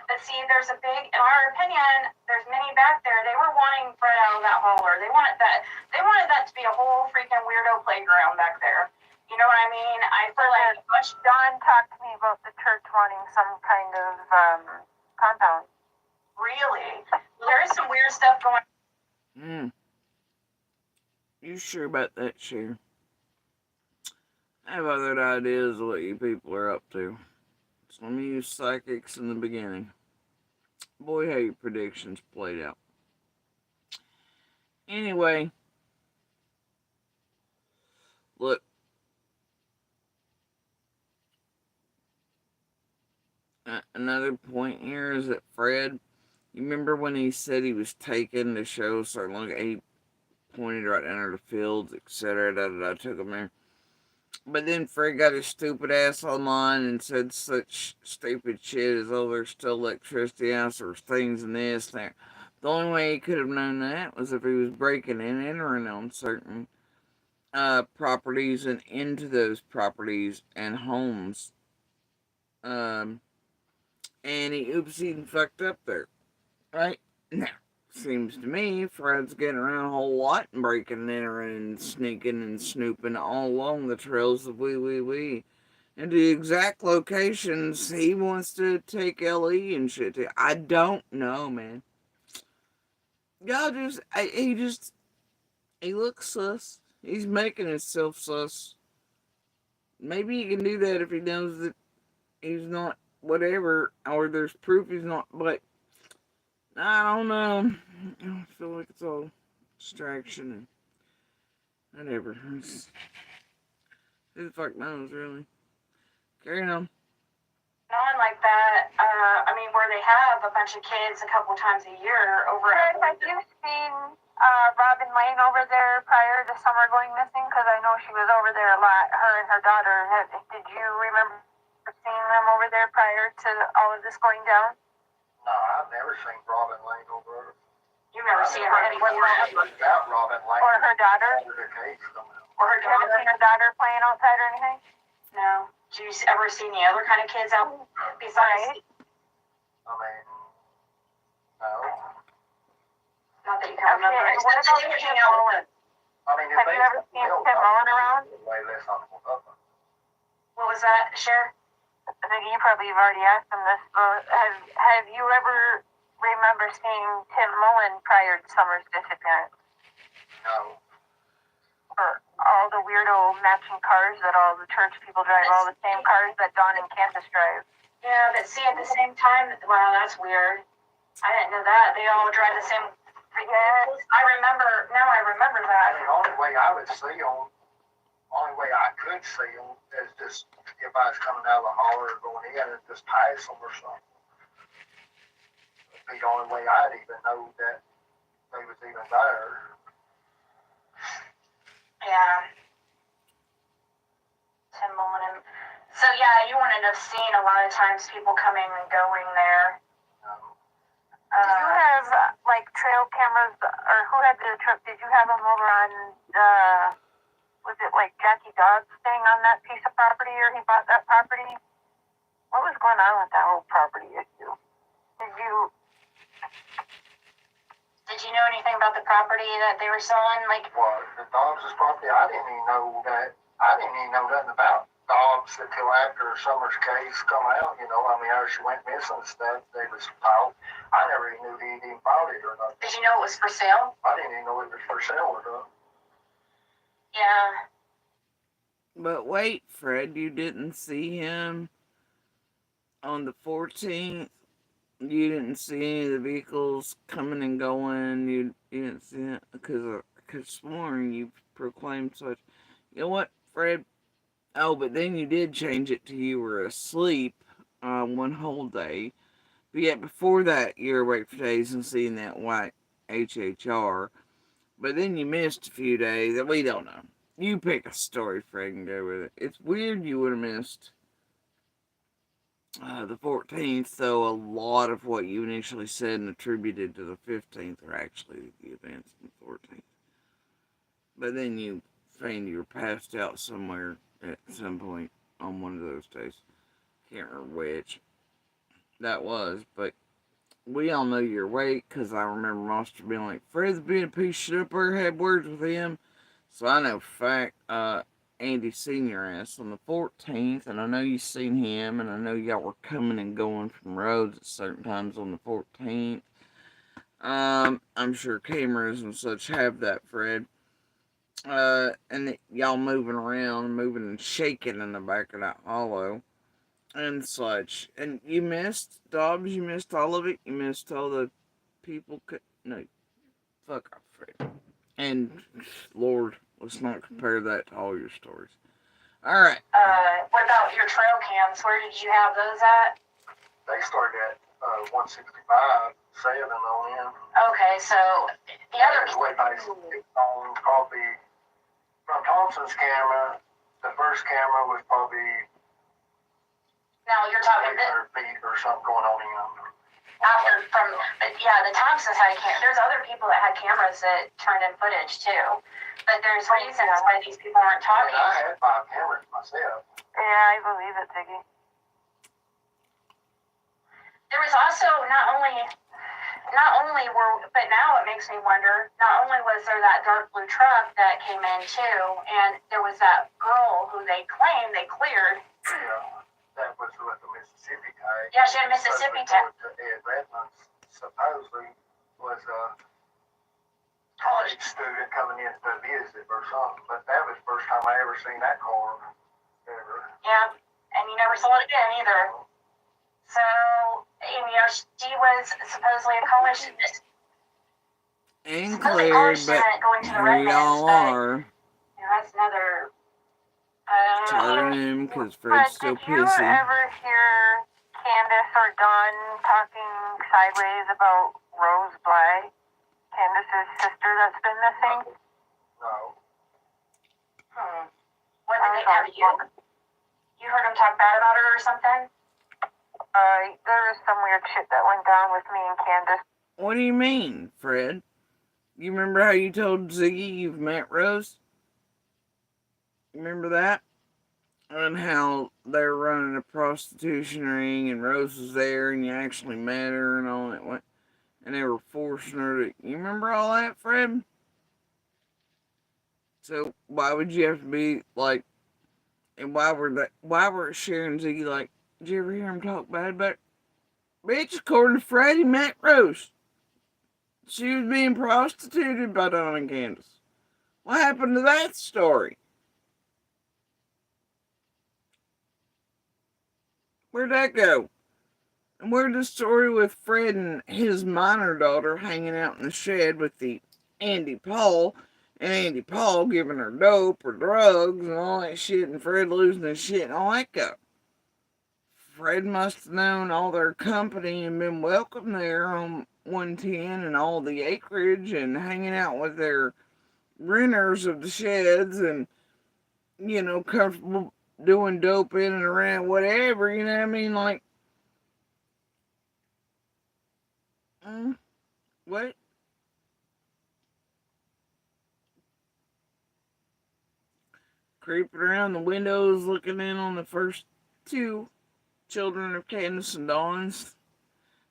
but see, there's a big, in our opinion, there's many back there. They were wanting Fred out of that hauler. They wanted that to be a whole freaking weirdo playground back there. You know what I mean? I feel like Don talked to me about the church wanting some kind of compound. really, there is some weird stuff going on. You sure about that, Cher? I have other ideas of what you people are up to. So let me use psychics in the beginning. Boy, how your predictions played out. Anyway, look. Another point here is that Fred, you remember when he said he was taken to show certain, like, he pointed right under the fields, etc. I took him there. But then Fred got his stupid ass online and said such stupid shit as, oh, there's still electricity out, there's things in this, there. The only way he could have known that was if he was breaking and entering on certain properties and into those properties and homes. And he oopsied and fucked up there. Right? Now, seems to me Fred's getting around a whole lot and breaking and entering and sneaking and snooping all along the trails of wee. And the exact locations he wants to take LE and shit to. I don't know, man. Y'all he looks sus. He's making himself sus. Maybe he can do that if he knows that he's not whatever, or there's proof he's not, but I don't know. I feel like it's all distraction and whatever. Who the fuck knows, really? Carry on. On like that, where they have a bunch of kids a couple times a year over Fred, have you seen Robin Lane over there prior to Summer going missing? Because I know she was over there a lot, her and her daughter. Did you remember seeing them over there prior to all of this going down? No, I've never seen Robin Lane over. You've never seen her before? Without Robin Lane. Or her daughter? Or her You haven't seen her daughter playing outside or anything? No. Did you ever see any other kind of kids out besides? No. Not that you can remember. Okay, and what about Tim Mullen? Have you ever seen Tim Mullen around? What was that, Cher? I think you probably have already asked him this. Have you ever remember seeing Tim Mullen prior to Summer's disappearance? No. For all the weirdo matching cars that all the church people drive, all the same cars that Dawn and Candace drive. Yeah, but see, at the same time, wow, that's weird. I didn't know that. They all drive the same. Yeah. I remember that. The only way I would see them, only way I could see them is just if I was coming out of the holler or going in and just pass them or something. It'd be the only way I'd even know that they was even there. Yeah. Tim Mullen. So yeah, you wouldn't have seen a lot of times people coming and going there. Do you have trail cameras, or who had the trip? Did you have them over on was it Jackie Dodd's thing on that piece of property, or he bought that property? What was going on with that whole property issue? Did you know anything about the property that they were selling? Well, the Dobbs' property, I didn't even know nothing about Dobbs until after Summer's case come out. How she went missing and stuff. They was filed. I never even knew he even bought it or not. Did you know it was for sale? I didn't even know it was for sale or not. Yeah. But wait, Fred, you didn't see him on the 14th. You didn't see any of the vehicles coming and going. You didn't see it because this morning you proclaimed such. You know what, Fred? Oh, but then you did change it to you were asleep one whole day. But yet before that, you were awake for days and seeing that white HHR. But then you missed a few days. We don't know. You pick a story, Fred, and go with it. It's weird you would have missed the 14th, though a lot of what you initially said and attributed to the 15th are actually the events on the 14th. But then you feigned you were passed out somewhere at some point on one of those days. Can't remember which that was, but we all know you're awake because I remember Monster being like, Fred's being a piece of shit up there, had words with him. So I know for fact, Andy seen your ass on the 14th, and I know you seen him, and I know y'all were coming and going from roads at certain times on the 14th. I'm sure cameras and such have that, Fred. And y'all moving around, moving and shaking in the back of that hollow and such. And you missed Dobbs, you missed all of it. You missed all the people. No, fuck off, Fred. And Lord, let's not compare that to all your stories. All right. What about your trail cams? Where did you have those at? They started at 165, 7 on in. Okay, so the other way I on probably from Thompson's camera, the first camera was probably now you're talking 300 feet or something going on in. After the Thompsons had there's other people that had cameras that turned in footage too, but there's reasons why these people aren't talking. I had 5 cameras myself. Yeah, I believe it, Ziggy. There was also but now it makes me wonder, not only was there that dark blue truck that came in too, and there was that girl who they claimed they cleared. Yeah. That was with the Mississippi tag. Yeah, she had a Mississippi tag. Ed Redmond supposedly was a college student coming in to visit or something. But that was the first time I ever seen that car ever. Yeah, and you never saw it again either. So, she was supposedly a college student. And Supposedly a Claire, college but student going to the here y'all Redmonds, but are that's another. targeting him because But Fred's still did you pissy. ever hear Candace or Dawn talking sideways about Rose Bly, Candace's sister that's been missing? No. What did they have you? You heard them talk bad about her or something? There was some weird shit that went down with me and Candace. What do you mean, Fred? You remember how you told Ziggy you've met Rose? Remember that? And how they were running a prostitution ring and Rose was there and you actually met her and all that. And they were forcing her to... You remember all that, Fred? So why would you have to be like... And why were Cher and Ziggy like... Did you ever hear him talk bad about it? Bitch, according to Fred, he met Rose. She was being prostituted by Don and Candace. What happened to that story? Where'd that go? And where'd the story with Fred and his minor daughter hanging out in the shed with the Andy Paul, and Andy Paul giving her dope or drugs and all that shit, and Fred losing his shit and all that go? Fred must have known all their company and been welcome there on 110 and all the acreage and hanging out with their renters of the sheds and, comfortable doing dope in and around whatever, you know what I mean? Like, what? Creeping around the windows, looking in on the first two children of Candace and Dawn's.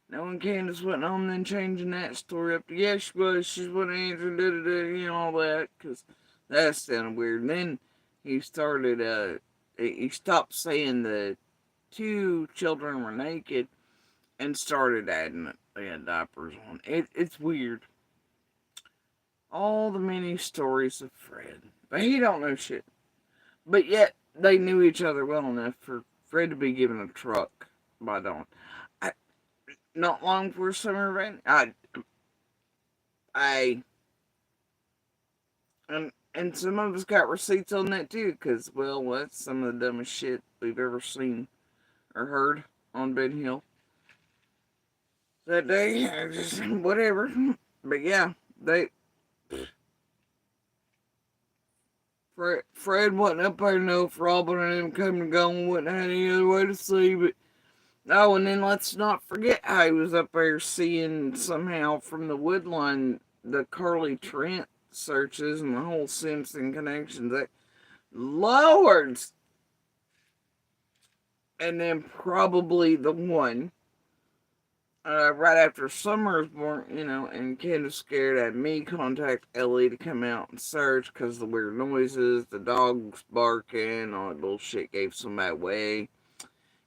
Knowing Candace wasn't home, then changing that story up to, yeah, she was, she's what answered, all that, because that sounded weird. And then he started, he stopped saying the two children were naked and started adding that they had diapers on. It's weird. All the many stories of Fred. But he don't know shit. But yet, they knew each other well enough for Fred to be given a truck by Dawn. Not long before summer event, and some of us got receipts on that too, because, well, that's some of the dumbest shit we've ever seen or heard on Ben Hill. That day, just, whatever. But yeah, Fred wasn't up there no for all but him coming and going, wouldn't have any other way to see, but oh, and then let's not forget how he was up there seeing somehow from the woodline the Carly Trent searches and the whole Simpson connections. That Lords! And then probably the one right after Summer was born, and Candace scared had me contact Ellie to come out and search because the weird noises, the dogs barking, all that bullshit gave somebody away.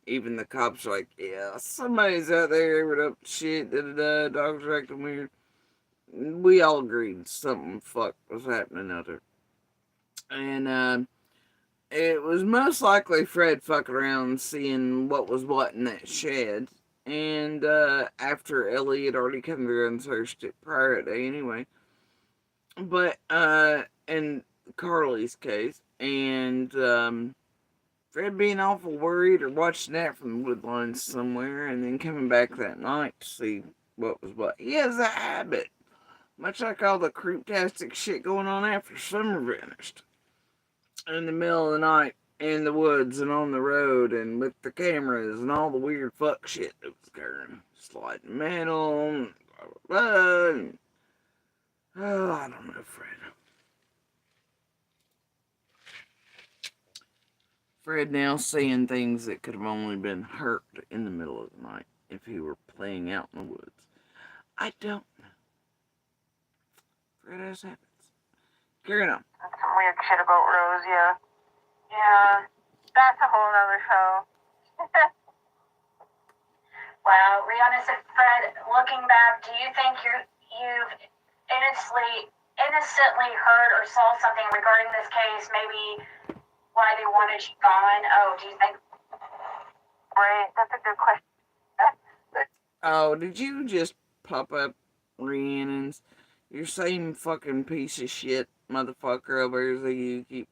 Even the cops are like, yeah, somebody's out there with up shit, dogs are acting weird. We all agreed something fuck was happening out there. And it was most likely Fred fucking around seeing what was what in that shed. And after Ellie had already come through and searched it prior to anyway. But in Carly's case, and Fred being awful worried or watching that from the woodlines somewhere and then coming back that night to see what was what. He has a habit, much like all the creeptastic shit going on after summer vanished. In the middle of the night, in the woods and on the road and with the cameras and all the weird fuck shit that was occurring. Sliding metal, and blah, blah, blah. And, oh, I don't know, Fred. Fred now seeing things that could have only been hurt in the middle of the night if he were playing out in the woods. I don't know. Fred has habits. Carrying on. That's some weird shit about Rose, yeah. Yeah. That's a whole other show. Wow, Rihanna said, Fred, looking back, do you think you've innocently heard or saw something regarding this case, maybe why they wanted you gone? Oh, do you think? Right, that's a good question. Oh, did you just pop up Rhiannon's? You're same fucking piece of shit motherfucker over here that you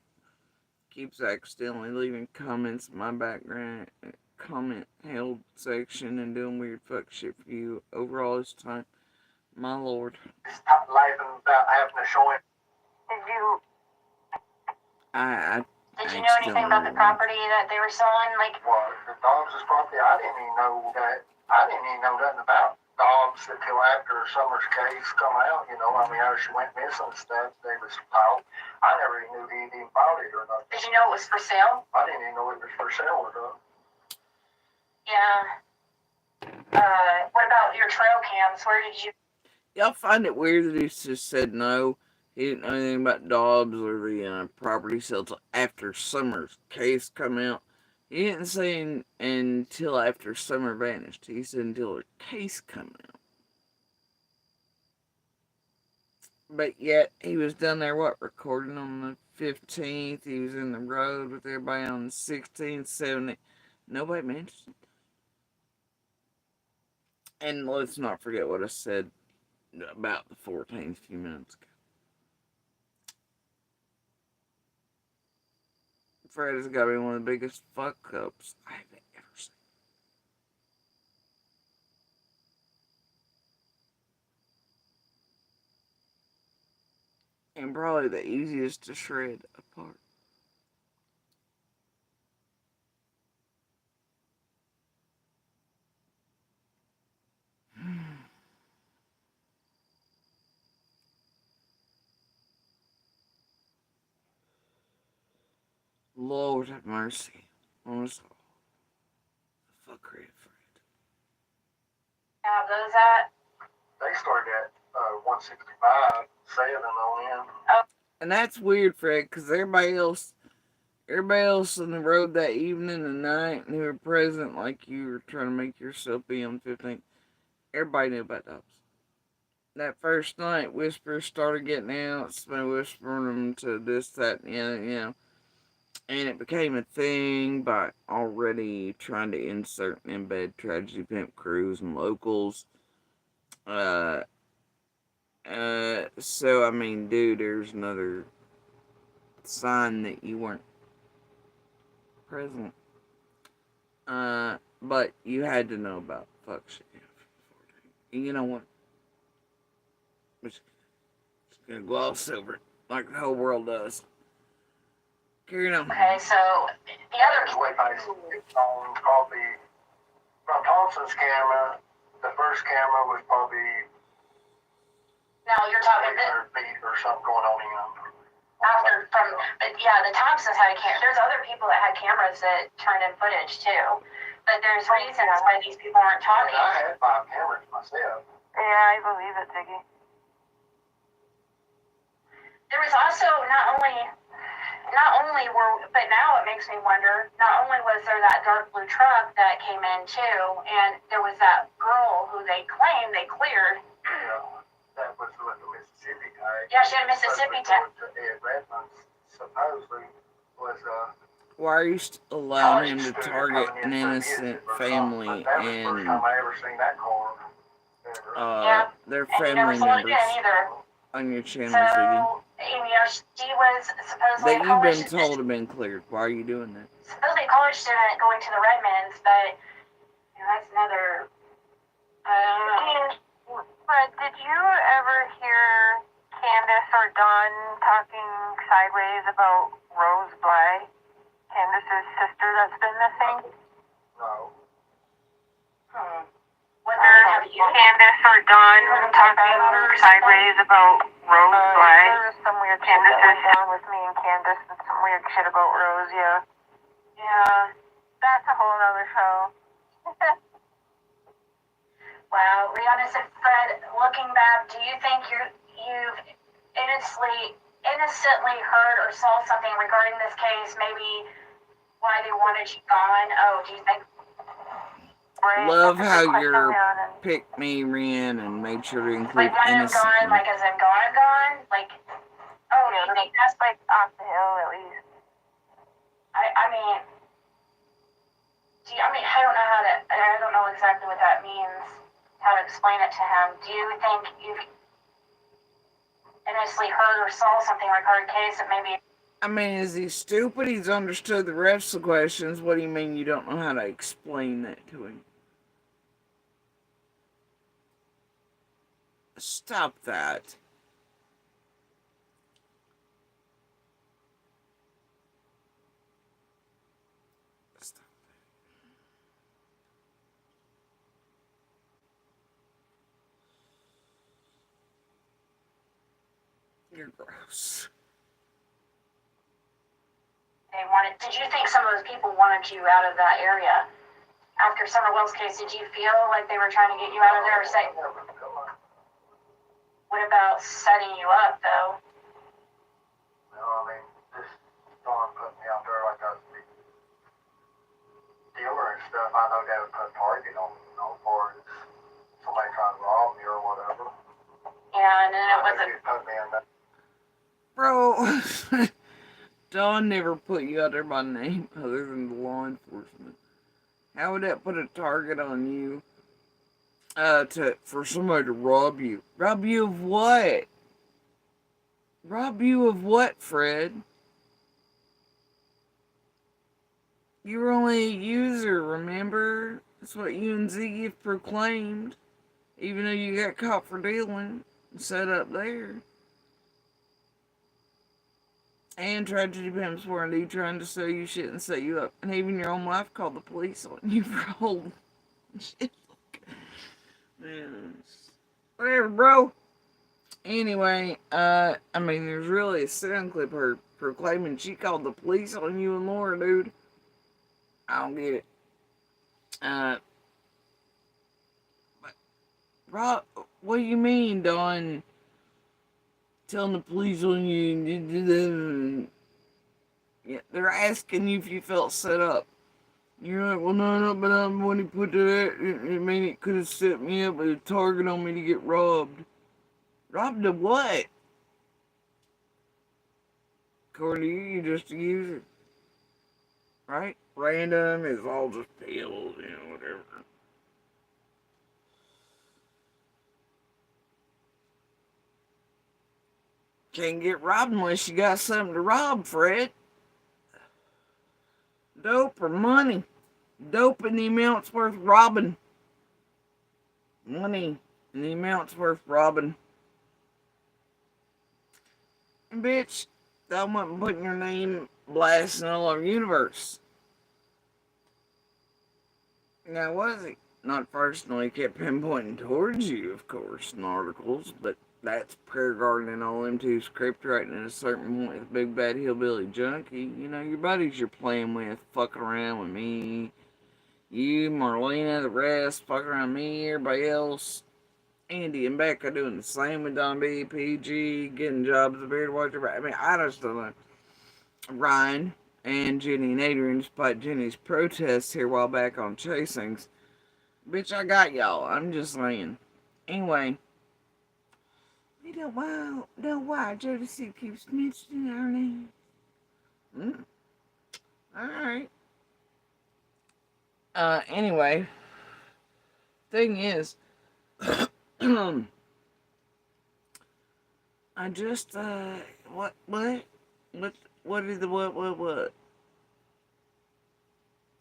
keeps accidentally leaving comments in my background comment held section and doing weird fuck shit for you over all this time. My lord. Stop laughing without having to show him. Did you? Did you know anything about the property that they were selling? Like, Well, the dogs' property, I didn't even know nothing about dogs until after Summer's case come out. You know, I mean, how she went missing and stuff. They was filed. I never even knew he even bought it or nothing. did you know it was for sale? I didn't even know it was for sale or not. Yeah. What about your trail cams? Where did you? Y'all find it weird that he just said no. He didn't know anything about Dobbs or the property sales after Summer's case come out. He didn't say until after Summer vanished. He said until her case come out. But yet, he was down there, recording on the 15th. He was in the road with everybody on the 16th, 17th. Nobody mentioned it. And let's not forget what I said about the 14th a few minutes ago. Fred has got to be one of the biggest fuck-ups I've ever seen. And probably the easiest to shred apart. Lord have mercy on us all. The fuckery of Fred. Have those at? They started at 165, 7 on in. And that's weird, Fred, because everybody else on the road that evening and night who were present, like you were trying to make yourself be on 15th, everybody knew about those. That first night, whispers started getting out, somebody whispering them to this, that, and the other, and it became a thing by already trying to insert and embed tragedy pimp crews and locals. So I mean, dude, there's another sign that you weren't present. But you had to know about fuck shit. You know what? Just gonna gloss over it like the whole world does. Carry on. Okay, so the other. On probably from Thompson's camera, the first camera was probably No, you're talking 300 feet or something going on in. after from. But yeah, the Thompsons had a camera. There's other people that had cameras that turned in footage too. But there's reasons why these people aren't talking. I had 5 cameras myself. Yeah, I believe it, Ziggy. There was also but now it makes me wonder, not only was there that dark blue truck that came in too, and there was that girl who they claimed they cleared. Yeah, that was with the Mississippi guy. Yeah, she had a Mississippi tag. Ed Redmond supposedly was Why are you allowing him to target an innocent family that was the first time I ever seen that car. their And you family never saw it members again either. on your channel, So, Ziggy? she was supposedly That a you've college been told have been cleared. Why are you doing that? supposedly a college student going to the Redmonds, but that's another. I don't know. Fred, did you ever hear Candace or Dawn talking sideways about Rose Bly, Candace's sister that's been missing? No. What have you? Candace or Dawn talking sideways about Rose Bly? There was some weird shit that went down with me and Candace and some weird shit about Rose, yeah. Yeah. That's a whole other show. Wow. Rihanna said, Fred, looking back, do you think you've innocently heard or saw something regarding this case, maybe why they wanted you gone? Oh, do you think Right. Love That's a how good question, your Leon, and pick me ran and made sure to include Like when I'm innocent. gone, like as in gone, like, oh, yeah, you think that's like off the hill at least. I mean, I don't know I don't know exactly what that means, how to explain it to him. Do you think you've initially heard or saw something like hard case that maybe? I mean, is he stupid? He's understood the rest of the questions. What do you mean you don't know how to explain that to him? Stop that. Stop that. You're gross. They wanted. Did you think some of those people wanted you out of that area? After Summerwell's case, did you feel like they were trying to get you out of there? Or say, what about setting you up, though? No, I mean, this Dawn put me out there like I was a dealer and stuff. I know they would put a target on me, for somebody trying to rob me or whatever. Yeah, and then it I was know you'd put me in that. Bro, Dawn never put you out there by name other than the law enforcement. How would that put a target on you for somebody to rob you? Rob you of what? Rob you of what, Fred? You were only a user, remember? That's what you and Ziggy have proclaimed. Even though you got caught for dealing and set up there. And tragedy pimps were indeed trying to sell you shit and set you up. And even your own wife called the police on you for holding shit. Whatever, bro. Anyway, I mean, there's really a sound clip of her proclaiming she called the police on you and Laura, dude. I don't get it. But, Rob, what do you mean, Dawn? Telling the police on you. Yeah, they're asking you if you felt set up. You're like, well, no, but when he put that, I mean, it could have set me up with a target on me to get robbed. Robbed of what? According to you, you're just a user. Right? Random is all just pills, whatever. Can't get robbed unless you got something to rob, Fred. Dope or money. Dope in the amount's worth robbing. Money in the amount's worth robbing. And bitch, I wasn't putting your name blasting all over the universe. Now, was he? Not personally, kept pinpointing towards you, of course, in articles, but that's prayer garden and all them two script writing at a certain point with Big Bad Hillbilly Junkie. Your buddies you're playing with, fucking around with me. You, Marlena, the rest, fucking around me, everybody else. Andy and Becca doing the same with Don B, PG, getting jobs as a beard watcher. I mean, I just don't know. Ryan and Jenny and Adrian, despite Jenny's protests here a while back on chasings. Bitch, I got y'all. I'm just saying. Anyway. You know why Jodeci keeps mentioning our name? Alright. Anyway. Thing is, I just, what? What is the what? What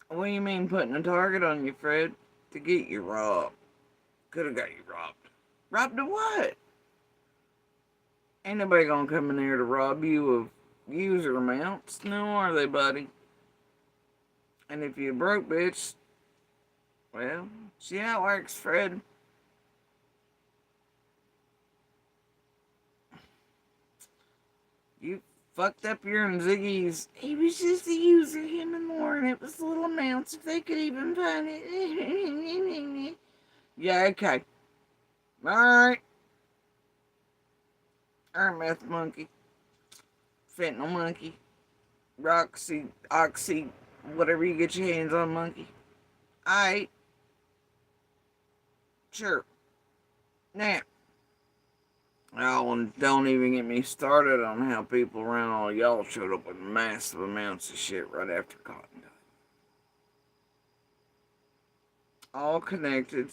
do you mean putting a target on you, Fred? To get you robbed. Could have got you robbed. Robbed of what? Ain't nobody gonna come in there to rob you of user amounts. No, are they, buddy? And if you broke, bitch, well, see how it works, Fred. You fucked up your and Ziggy's. He was just a user, him and Lauren. It was little amounts if they could even find it. Yeah, okay. Alright. Meth monkey. Fentanyl monkey. Roxy, Oxy, whatever you get your hands on, monkey. Alright. Sure. Now, oh, and don't even get me started on how people around all y'all showed up with massive amounts of shit right after Cotton died. All connected,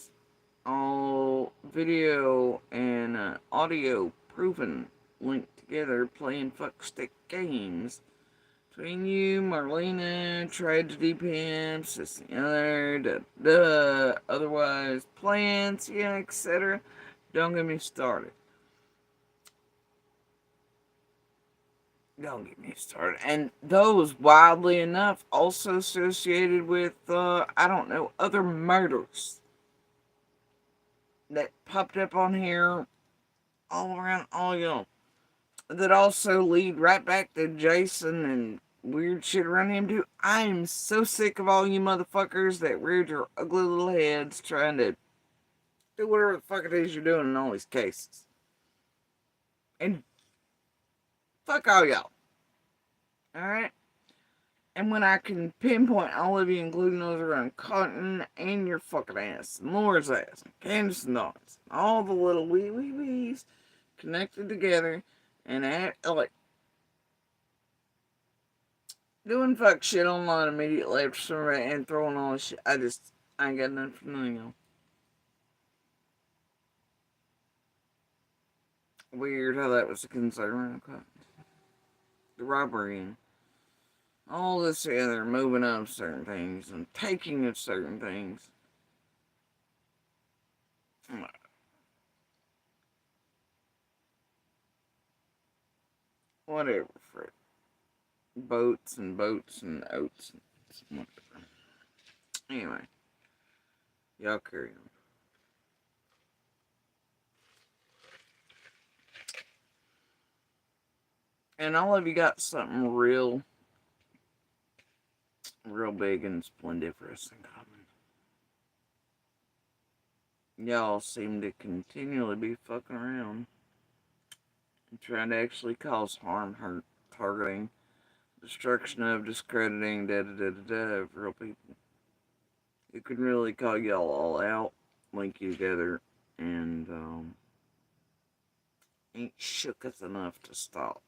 all video and audio proven, linked together, playing fuckstick games between you, Marlena, tragedy pimps, this and the other, otherwise plants, yeah, etc. Don't get me started. Don't get me started. And those, wildly enough, also associated with, I don't know, other murders that popped up on here all around all y'all. That also lead right back to Jason and weird shit around him too. I am so sick of all you motherfuckers that reared your ugly little heads trying to do whatever the fuck it is you're doing in all these cases. And fuck all y'all. Alright? And when I can pinpoint all of you, including those around Cotton and your fucking ass, and Laura's ass, and Candace and Dawn's, all the little wees connected together and like doing fuck shit online immediately after somebody and throwing all this shit. I ain't got nothing for nothing else. Weird how that was a concern around Cotton. The robbery and all this together, moving up certain things and taking of certain things. Whatever, Fred. Boats and oats and whatever. Anyway, y'all carry on. And all of you got something real big and splendiferous in common. Y'all seem to continually be fucking around and trying to actually cause harm, hurt, targeting, destruction of, discrediting, of real people. You can really call y'all all out, link you together, and ain't shooketh enough to stop.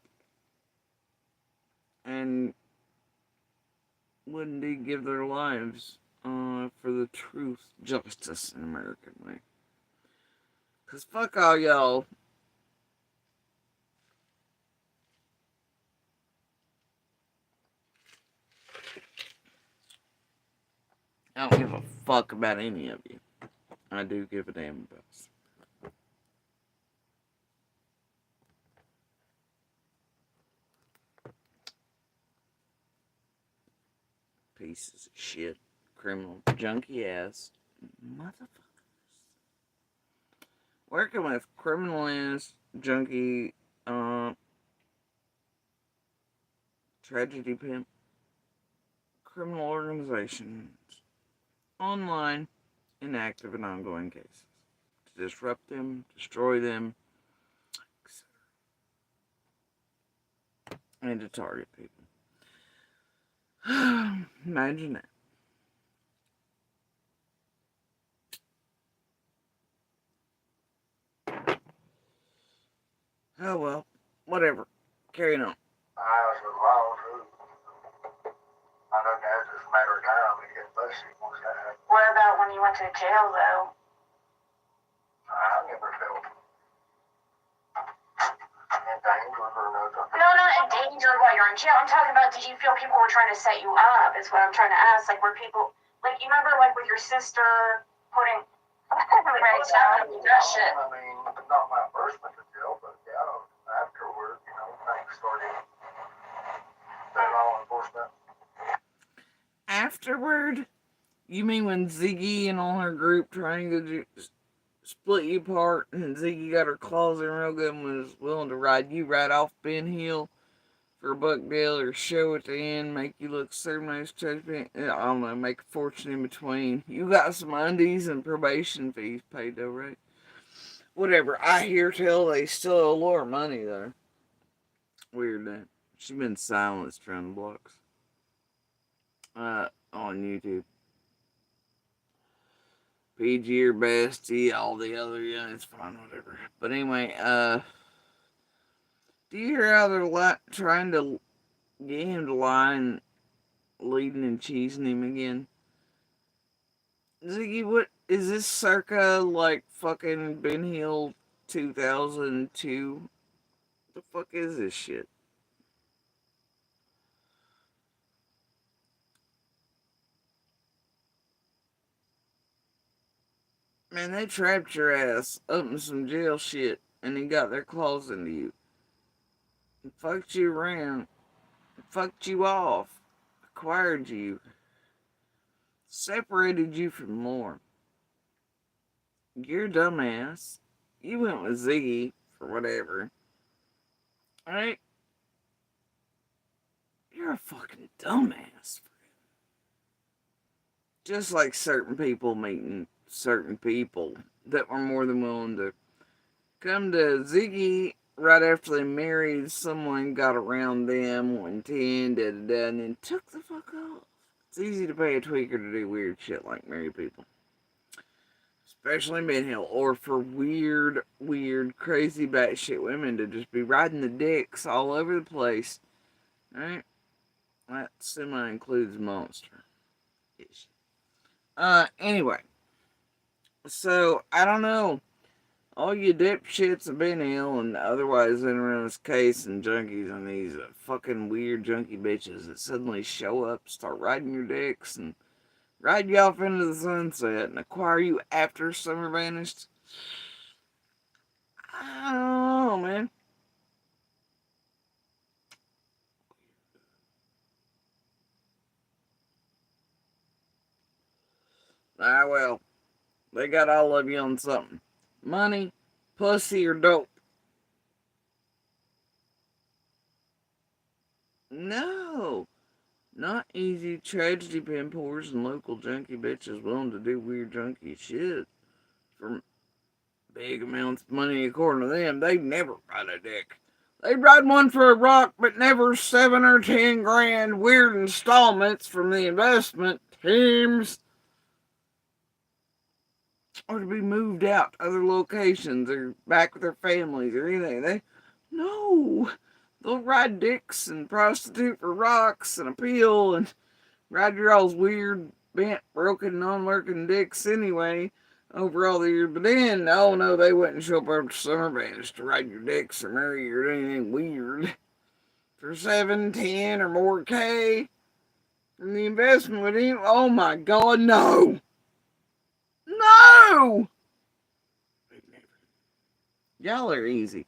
And would indeed give their lives for the truth, justice, and American way. Cause fuck all y'all. I don't give a fuck about any of you. I do give a damn about us. Pieces of shit. Criminal junkie ass motherfuckers. Working with criminal ass junkie tragedy pimp criminal organizations online in active and ongoing cases to disrupt them, destroy them, and to target people. Imagine that. Oh well, whatever. Carrying on. I know that's just a matter of time when you get busted once that happens. What about when you went to jail, though? I never felt endangered or nothing. No, not endangered while you're in jail. I'm talking about, did you feel people were trying to set you up? Is what I'm trying to ask. Like, were people, like, you remember, like, with your sister putting, right, that shit. I mean, not when I first went to jail, but yeah, afterward, things started. The law enforcement. Afterward? You mean when Ziggy and all her group trying to split you apart, and Ziggy got her claws in real good and was willing to ride you right off Ben Hill for a buck deal or show at the end, make you look certain nice, I don't know, make a fortune in between. You got some undies and probation fees paid though, right? Whatever. I hear tell they still owe Laura money though. Weird that. She's been silenced around the blocks. On YouTube. PG or bestie, all the other, yeah, it's fine, whatever. But anyway, do you hear how they're trying to get him to lie and leading and cheesing him again? Ziggy, what is this circa like fucking Ben Hill 2002? The fuck is this shit? Man, they trapped your ass up in some jail shit and then got their claws into you. And fucked you around. Fucked you off. Acquired you. Separated you from more. You're a dumbass. You went with Ziggy for whatever. Alright? You're a fucking dumbass. Just like certain people meeting certain people that were more than willing to come to Ziggy right after they married someone, got around them, 110, da-da-da, and then took the fuck off. It's easy to pay a tweaker to do weird shit like marry people. Especially Ben Hill, or for weird, crazy batshit women to just be riding the dicks all over the place. Alright? That semi-includes Monster. Anyway. So, I don't know. All you dipshits have been ill and otherwise in around this case and junkies and these fucking weird junkie bitches that suddenly show up, start riding your dicks and ride you off into the sunset and acquire you after summer vanished. I don't know, man. Ah, well, they got all of you on something. Money, pussy, or dope. No. Not easy tragedy pimpors and local junkie bitches willing to do weird junkie shit for big amounts of money according to them. They'd never ride a dick. They'd ride one for a rock, but never 7 or 10 grand weird installments from the investment teams. Or to be moved out to other locations or back with their families or anything. No. They'll ride dicks and prostitute for rocks and appeal and ride your all's weird, bent, broken, non-working dicks anyway over all the years. But then, oh no, they wouldn't show up after summer bands to ride your dicks or marry you or anything weird. For 7, 10, or more K. And the investment would even, oh my God, no! No! Y'all are easy.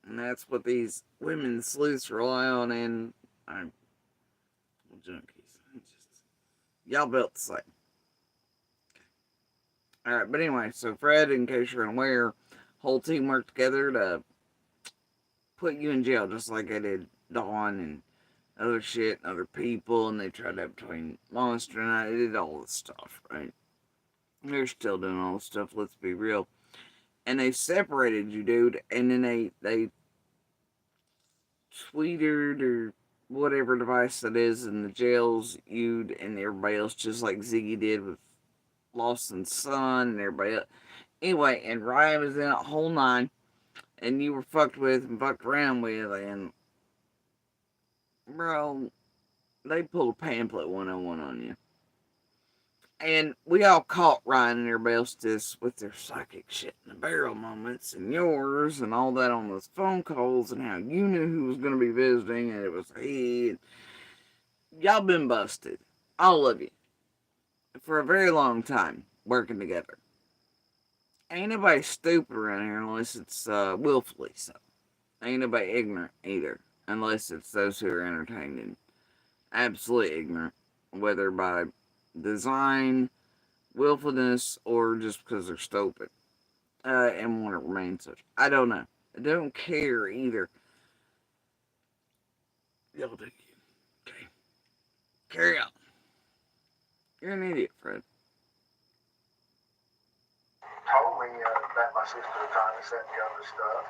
And that's what these women sleuths rely on, and I'm junkies. Y'all built the same. Alright, but anyway, so Fred, in case you're unaware, whole team worked together to put you in jail, just like I did Dawn and other shit and other people, and they tried that between Monster and I. They did all this stuff, right? They're still doing all this stuff, let's be real. And they separated you, dude, and then they tweeted or whatever device that is in the jails, you and everybody else, just like Ziggy did with Lost and Son and everybody else. Anyway, and Ryan was in a whole 9, and you were fucked with and fucked around with, and bro, they pulled a pamphlet 101 on you. And we all caught Ryan and everybody else just with their psychic shit in the barrel moments and yours and all that on those phone calls and how you knew who was going to be visiting and it was he. And y'all been busted. All of you. For a very long time working together. Ain't nobody stupid around here unless it's willfully so. Ain't nobody ignorant either. Unless it's those who are entertained and absolutely ignorant. Whether by design, willfulness, or just because they're stupid and want to remain such. I don't know. I don't care either. Y'all do you. Okay. Carry on. You're an idiot, Fred. Told me that my sister was trying to set me up with stuff.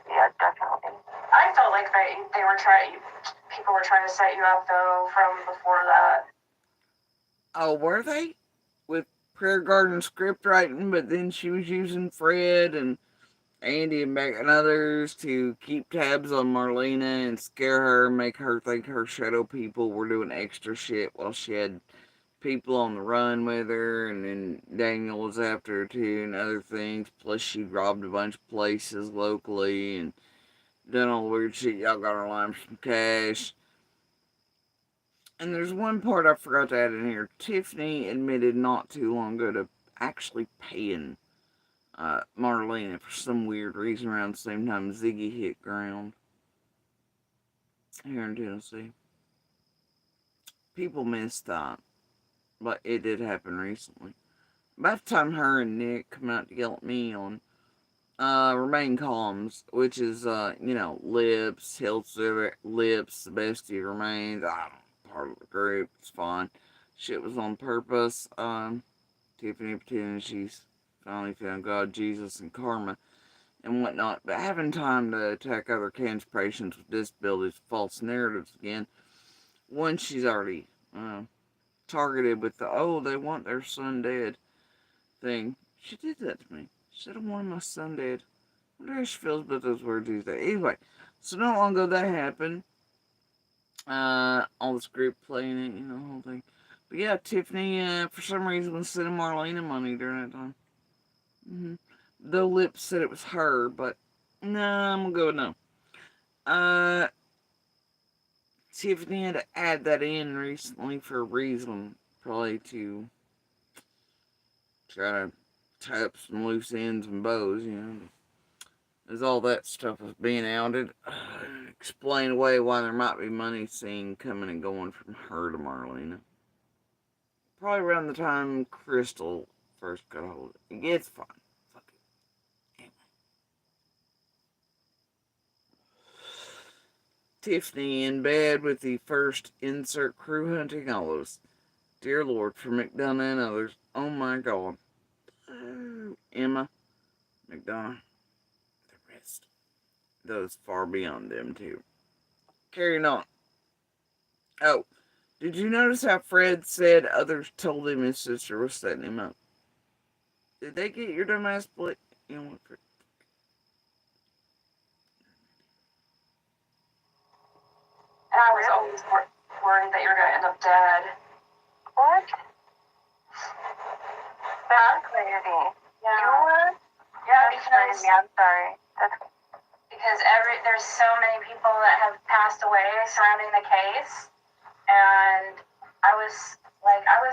Yeah, definitely. I felt like people were trying to set you up though from before that. Oh, were they? With Prayer Garden script writing, but then she was using Fred and Andy and Beck and others to keep tabs on Marlena and scare her, make her think her shadow people were doing extra shit while she had people on the run with her, and then Daniel was after her too, and other things. Plus, she robbed a bunch of places locally and done all the weird shit. Y'all got her line for some cash. And there's one part I forgot to add in here. Tiffany admitted not too long ago to actually paying Marlena for some weird reason around the same time Ziggy hit ground here in Tennessee. People missed that, but it did happen recently. By the time her and Nick come out to yell at me on Remain Calms, which is, Lips, Hills Lips, the bestie remains. I don't know, part of the group, it's fine. Shit was on purpose. Tiffany pretending she's finally found God, Jesus, and karma and whatnot, but having time to attack other cancer patients with disabilities, false narratives again, once she's already targeted with the, oh, they want their son dead thing. She did that to me. She said, I want my son dead. I wonder how she feels about those words these days. Anyway, so not long ago that happened. All this group playing it, the whole thing. But yeah, Tiffany, for some reason, was sending Marlena money during that time. Though Lips said it was her, but nah, I'm gonna go with no. Tiffany had to add that in recently for a reason, probably to try to tie up some loose ends and bows, as all that stuff was being outed. Explain away why there might be money seen coming and going from her to Marlena. Probably around the time Crystal first got a hold of it. It's fine. Fuck it. Anyway. Tiffany in bed with the first insert crew hunting olives. Dear Lord, for McDonough and others. Oh my God. Emma, McDonough, the rest. Those far beyond them, too. Carrying on. Oh, did you notice how Fred said others told him his sister was setting him up? Did they get your dumbass split? You know what? And I was always worried that you were going to end up dead. What? Huh? That's crazy. Yeah. You were? Yeah, That's crazy. I'm sorry. Because there's so many people that have passed away surrounding the case, and I was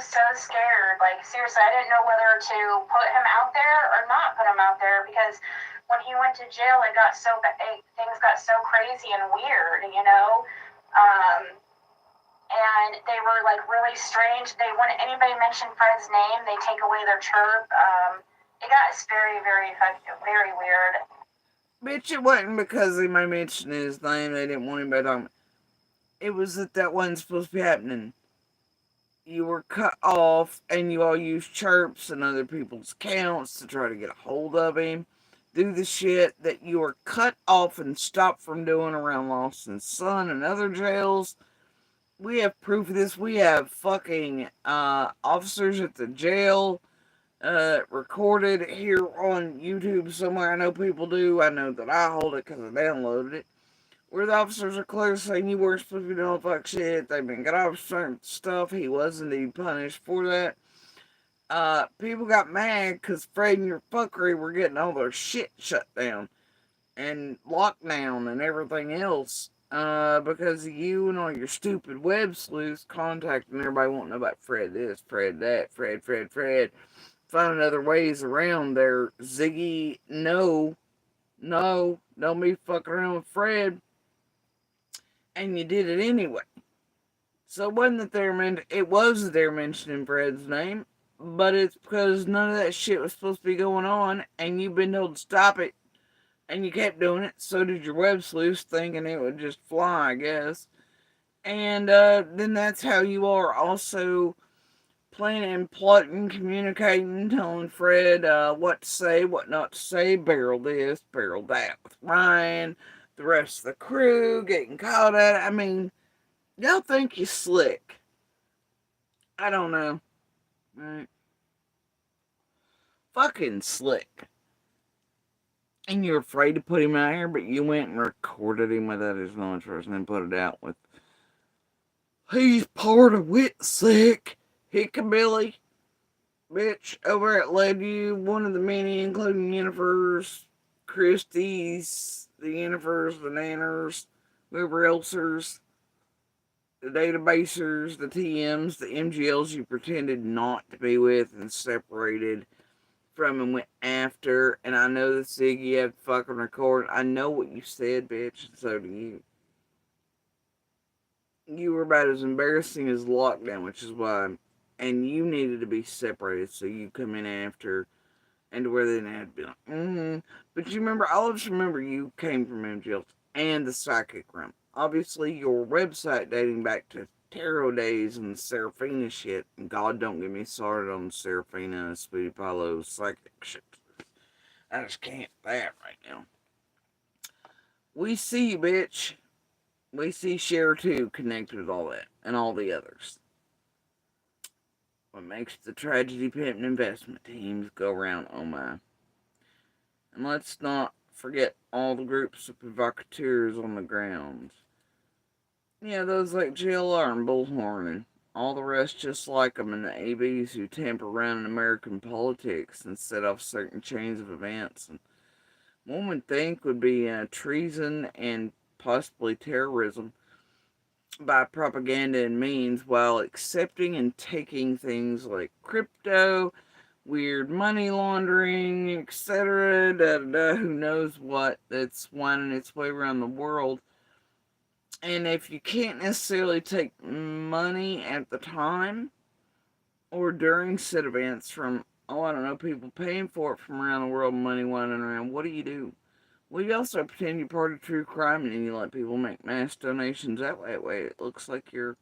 so scared. Like, seriously, I didn't know whether to put him out there or not put him out there, because when he went to jail, things got so crazy and weird, and they were like really strange. When anybody mentioned Fred's name, they take away their chirp. It got very, very, very weird. Bitch, it wasn't because they might mention his name. They didn't want anybody talking. It was that wasn't supposed to be happening. You were cut off, and you all used chirps and other people's accounts to try to get a hold of him. Do the shit that you were cut off and stopped from doing around Lawson's Son and other jails. We have proof of this. We have fucking officers at the jail recorded here on YouTube somewhere. I know people do. I know that I hold it because I downloaded it. Where the officers are clear saying you weren't supposed to be doing fuck shit. They've been got off certain stuff. He was indeed punished for that. People got mad because Fred and your fuckery were getting all their shit shut down and locked down and everything else. Because of you and all your stupid web sleuths contacting everybody wanting to know about Fred this, Fred that, Fred. Finding other ways around there. Ziggy, no, don't be fucking around with Fred. And you did it anyway. So it wasn't that it was that they're mentioning Fred's name, but it's because none of that shit was supposed to be going on, and you've been told to stop it, and you kept doing it. So did your web sleuths, thinking it would just fly, I guess. And then that's how you are also planning, plotting, communicating, telling Fred what to say, what not to say, barrel this, barrel that with Ryan, the rest of the crew, getting caught at it. I mean, y'all think you slick. I don't know. Right? Fucking slick. And you're afraid to put him out here, but you went and recorded him without his knowledge first and then put it out with, he's part of Whitsick, Hickabilly, bitch, over at Leadview, one of the many, including Yennefer's, Christie's, the Yennefer's, the Nanners, whoever else's, the databasers, the TMs, the MGLs you pretended not to be with and separated from and went after. And I know that Ziggy had fucking record. I know what you said, bitch, and so do you. You were about as embarrassing as lockdown, which is why, and you needed to be separated so you come in after, and to where they didn't have to be like, But you remember, I'll just remember you came from MGL and the psychic realm. Obviously, your website dating back to tarot days and Seraphina shit. And God don't get me started on Seraphina and Sweetie Pie's psychic shit. I just can't that right now. We see you, bitch. We see Cher too connected with all that and all the others. What makes the tragedy pimp and investment teams go around, oh my. And let's not forget all the groups of provocateurs on the ground. Yeah, those like JLR and Bullhorn and all the rest just like them, and the ABs who tamper around in American politics and set off certain chains of events. And one would think would be treason and possibly terrorism by propaganda and means, while accepting and taking things like crypto, weird money laundering, etc., who knows what, that's winding its way around the world. And if you can't necessarily take money at the time or during said events from, I don't know, people paying for it from around the world, money winding around, what do? Well, you also pretend you're part of true crime and then you let people make mass donations that way. It looks like you're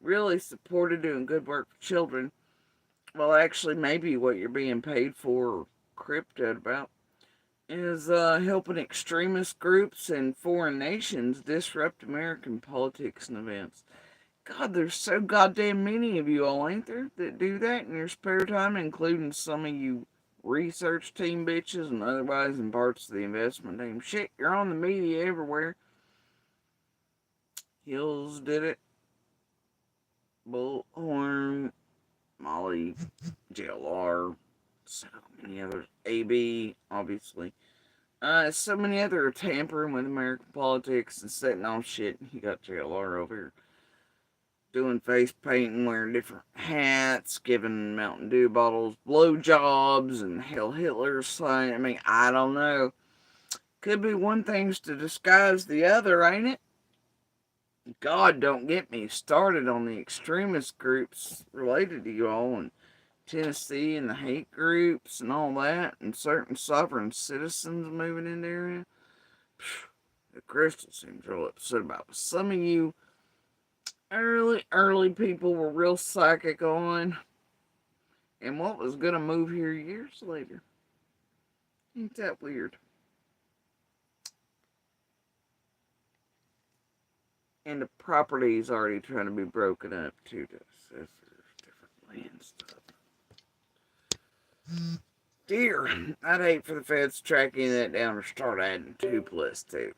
really supported doing good work for children. Well, actually, maybe what you're being paid for or cryptoed about is helping extremist groups and foreign nations disrupt American politics and events. God, there's so goddamn many of you all, ain't there, that do that in your spare time, including some of you research team bitches and otherwise in parts of the investment team. Shit, you're on the media everywhere. Hills did it. Bullhorn, Molly, JLR, so many others. AB, obviously. So many other tampering with American politics and setting off shit. You got JLR over here doing face painting, wearing different hats, giving Mountain Dew bottles blowjobs, and Hail Hitler sign. I mean, I don't know. Could be one thing's to disguise the other, ain't it? God, don't get me started on the extremist groups related to you all in Tennessee and the hate groups and all that, and certain sovereign citizens moving in the area. The Crystal seems real upset about. But some of you early people were real psychic on, and what was gonna move here years later. Ain't that weird? And the property is already trying to be broken up too, to assessors, different land stuff. Dear, I'd hate for the feds to track any of that down or start adding 2+2.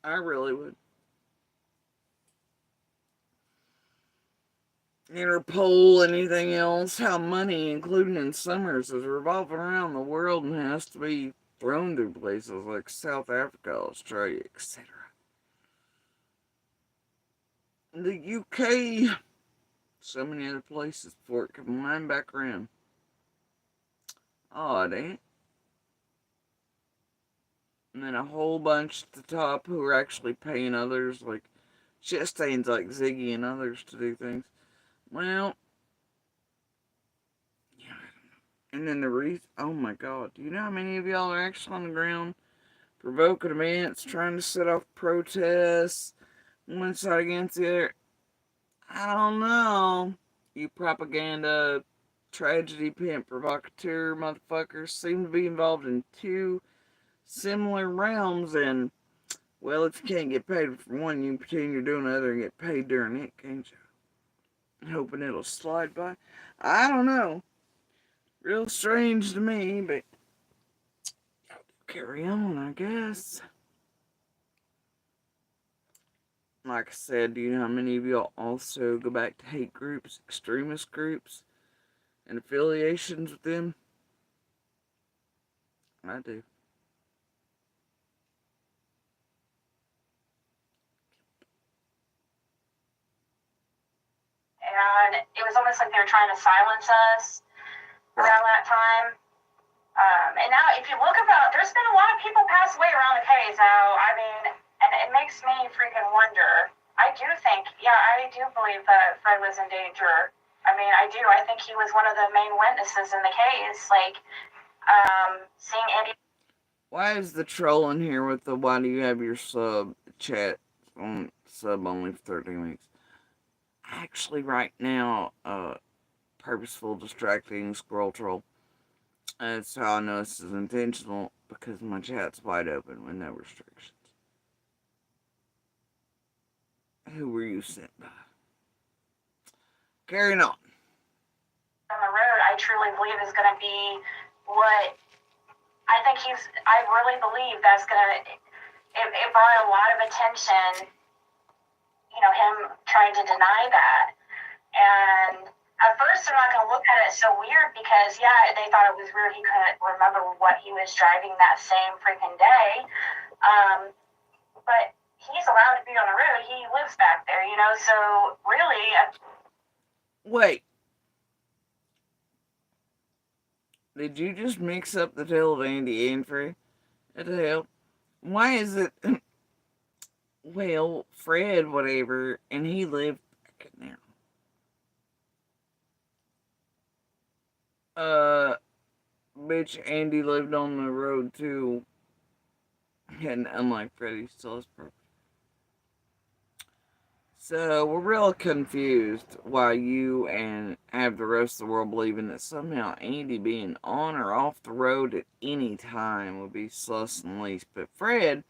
I really would. Interpol, anything else, how money, including in summers, is revolving around the world and has to be thrown to places like South Africa, Australia, etc. The UK, so many other places before it can wind back around. Odd, ain't it? And then a whole bunch at the top who are actually paying others, like Chastain's like Ziggy and others, to do things. Well, yeah, I don't know. And then the reason, oh my God, do you know how many of y'all are actually on the ground provoking events, trying to set off protests, one side against the other? I don't know. You propaganda, tragedy pimp, provocateur motherfuckers seem to be involved in two similar realms, and well, if you can't get paid for one, you can pretend you're doing the other and get paid during it, can't you? hoping it'll slide by. I don't know. Real strange to me, but carry on, I guess. Like I said, do you know how many of y'all also go back to hate groups, extremist groups, and affiliations with them? I do. And it was almost like they were trying to silence us around that time. And now, if you look about, there's been a lot of people pass away around the case now. I mean, and it makes me freaking wonder. I do think, yeah, I do believe that Fred was in danger. I mean, I do. I think he was one of the main witnesses in the case. Like, seeing Andy. Why is the troll in here with the why do you have your sub chat on sub only for 13 weeks? Actually, right now, purposeful, distracting scroll troll. That's how I know this is intentional, because my chat's wide open with no restrictions. Who were you sent by? Carrying on. On the road, I truly believe is going to be what I think I really believe that's going to, it brought a lot of attention, you know, him trying to deny that. And at first, they're not going to look at it so weird because, yeah, they thought it was weird he couldn't remember what he was driving that same freaking day. But he's allowed to be on the road. He lives back there, you know, so really. Wait. Did you just mix up the tale of Andy and Fred? What the hell? Why is it... Well, Fred, whatever, and he lived back in there. Bitch, Andy lived on the road too. And unlike Fred, he still has property. So, we're real confused why you and have the rest of the world believing that somehow Andy being on or off the road at any time would be sus and least. But Fred,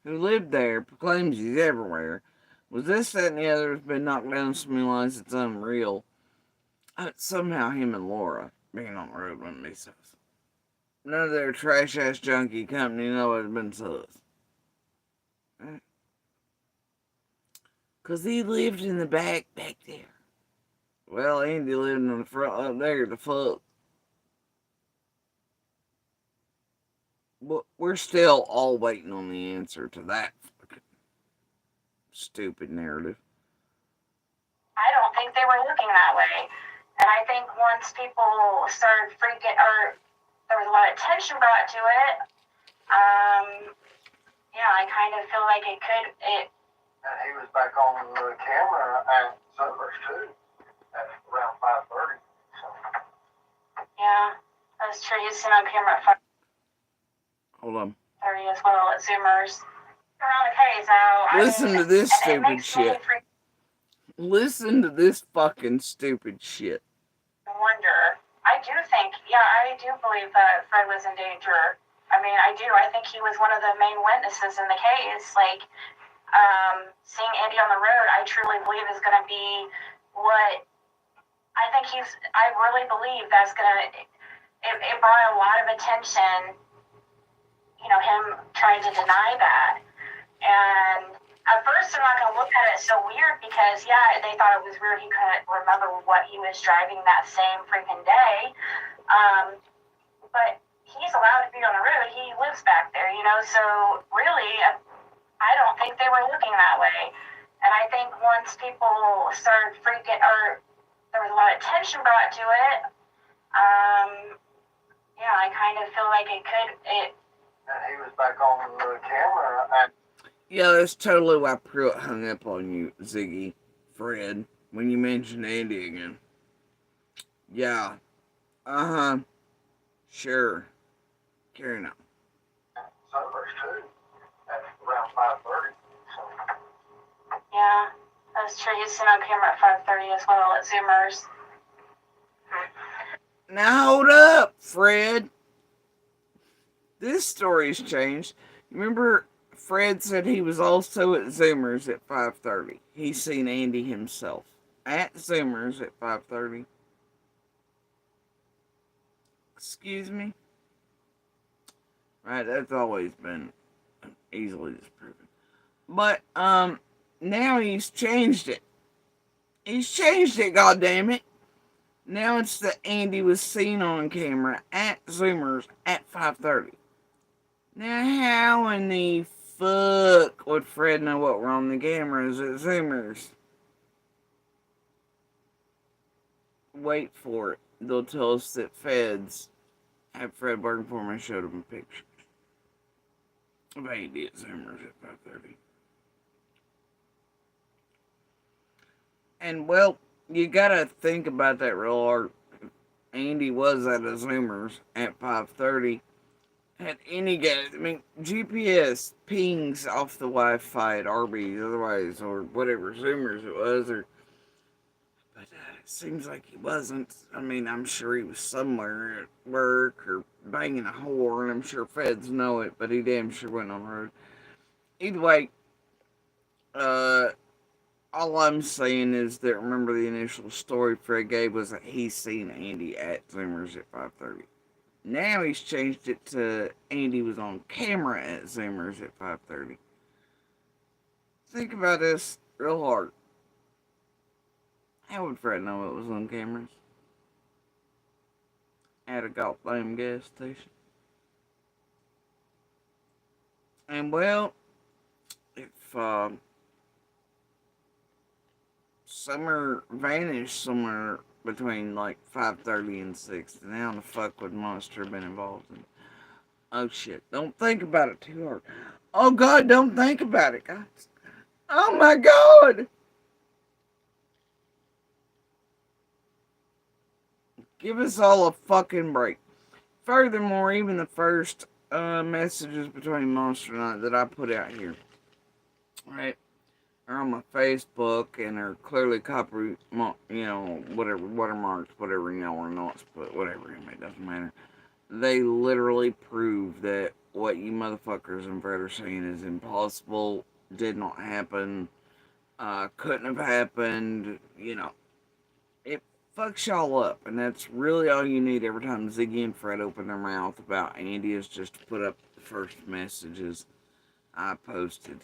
who lived there, proclaims he's everywhere. Was this, that, and the other has been knocked down so many lines it's unreal. Somehow him and Laura being on the road wouldn't be sus. None of their trash-ass junkie company know it's been sus. Right? Because he lived in the back there. Well, Andy lived in the front up there, the fuck. But we're still all waiting on the answer to that fucking stupid narrative. I don't think they were looking that way. And I think once people started freaking, or there was a lot of attention brought to it, yeah, I kind of feel like And he was back on the camera at Summers too, at around 5:30. So. Yeah, that's true. He's seen on camera at 5:30 Hold on. as well at Zoomers. Around the case now. Listen to this stupid shit. Listen to this fucking stupid shit. Wonder. I do think, yeah, I do believe that Fred was in danger. I mean, I do. I think he was one of the main witnesses in the case. Like, seeing Andy on the road, I truly believe is going to be what I think I really believe that's going to, it brought a lot of attention, you know, him trying to deny that. And at first, they're not going to look at it so weird because, yeah, they thought it was weird he couldn't remember what he was driving that same freaking day. But he's allowed to be on the road. He lives back there, you know, so really, I don't think they were looking that way. And I think once people started freaking, or there was a lot of attention brought to it, yeah, I kind of feel like And he was back on the camera at. Yeah, that's totally why Pruitt hung up on you, Ziggy, Fred, when you mentioned Andy again. Yeah. Sure. Carrying on. Summers too, at around 5:30. So. Yeah, that's true. He's seen on camera at 5:30 as well at Zoomers. Now hold up, Fred. This story's changed. Remember, Fred said he was also at Zoomers at 5:30. He's seen Andy himself. at Zoomers at 5:30. Excuse me? Right, that's always been easily disproven. But, now he's changed it. He's changed it, goddammit. Now it's that Andy was seen on camera at Zoomers at 5:30. Now, how in the fuck would Fred know what were on the cameras at Zoomers? Wait for it. They'll tell us that feds have Fred working for him and showed him pictures of Andy at Zoomers at 5:30. And, well, you gotta think about that real hard. Andy was at a Zoomers at 5:30. At any gas, I mean, GPS pings off the Wi-Fi at Arby's, otherwise, or whatever Zoomers it was, but it seems like he wasn't. I mean, I'm sure he was somewhere at work or banging a whore, and I'm sure feds know it, but he damn sure went on the road. Either way, all I'm saying is that remember the initial story Fred gave was that he's seen Andy at Zoomers at 5:30. Now he's changed it to Andy was on camera at Zoomers at 5:30. Think about this real hard. How would Fred know it was on cameras? At a goddamn gas station. And well, if Summer vanished somewhere between like 5:30 and 6, then how the fuck would Monster have been involved in it? Oh shit, don't think about it too hard. Oh god, don't think about it, guys. Oh my god! Give us all a fucking break. Furthermore, even the first messages between Monster and I that I put out here, right, are on my Facebook and are clearly copy, whatever, watermarks, whatever, or not, but whatever, it doesn't matter. They literally prove that what you motherfuckers and Fred are saying is impossible, did not happen, couldn't have happened, it fucks y'all up, and that's really all you need every time Ziggy and Fred open their mouth about Andy is just to put up the first messages I posted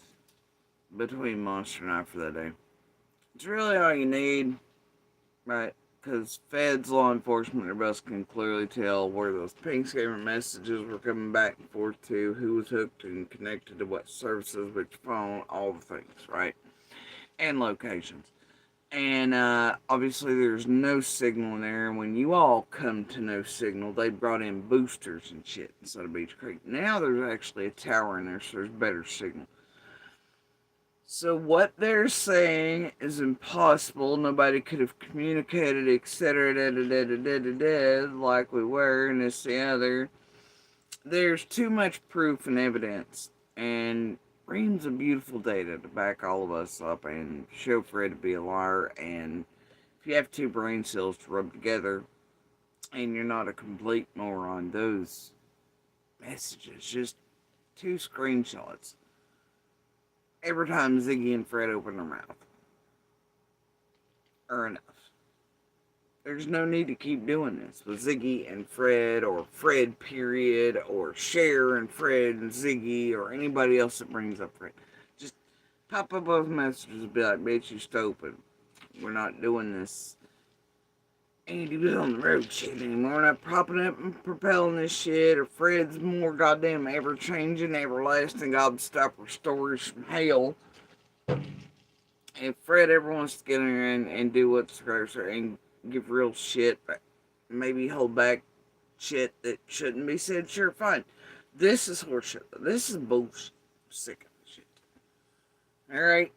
between Monster and I for that day. It's really all you need, right? Because feds, law enforcement, everybody else can clearly tell where those pink scammer messages were coming back and forth to, who was hooked and connected to what services, which phone, all the things, right? And locations. And obviously there's no signal in there. And when you all come to no signal, they brought in boosters and shit instead of Beach Creek. Now there's actually a tower in there, so there's better signal. So what they're saying is impossible. Nobody could have communicated, etc. Like we were, and this the other. There's too much proof and evidence, and reams of beautiful data to back all of us up and show Fred to be a liar. And if you have two brain cells to rub together, and you're not a complete moron, those messages, just two screenshots every time Ziggy and Fred open their mouth are enough. There's no need to keep doing this with Ziggy and Fred, or Fred period, or Cher and Fred and Ziggy, or anybody else that brings up Fred. Just pop up those messages and be like, bitch, you stupid. We're not doing this Andy was on the road shit anymore. We're not propping up and propelling this shit, or Fred's more goddamn ever-changing, everlasting gobstopper stories from hell. If Fred ever wants to get in there and do what's gross and give real shit, but maybe hold back shit that shouldn't be said, sure, fine. This is horseshit. This is bullshit. I'm sick of this shit. Alright?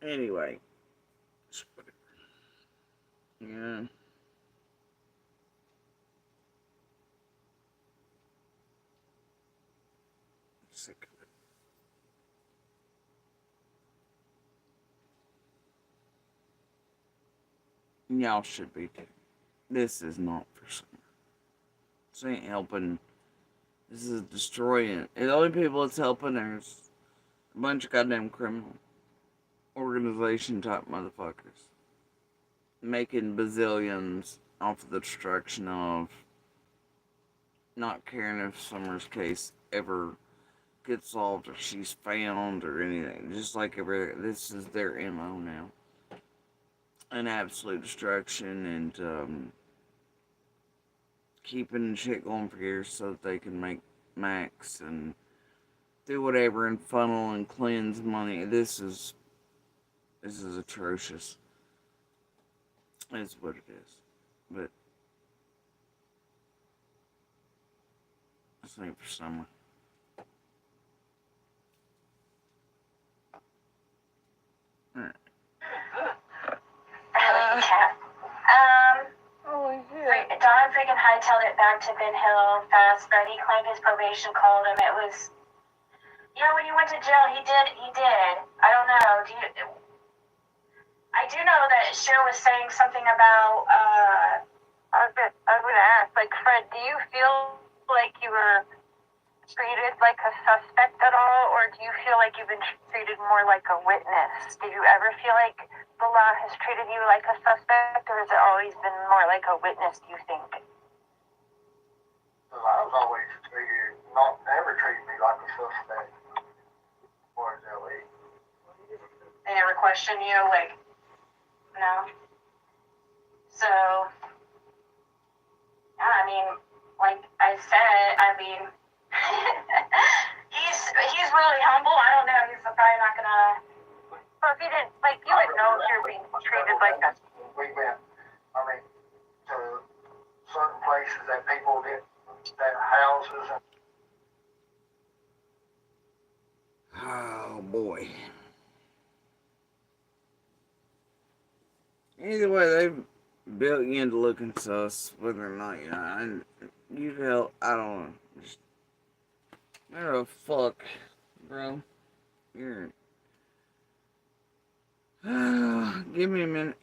Anyway. Yeah. Sick of it. Y'all should be too. This is not for summer. This ain't helping. This is destroying. And the only people it's helping are a bunch of goddamn criminals. organization type motherfuckers. Making bazillions off of the destruction of not caring if Summer's case ever gets solved or she's found or anything. Just like this is their MO now. An absolute destruction and keeping shit going for years so that they can make max and do whatever and funnel and cleanse money. This is atrocious. It's what it is. But I think for Summer. Alright. Cat. Don freaking hightailed it back to Ben Hill fast. Freddie claimed his probation called him. It was, yeah, when you went to jail, he did. I don't know. I do know that Cher was saying something about, I was gonna ask, like, Fred, do you feel like you were treated like a suspect at all, or do you feel like you've been treated more like a witness? Did you ever feel like the law has treated you like a suspect, or has it always been more like a witness, do you think? So I was always treated, never treated me like a suspect. Or is that way? they never question you, like, no. So, yeah, I mean, like I said, he's really humble. I don't know. He's probably not gonna. So if you didn't, like, you would know if you're being treated like a... We went, to certain places that people didn't, that houses and Oh boy. Either way, they've built you into looking sus, whether or not you feel, I don't know. Just, you're a fuck, bro. You're. Give me a minute.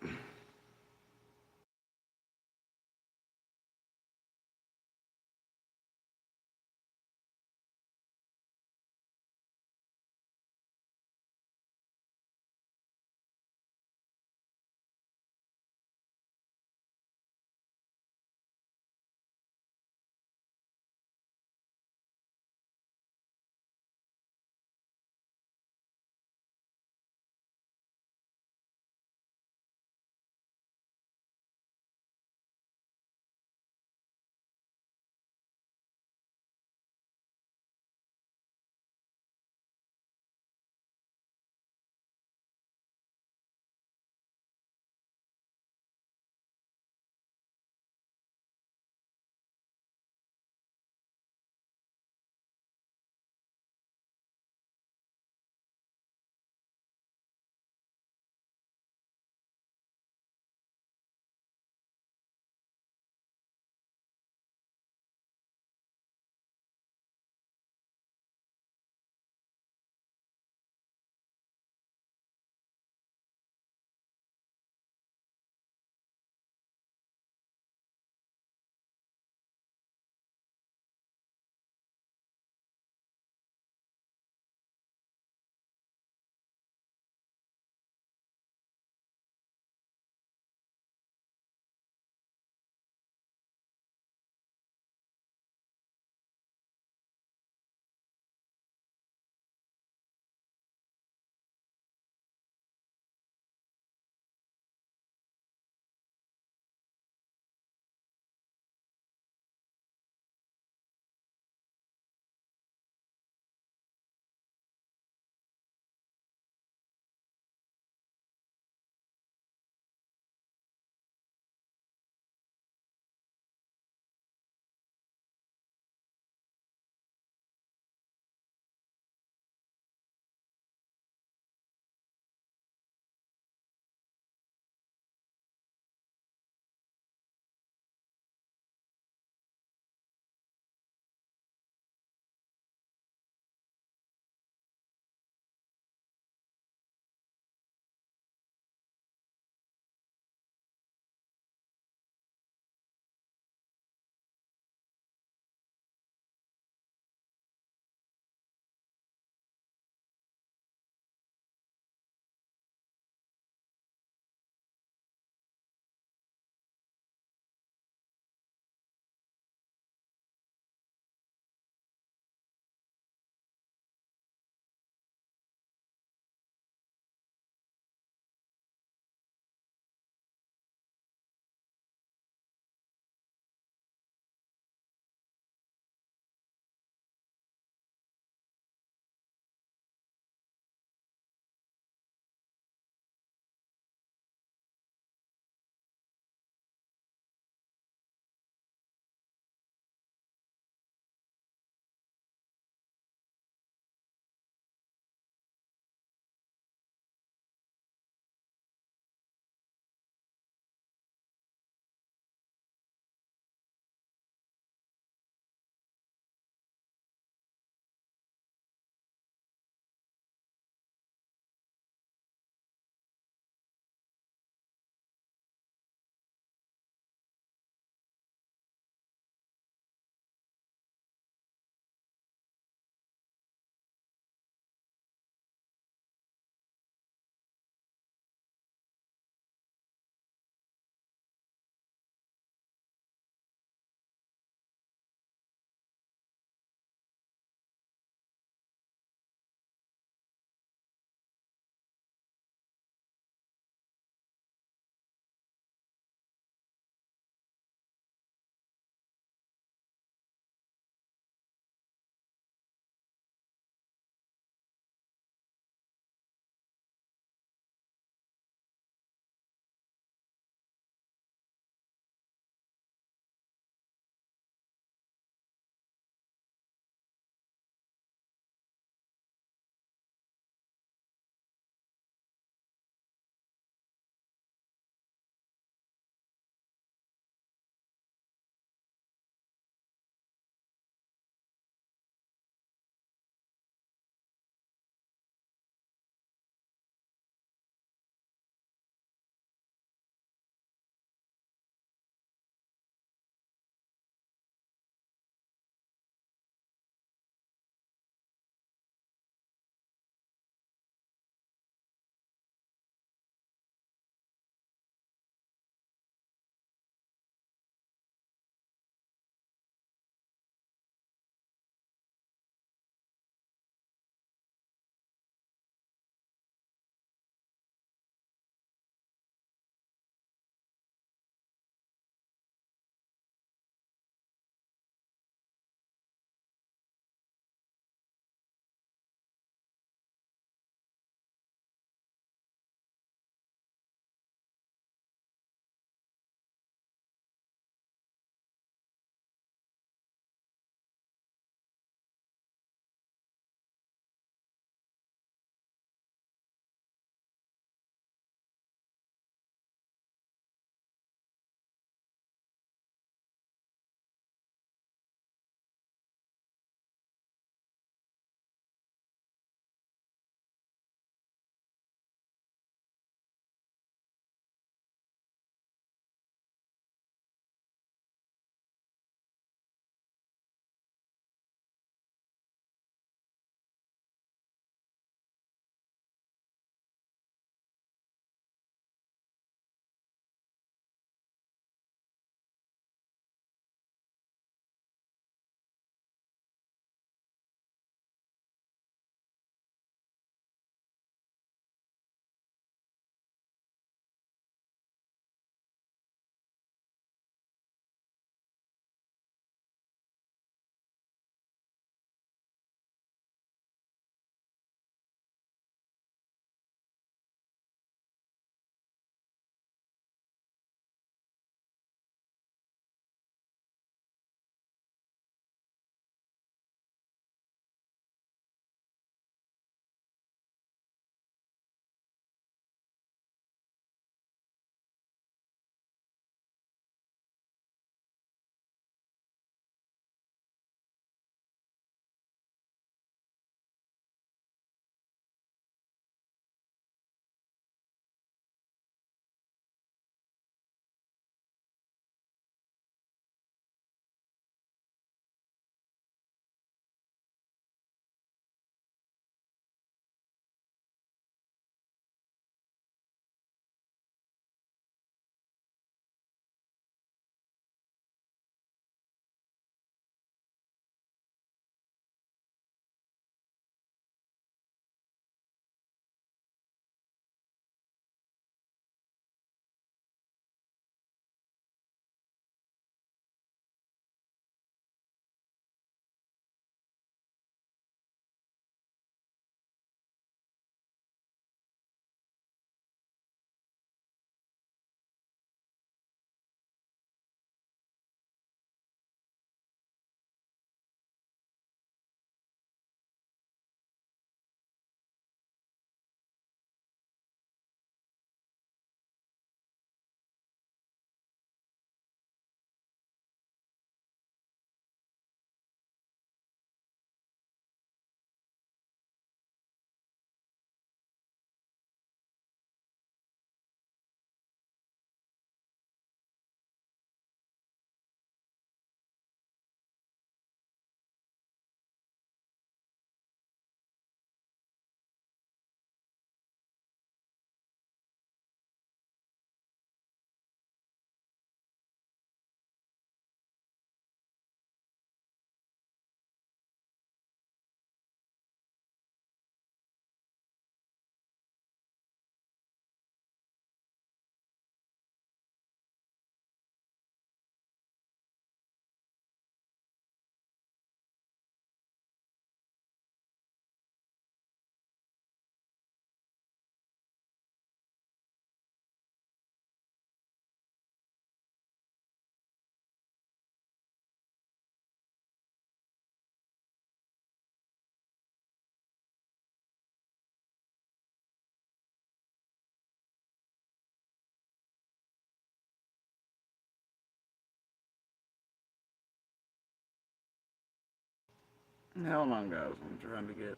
Hold on, guys. I'm trying to get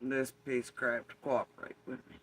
this piece of crap to cooperate with me.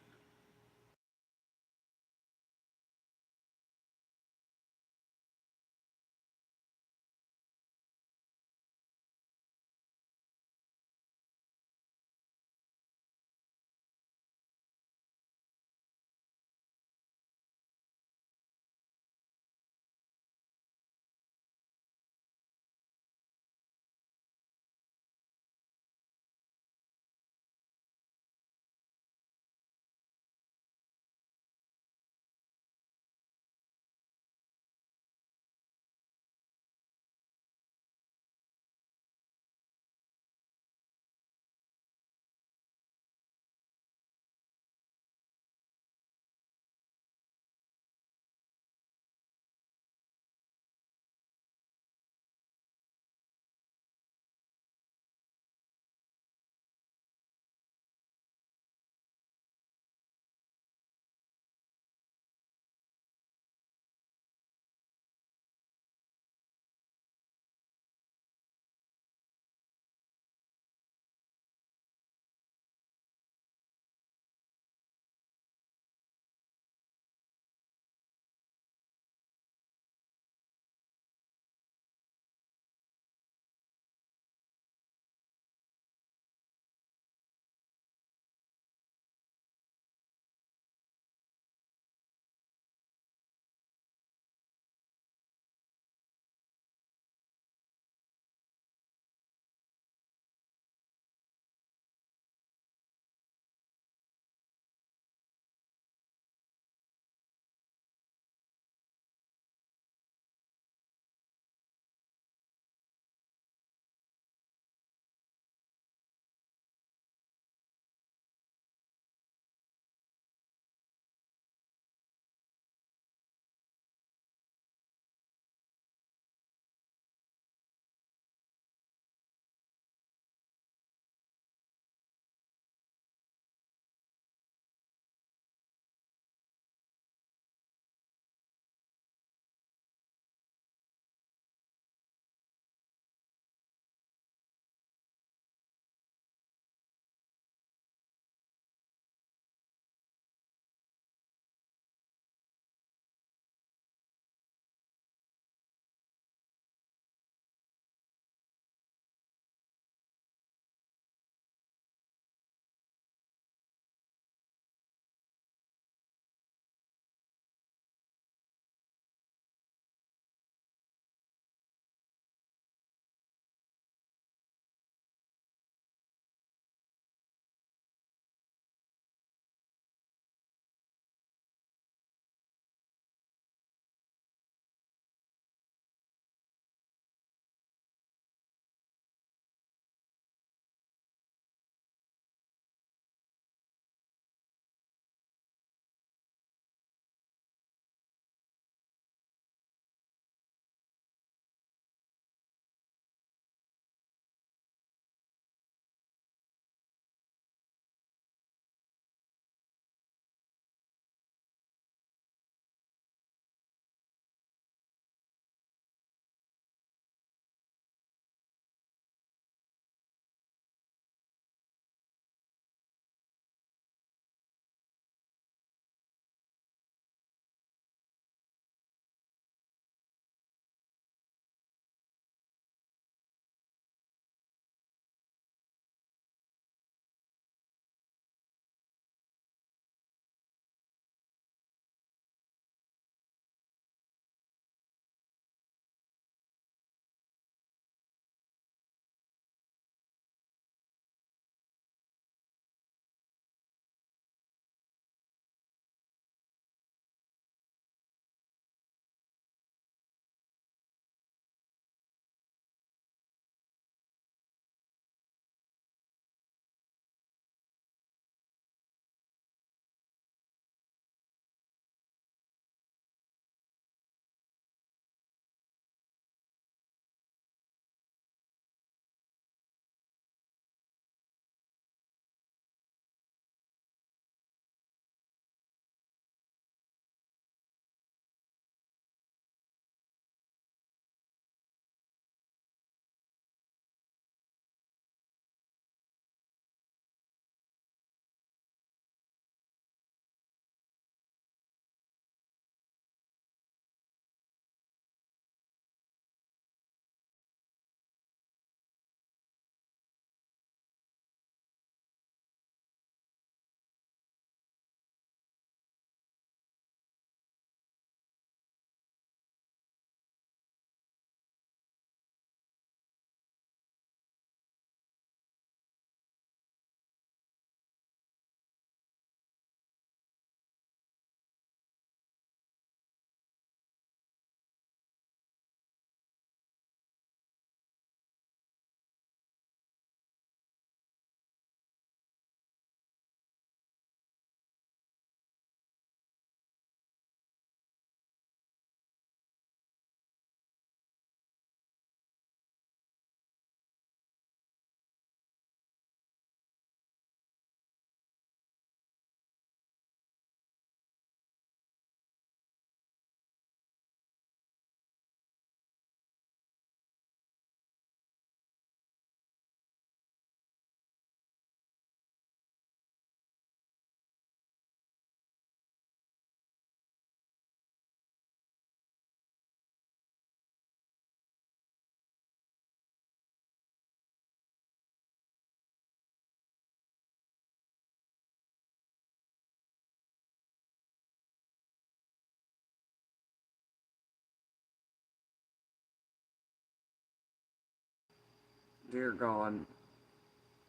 dear God,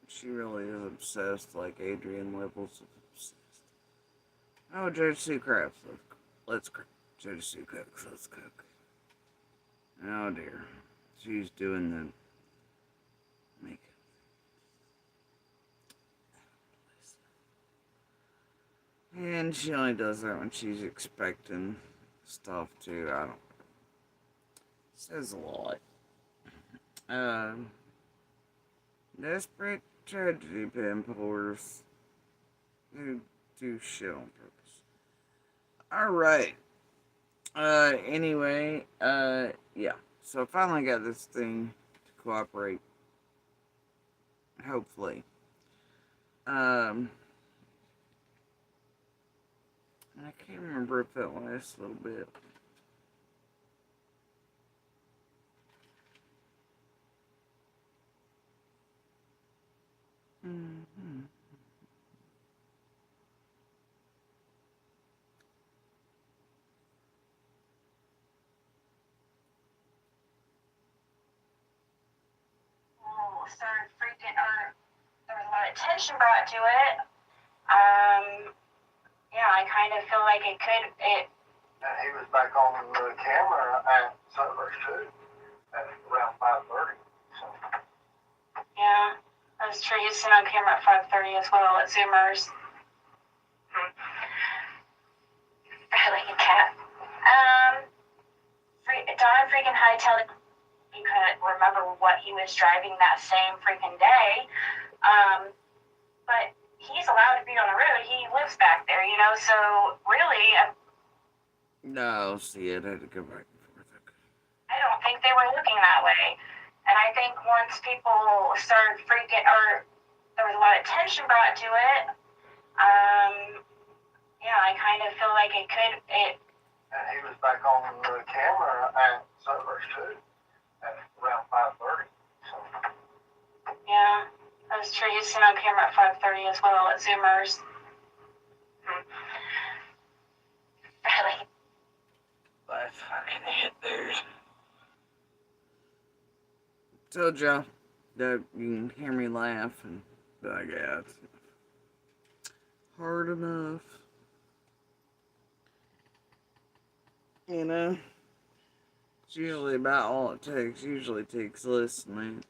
she really is obsessed, like Adrian levels of obsessed. Oh, Judge Sue Crafts, let's cook. Judge Sue cooks, let's cook. Oh dear, she's doing the makeup. And she only does that when she's expecting stuff too. I don't. Says a lot. Desperate tragedy pimpers who do shit on purpose. Alright. Anyway, yeah. So I finally got this thing to cooperate. Hopefully. I can't remember if that lasts a little bit. Mm-hmm. Started freaking, or there was a lot of attention brought to it. Yeah, I kind of feel like it could, And he was back on the camera at Summers too, at around 5:30. So. Yeah, that's true. He's seen on camera at 5:30 as well at Zoomers. Like a cat. Don freaking hightailed. He couldn't remember what he was driving that same freaking day. But he's allowed to be on the road. He lives back there, you know. So really, No, see, it had to go back and forth. I don't think they were looking that way. And I think once people started freaking, or there was a lot of attention brought to it, yeah, I kind of feel like it could, And he was back on the camera at Summers too, at around 5:30. So. Yeah, that's true. He's seen on camera at 5:30 as well at Zoomers. Really? I fucking hit, dude. Told y'all that you can hear me laugh, and I guess hard enough. You know, it's usually about all it takes. Usually takes listening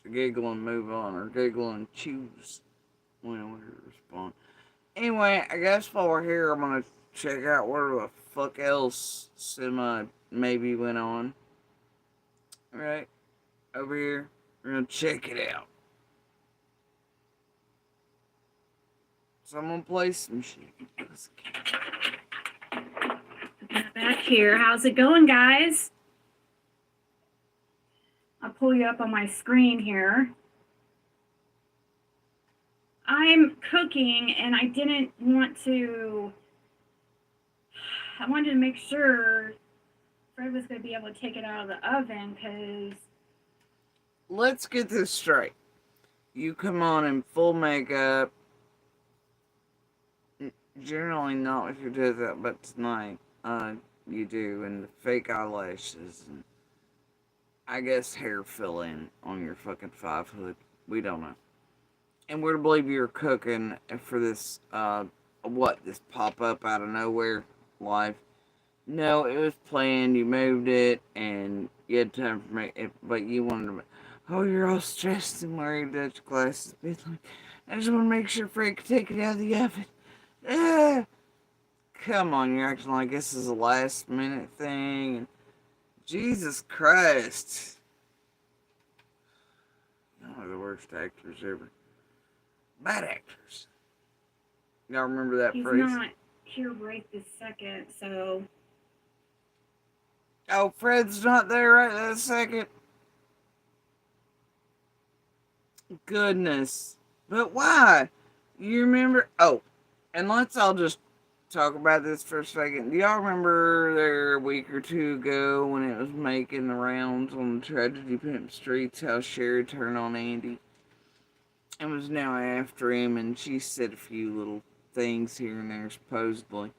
to giggle and move on, or giggle and choose when we respond. Anyway, I guess while we're here, I'm gonna check out where the fuck else Sima maybe went on. Right over here, we're gonna check it out. So I'm gonna play some shit. Back here. How's it going, guys? I'll pull you up on my screen here. I'm cooking and I wanted to make sure Fred was going to be able to take it out of the oven because... Let's get this straight. You come on in full makeup. Generally not if you do that, but tonight, you do, and the fake eyelashes, and I guess hair fill-in on your fucking 5 hood. We don't know. And we're to believe you're cooking for this, this pop-up out of nowhere live. No, it was planned, you moved it, and you had time for me, but you wanted to, oh, you're all stressed and worried that your glasses be like, I just want to make sure Fred can take it out of the oven. Come on, you're acting like this is a last minute thing. Jesus Christ. Y'all are the worst actors ever. Bad actors. Y'all remember that He's phrase? not here right this second, so... Oh, Fred's not there right this second? Goodness. But why? You remember? Oh, and let's all just talk about this for a second. Do y'all remember there a week or two ago when it was making the rounds on the Tragedy Pimp Streets how Cher turned on Andy and was now after him, and she said a few little things here and there supposedly.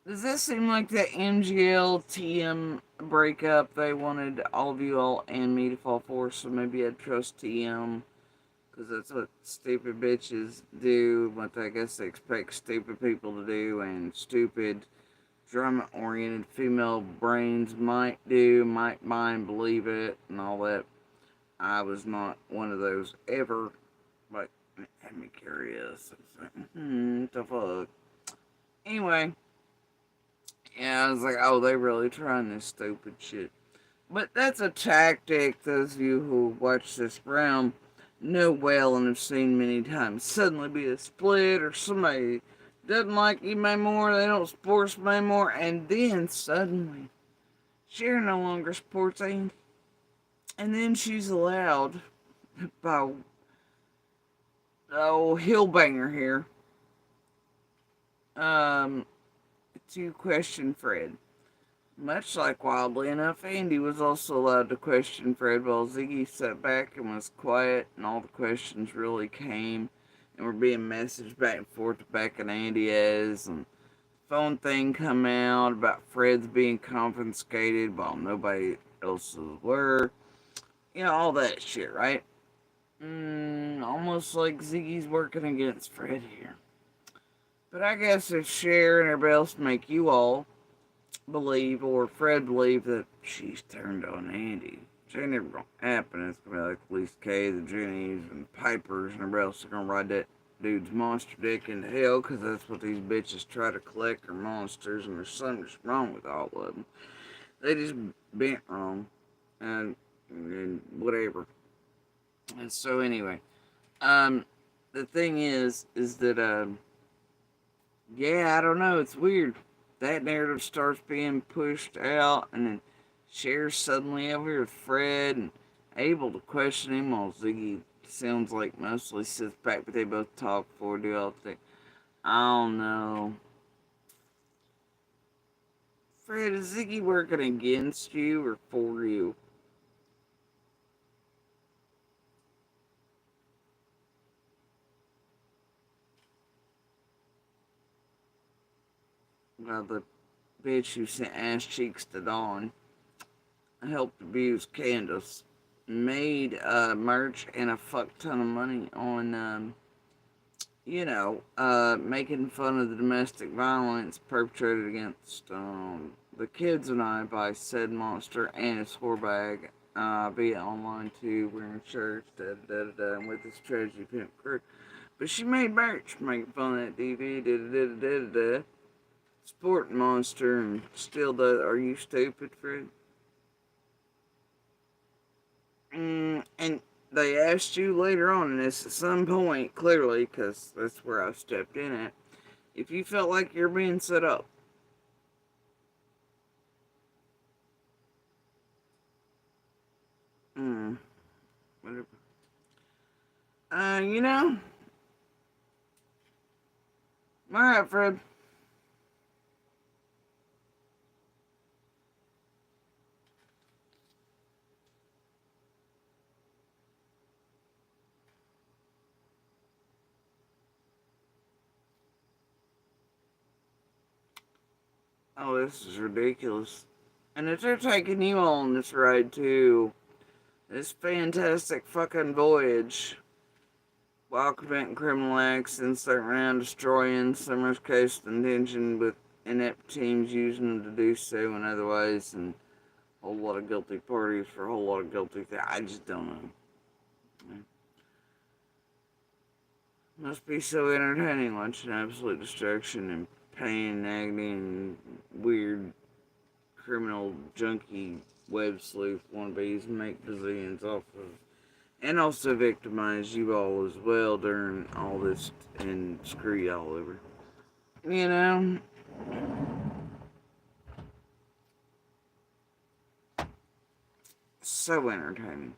Does this seem like the MGL TM breakup they wanted all of you all and me to fall for? So maybe I'd trust TM because that's what stupid bitches do. What I guess they expect stupid people to do, and stupid drama-oriented female brains might do, might mind believe it, and all that. I was not one of those ever, but it had me curious. It's like, what the fuck? Anyway, yeah, I was like, oh, they really trying this stupid shit. But that's a tactic those of you who watch this realm know well and have seen many times. Suddenly be a split or somebody doesn't like you anymore, they don't support you anymore, and then suddenly Cher no longer supports Andy. And then she's allowed by old Hillbanger here to question Fred. Much like, wildly enough, Andy was also allowed to question Fred while Ziggy sat back and was quiet, and all the questions really came and were being messaged back and forth to Beck and Andy as, and phone thing come out about Fred's being confiscated while nobody else's were. You know, all that shit, right? Almost like Ziggy's working against Fred here. But I guess if Cher and everybody else make you all believe, or Fred believe, that she's turned on Andy, which ain't never gonna happen. It's gonna be like Lisa Kay, the Jennies, and the Pipers, and everybody else are gonna ride that dude's monster dick into hell, because that's what these bitches try to collect, are monsters, and there's something just wrong with all of them. They just bent wrong, and whatever. And so anyway, the thing is that, yeah, I don't know, it's weird. That narrative starts being pushed out, and then Cher's suddenly over here with Fred and able to question him while Ziggy sounds like mostly sits back, but they both talk before do all the thing. I don't know. Fred, is Ziggy working against you or for you? Well, the bitch who sent ass cheeks to Dawn helped abuse Candace, made merch and a fuck ton of money on, making fun of the domestic violence perpetrated against the kids and I by said monster and his whorebag via online too, wearing shirts, and with his tragedy pimp crew. But she made merch making fun of that DV, sport monster, and still does. Are you stupid, Fred? And they asked you later on in this at some point, clearly, because that's where I stepped in at, if you felt like you're being set up. Whatever. You know? Alright, Fred. Oh, this is ridiculous. And if they're taking you on this ride too, this fantastic fucking voyage, while preventing criminal acts and starting around destroying Summer's case intention with inept teams using them to do so and otherwise, and a whole lot of guilty parties for a whole lot of guilty things. I just don't know. Must be so entertaining watching absolute destruction and pain and agony and weird criminal junkie web sleuth wannabes make bazillions off of, and also victimize you all as well during all this and screw y'all over. You know? So entertaining.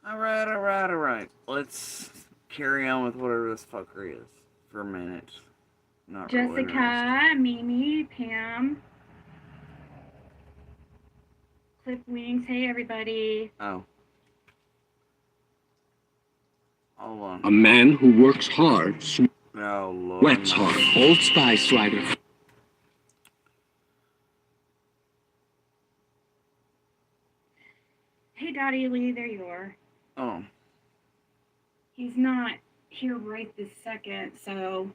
Alright. Let's carry on with whatever this fucker is for a minute. Not really interested. Jessica, Mimi, Pam, Clip Wings. Hey, everybody. Oh. Hold on. A man who works hard, Oh, Lord. sweats hard. Old Spice Rider. Hey, Dottie Lee, there you are. Oh. He's not here right this second, so.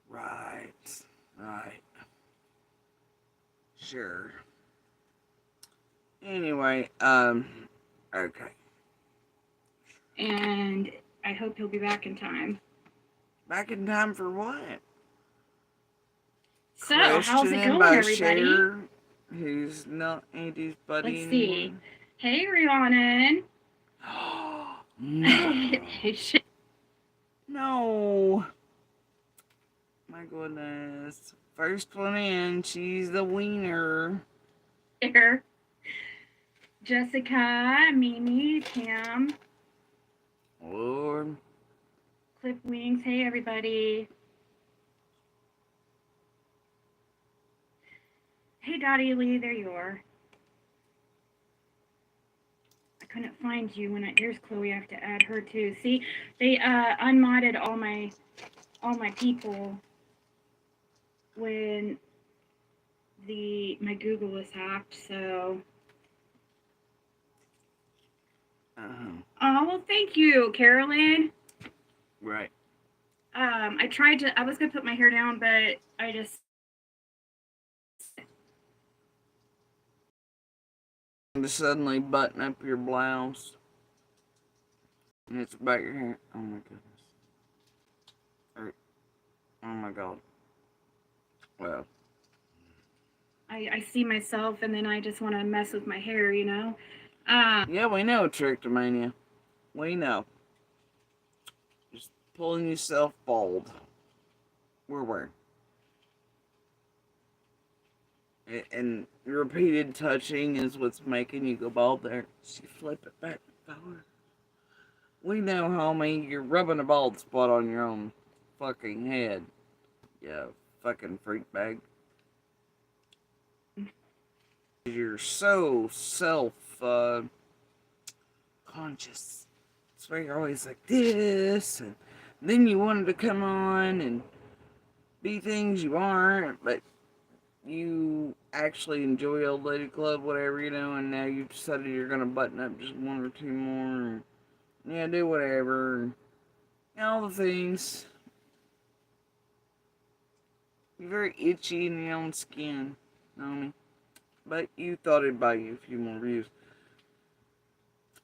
Right. Sure. Anyway, okay. And I hope he'll be back in time. Back in time for what? So, how's it going, by everybody? Cher, who's not Andy's buddy Let's see. anymore. Hey, Rhiannon. No. No. My goodness. First one in, she's the wiener. Here. Jessica, Mimi, Pam, Lord. Clip Wings. Hey, everybody. Hey, Dottie Lee, there you are. I couldn't find you when there's Chloe. I have to add her too. See, they unmodded all my people when my Google was hacked. So. Oh, well, thank you, Carolyn. Right. I was gonna put my hair down, but I just. To suddenly button up your blouse. And it's about your hair. Oh my goodness. Oh my god. Well. I see myself and then I just want to mess with my hair, you know? Yeah, we know, Trichomania. We know. Just pulling yourself bald. We're wearing. And repeated touching is what's making you go bald there. So you flip it back and forward. We know, homie, you're rubbing a bald spot on your own fucking head. Yeah, fucking freak bag. You're so self-conscious. That's why you're always like this, and then you wanted to come on and be things you aren't, but you actually enjoy Old Lady Club, whatever, you know, and now you've decided you're going to button up just one or two more, and, yeah, do whatever, and all the things. You're very itchy in your own skin, you know what I mean? But you thought it'd buy you a few more views.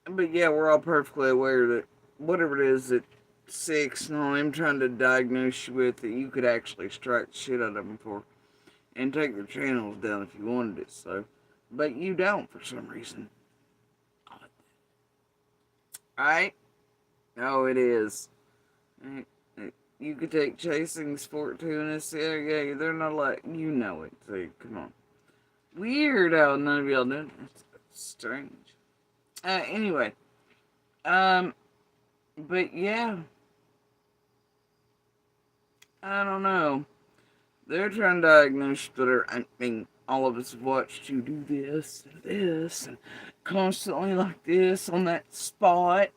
But yeah, we're all perfectly aware that whatever it is that 6 and all I'm trying to diagnose you with, that you could actually strike the shit out of them for. And take their channels down if you wanted it, so. But you don't for some reason. Right? No, it is. You could take Chasing Sport 2 and it's yeah, they're not like, you know it, so come on. Weird how none of y'all know. It's strange. Anyway. But yeah. I don't know. They're trying to diagnose whatever. I mean, all of us have watched you do this and constantly like this on that spot,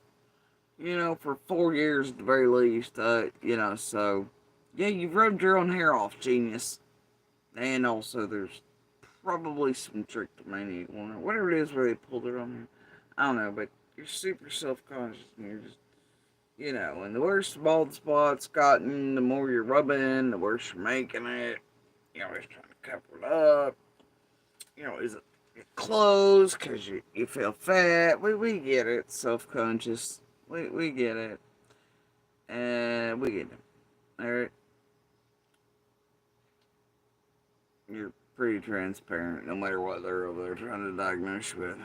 you know, for 4 years at the very least, you know, so, yeah, you've rubbed your own hair off, genius. And also, there's probably some trichomania going on, whatever it is where they pulled it on you. I don't know, but you're super self-conscious and you're just, you know, and the worse the bald spot's gotten, the more you're rubbing, the worse you're making it. You're always trying to cover it up. You know, is it your clothes because you feel fat? We get it, self-conscious. We get it. And we get it. Alright? You're pretty transparent no matter what they're over there trying to diagnose you with.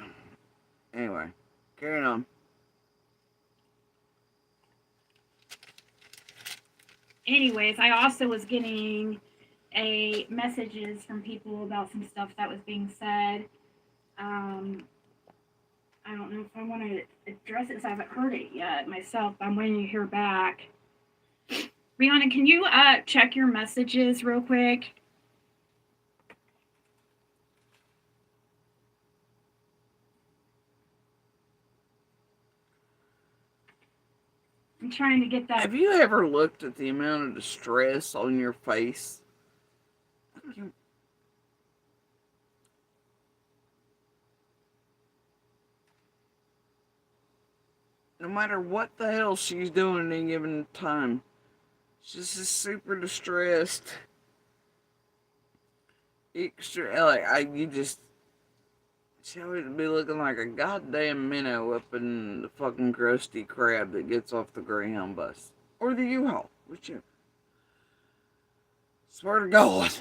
Anyway, carrying on. Anyways, I also was getting messages from people about some stuff that was being said. I don't know if I want to address it, because I haven't heard it yet myself. I'm waiting to hear back. Rihanna, can you check your messages real quick? I'm trying to get that. Have you ever looked at the amount of distress on your face? No matter what the hell she's doing at any given time, she's just super distressed. Extra, like, you just, she would be looking like a goddamn minnow up in the fucking Krusty Krab that gets off the Greyhound bus. Or the U-Haul, whichever. Swear to God.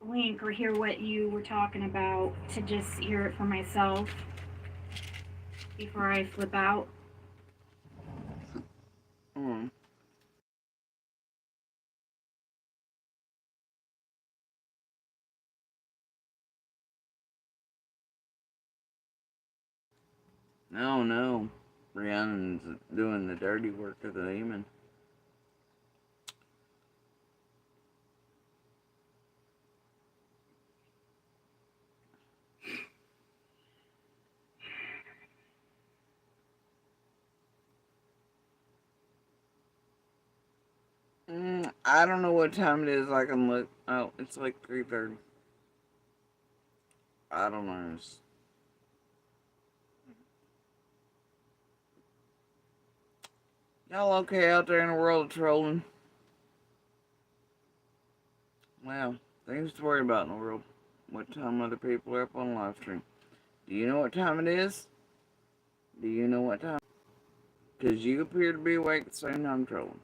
Link or hear what you were talking about, to just hear it for myself before I flip out. No. Rihanna's doing the dirty work of the demon. I don't know what time it is. I can look. Oh, it's like 3:30. I don't know. Y'all okay out there in the world of trolling? Well, things to worry about in the world. What time other people are up on live stream? Do you know what time it is? Do you know what time? Because you appear to be awake at the same time trolling.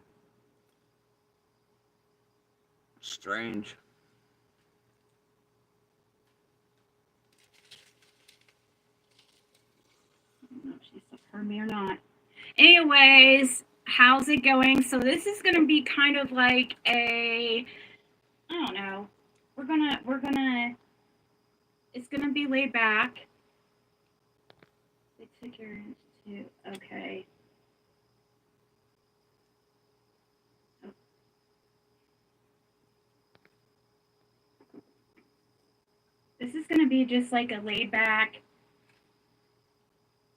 Strange. I don't know if she's heard me or not. Anyways, how's it going? So this is gonna be kind of like a, I don't know. It's gonna be laid back. They took your institute. Okay. This is gonna be just like a laid back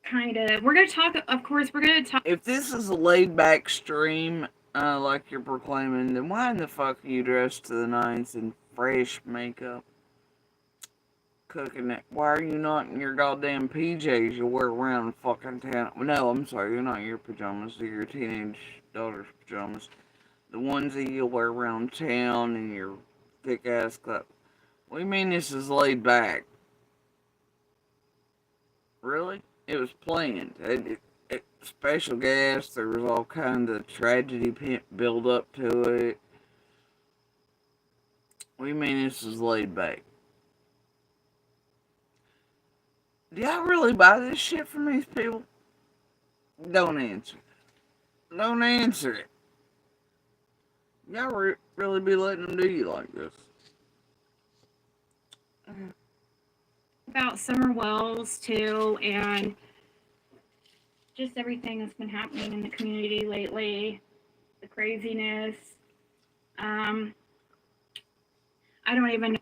kind of. We're gonna talk. Of course, we're gonna talk. If this is a laid back stream, like you're proclaiming, then why in the fuck are you dressed to the nines in fresh makeup? Cooking it. Why are you not in your goddamn PJs you wear around fucking town? No, I'm sorry, you're not in your pajamas. They're your teenage daughter's pajamas. The ones that you wear around town in your thick ass club. What do you mean this is laid back? Really? It was planned. Special guests, there was all kinds of tragedy build up to it. What do you mean this is laid back? Do y'all really buy this shit from these people? Don't answer. Don't answer it. Y'all really be letting them do you like this? About Summer Wells too, and just everything that's been happening in the community lately, the craziness. I don't even know.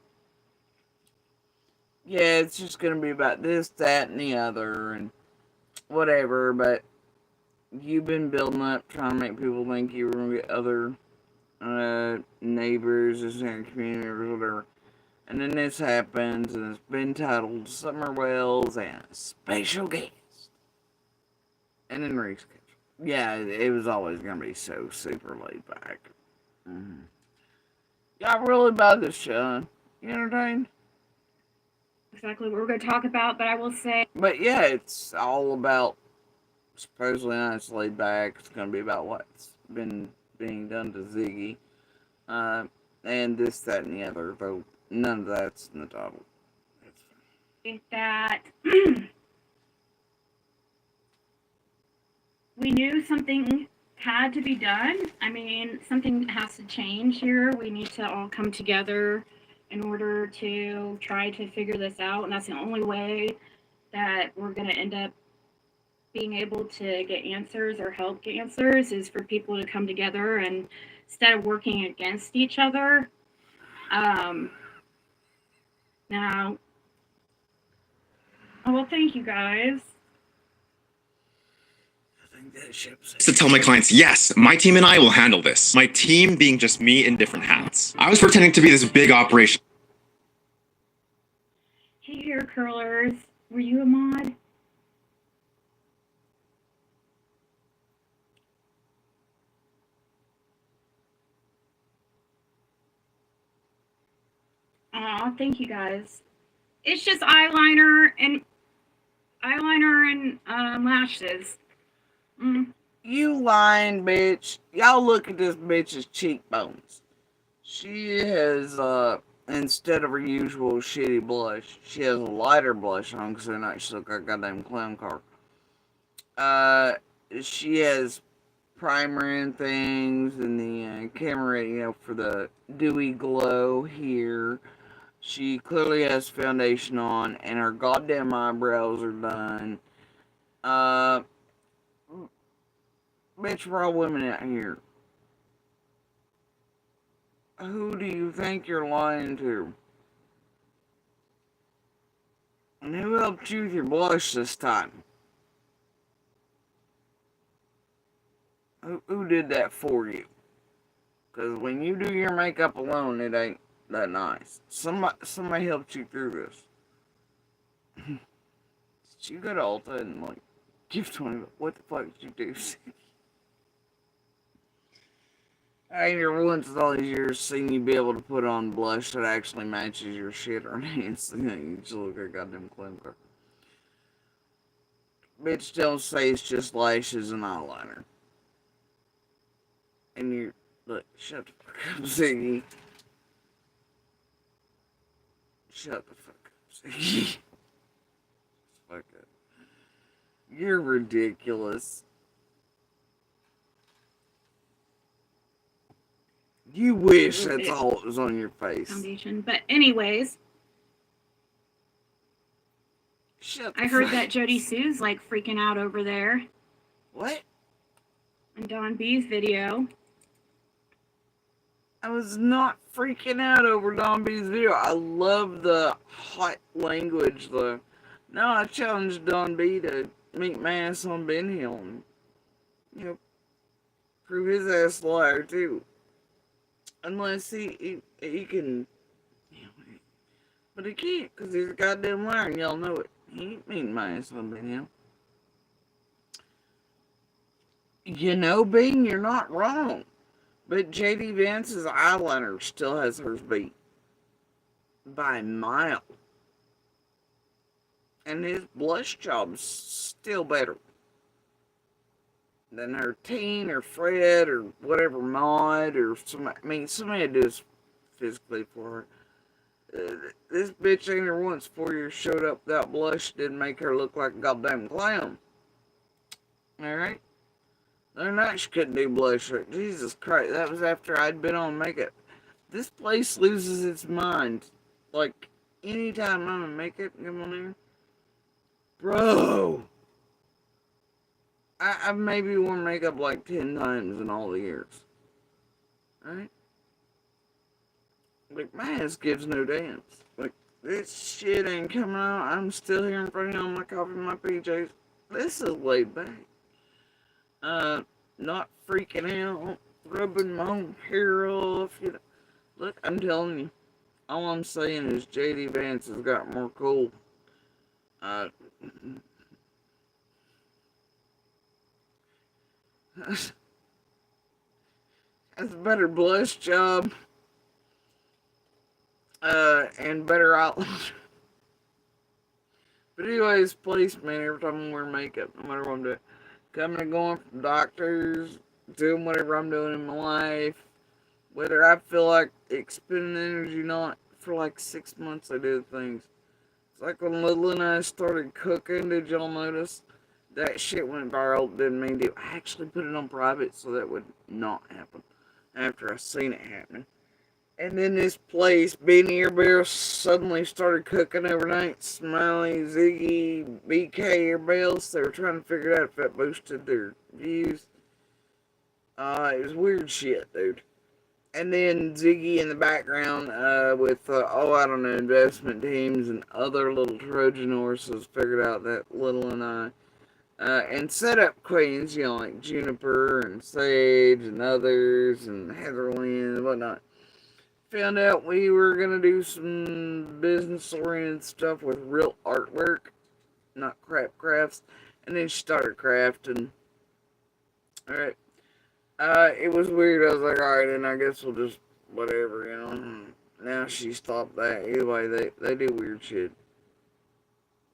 Yeah, it's just gonna be about this, that, and the other, and whatever, but you've been building up, trying to make people think you were gonna get other neighbors in your community or whatever. And then this happens, and it's been titled Summer Wells and a Special Guest. And then rescheduled. Yeah, it was always gonna be so super laid back. Y'all really about this show? You entertained? Exactly what we're going to talk about, but I will say. But yeah, it's all about, supposedly not it's laid back. It's gonna be about what's been being done to Ziggy, and this, that, and the other. Though none of that's in the title. That we knew something had to be done. I mean, something has to change here. We need to all come together in order to try to figure this out, and that's the only way that we're going to end up being able to get answers or help get answers is for people to come together and instead of working against each other. Now, well, thank you guys. To tell my clients, yes, my team and I will handle this. My team being just me in different hats. I was pretending to be this big operation. Hey, hair curlers, were you a mod? Aw, thank you guys. It's just eyeliner and lashes. You lying bitch. Y'all look at this bitch's cheekbones. She has, instead of her usual shitty blush, she has a lighter blush on because they're not, she look like a goddamn clown car. She has primer and things and the camera, you know, for the dewy glow here. She clearly has foundation on and her goddamn eyebrows are done. Bitch, we're all women out here. Who do you think you're lying to? And who helped you with your blush this time? Who did that for you? Because when you do your makeup alone, it ain't that nice. Somebody helped you through this. Did you go to Ulta and, like, give 20? What the fuck did you do? I ain't never once in all these years seen you be able to put on blush that actually matches your shit or anything. You just look like a goddamn clown car. Bitch, don't say it's just lashes and eyeliner. And you're, look, shut the fuck up, Ziggy. Shut the fuck up, Ziggy. Fuck it. You're ridiculous. You wish that's all that was on your face. Foundation. But anyways, I heard that Jody Sue's like freaking out over there. What? In Dawn B's video. I was not freaking out over Dawn B's video. I love the hot language, though. No, I challenged Dawn B to meet my ass on Ben Hill and, you know, prove his ass a liar, too. Unless he can, you know, but he can't, because he's a goddamn liar, and y'all know it. He ain't meeting my ass on Ben Hill. You know, Bing, you're not wrong. But J.D. Vance's eyeliner still has hers beat by a mile. And his blush job's still better than her Teen or Fred or whatever mod or somebody. I mean, somebody had to do this physically for her. This bitch ain't her once 4 years showed up without blush, didn't make her look like a goddamn clown. Alright? They're not, she couldn't do blush. Jesus Christ, that was after I'd been on makeup. This place loses its mind. Like, anytime I'm in makeup, come on here. Bro! I've maybe worn makeup like 10 times in all the years. Alright? Like, my ass gives no dance. Like, this shit ain't coming out. I'm still here in front of you on my coffee and my PJs. This is laid back. Not freaking out, rubbing my own hair off. You know. Look, I'm telling you, all I'm saying is J.D. Vance has got more cool. Has a better blush job, and better eyeliner. But anyways, placement every time I'm wearing makeup, no matter what I'm doing. Coming and going from doctors, doing whatever I'm doing in my life. Whether I feel like expending energy or not, for like 6 months I did things. It's like when Little and I started cooking, did y'all notice? That shit went viral, didn't mean to. I actually put it on private so that would not happen after I seen it happening. And then this place, Benny Bear, suddenly started cooking overnight. Smiley, Ziggy, BK, everybody else, they were trying to figure out if that boosted their views. It was weird shit, dude. And then Ziggy in the background with, I don't know, investment teams and other little Trojan horses figured out that Little and I. And set up queens, like Juniper and Sage and others and Heatherland and whatnot. Found out we were going to do some business-oriented stuff with real artwork, not crap crafts. And then she started crafting. Alright. It was weird. I was like, alright, then I guess we'll just, whatever. Now she stopped that. Anyway, they do weird shit.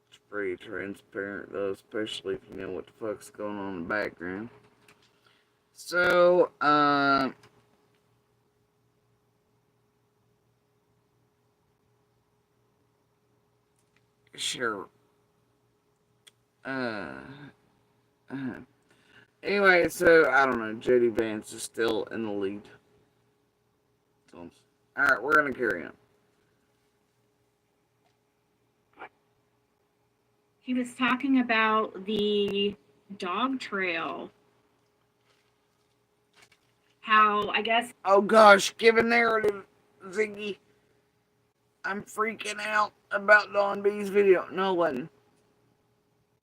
It's pretty transparent, though, especially if you know what the fuck's going on in the background. So, sure. Anyway, so, I don't know, JD Vance is still in the lead. So, alright, we're gonna carry on. He was talking about the dog trail. How, I guess... Oh gosh, give a narrative, Ziggy. I'm freaking out about Dawn B's video. No one.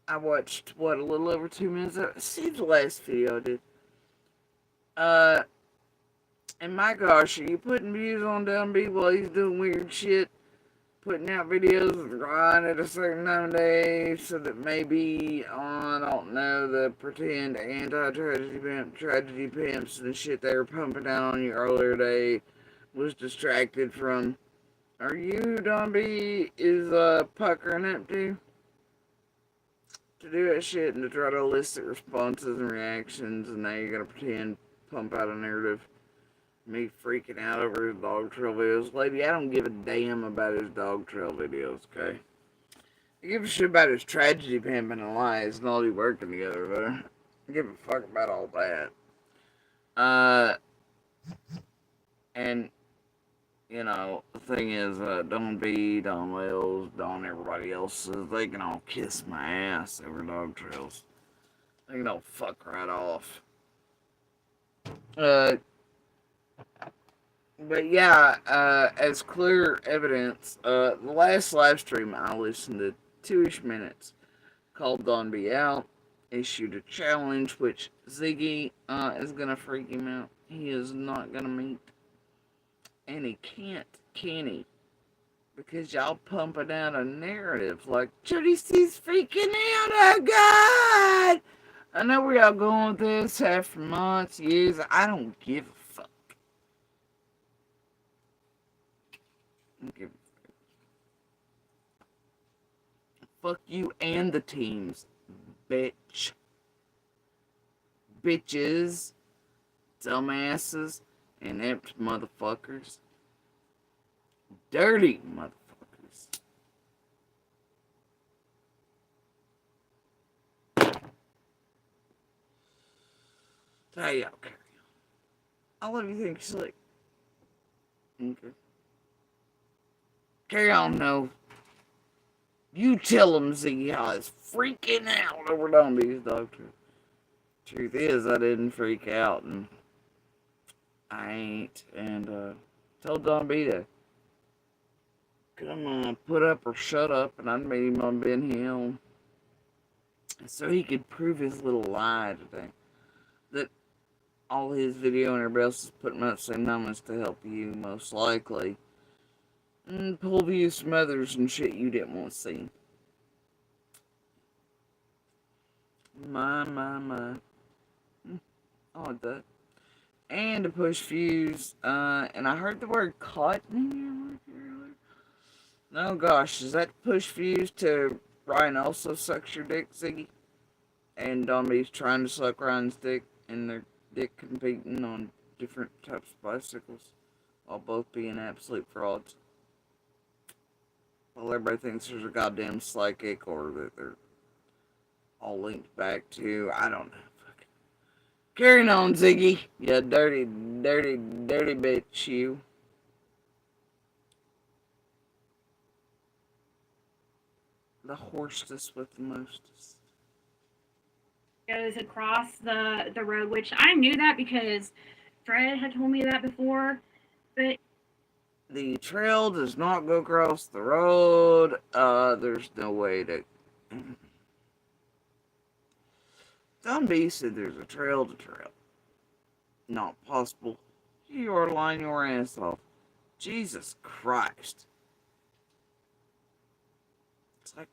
I watched, a little over 2 minutes of it. See the last video I did. And my gosh, are you putting views on Dawn B while he's doing weird shit? Putting out videos of Ryan at a certain time of day so that maybe on, I don't know, the pretend tragedy pimps and shit they were pumping out on you earlier today was distracted from. Are you, Don B, is puckering up to do that shit and to try to elicit responses and reactions, and now you're gonna pretend pump out a narrative? Me freaking out over his dog trail videos. Lady, I don't give a damn about his dog trail videos, okay? I give a shit about his tragedy pimping and lies and all he working together, but I give a fuck about all that. And, the thing is, Don B, Don Wells, Don everybody else, they can all kiss my ass over dog trails. They can all fuck right off. But yeah, as clear evidence, the last live stream I listened to 2-ish minutes called Don B out, issued a challenge which Ziggy is gonna freak him out. He is not gonna meet. And he can't, can he? Because y'all pumping out a narrative like Jody C's freaking out, oh god! I know where y'all going with this after months, years, I don't give a fuck. Fuck you and the teams, bitch. Bitches, dumbasses, inept motherfuckers. Dirty motherfuckers. So y'all carry on. I'll let you think slick. Okay. Carry on, no. You tell him Ziggy how he's freaking out over Don B's dog trail. Truth is, I didn't freak out, and I ain't. And told Don B to come put up or shut up, and I'd meet him on Ben Hill, so he could prove his little lie today that all his video and everybody else is putting up same numbers to help you, most likely. And pull views from others and shit you didn't want to see. My. I like that. And to push views, and I heard the word caught in here earlier. No gosh, is that to push views to Ryan also sucks your dick, Ziggy? And Don B's trying to suck Ryan's dick, and their dick competing on different types of bicycles, while both being absolute frauds. Well, everybody thinks there's a goddamn psychic, or that they're all linked back to, I don't know. Fuck. Carrying on, Ziggy. You dirty bitch, you. the horstest with the mostest. Goes across the road, which I knew that because Fred had told me that before. But the trail does not go across the road. There's no way to. Don B said there's a trail to trail. Not possible. You are lying your ass off. Jesus Christ. It's like,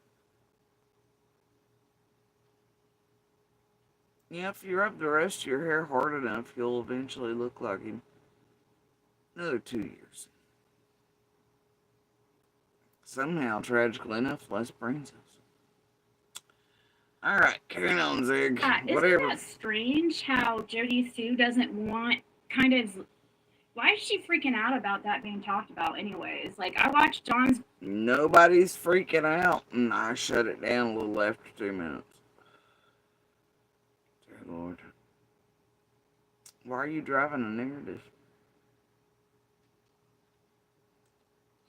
yeah, if you rub the rest of your hair hard enough, you'll eventually look like him. Another 2 years. Somehow, tragically enough, less brain cells. Alright, carrying on, Zig. Whatever. Isn't that strange how Jody Sue doesn't want kind of. Why is she freaking out about that being talked about, anyways? Like, I watched John's. Nobody's freaking out, and I shut it down a little after 2 minutes. Dear Lord. Why are you driving a narrative?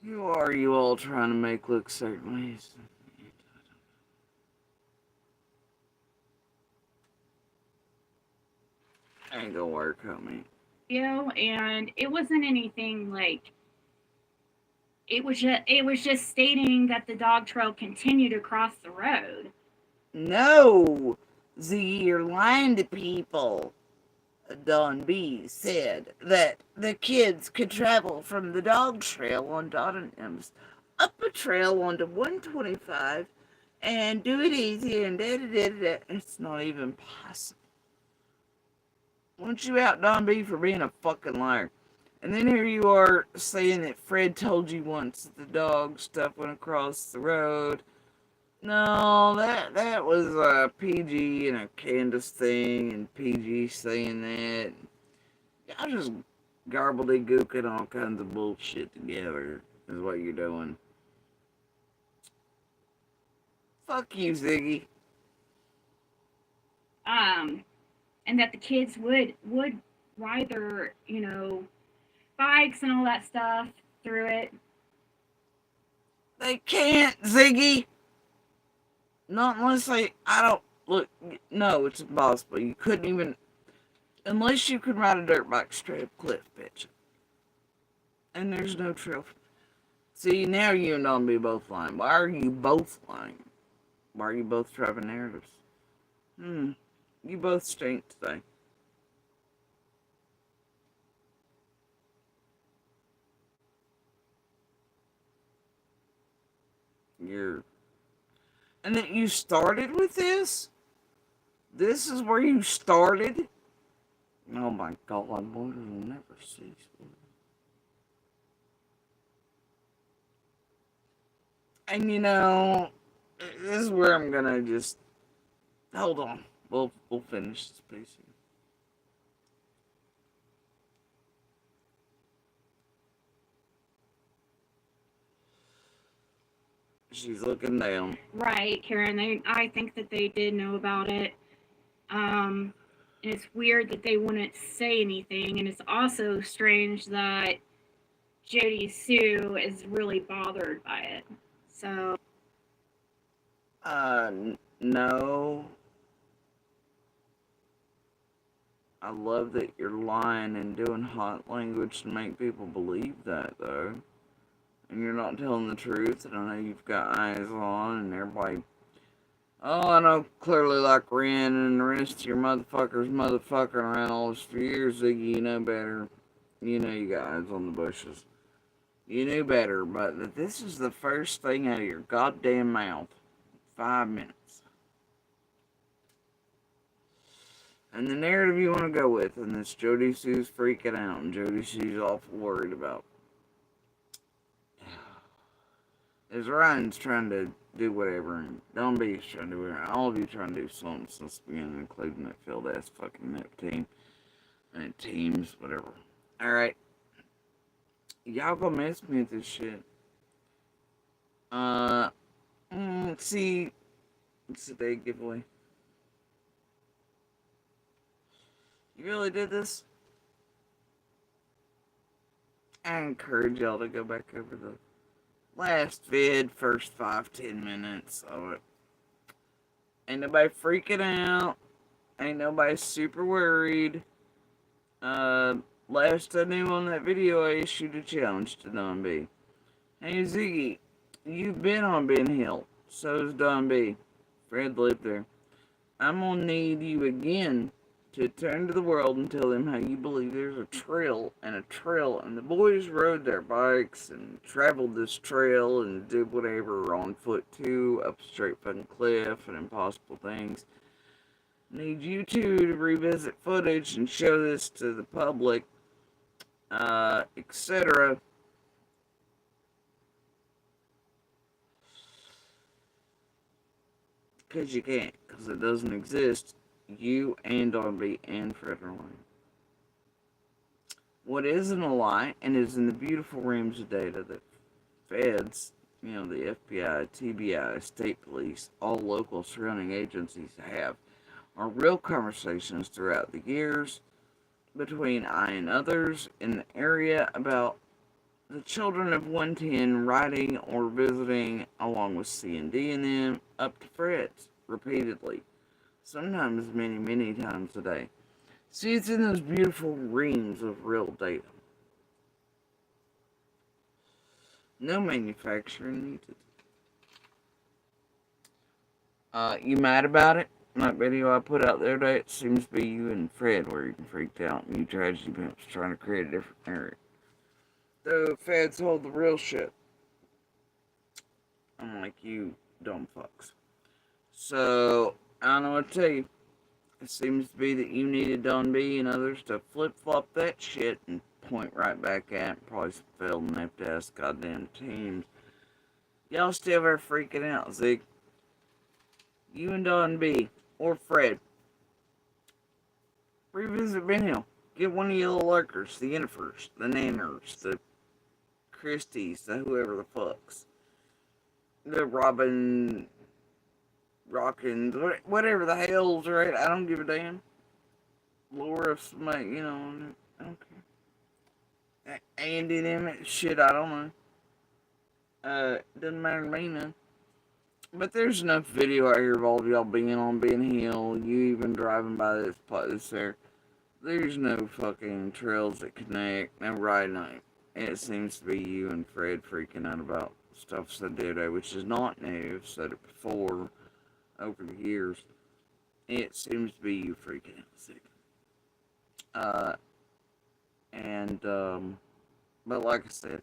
Who are you all trying to make look certain ways? Ain't gonna work, homie. And it wasn't anything like. It was just stating that the dog trail continued across the road. No! Z, you're lying to people. Don B said that the kids could travel from the dog trail on Don M's up a trail onto 125 and do it easy and da-da-da-da-da. It's not even possible. Won't you out Don B for being a fucking liar? And then here you are saying that Fred told you once that the dog stuff went across the road. No, that was a PG and a Candace thing, and PG saying that. Y'all just garbledy-gooking all kinds of bullshit together, is what you're doing. Fuck you, Ziggy. And that the kids would ride their, bikes and all that stuff through it. They can't, Ziggy. Not unless look, no, it's impossible. You couldn't even, unless you could ride a dirt bike straight up cliff, bitch. And there's no trail. See, now you and Don B both lying. Why are you both lying? Why are you both driving narratives? You both stink today. And then you started with this? This is where you started? Oh my God, boys will never cease. And this is where I'm gonna just hold on. We'll finish this piece here. She's looking down. Right, Karen. I think that they did know about it. And it's weird that they wouldn't say anything, and it's also strange that Jody Sue is really bothered by it. So. No. I love that you're lying and doing hot language to make people believe that, though. And you're not telling the truth, and I know you've got eyes on, and everybody... Oh, I know clearly like Ren and the rest of your motherfucking around all this for years, Ziggy, you know better. You know you got eyes on the bushes. You knew better, but this is the first thing out of your goddamn mouth. 5 minutes. And the narrative you want to go with, and this Jody Sue's freaking out, and Jody Sue's awful worried about. Is Ryan's trying to do whatever, and Don B's trying to do whatever. All of you trying to do something since the beginning, including that failed ass fucking net team. And teams, whatever. Alright. Y'all gonna mess me with this shit. See, it's a day giveaway. You really did this? I encourage y'all to go back over the last vid, first 5-10 minutes of it. Ain't nobody freaking out. Ain't nobody super worried. Last I knew on that video, I issued a challenge to Don B. Hey Ziggy, you've been on Ben Hill. So's Don B. Fred lived there. I'm gonna need you again to turn to the world and tell them how you believe there's a trail, and the boys rode their bikes and traveled this trail and did whatever on foot too, up a straight fucking cliff and impossible things. Need you two to revisit footage and show this to the public, etc. Because you can't, because it doesn't exist. You and Darby and Fred are lying. What isn't a lie, and is in the beautiful reams of data that feds, the FBI, TBI, state police, all local surrounding agencies have, are real conversations throughout the years between I and others in the area about the children of 110 riding or visiting along with C and D and them up to Fred's repeatedly, sometimes many, many times a day. See, it's in those beautiful reams of real data. No manufacturing needed. You mad about it? That video I put out there today, it seems to be you and Fred where you freaked out and you tragedy pimps trying to create a different narrative. The feds hold the real shit. Unlike you dumb fucks. So, I don't know what to tell you. It seems to be that you needed Don B and others to flip-flop that shit and point right back at probably failed and have to ask goddamn teams. Y'all still are freaking out, Zig. You and Don B or Fred. Revisit Ben Hill. Get one of your little lurkers, the Innifers, the Nanners, the Christies, the whoever the fucks. The Robin Rockins, whatever the hell's right, I don't give a damn. Laura Smith, I don't care. Andy Emmett, shit, I don't know. Doesn't matter to me none. But there's enough video out here of all of y'all being on Ben Hill, you even driving by this place there. There's no fucking trails that connect, no ride night. It seems to be you and Fred freaking out about stuff said the other day, which is not new. I've said it before, over the years. It seems to be you freaking out sick. But like I said,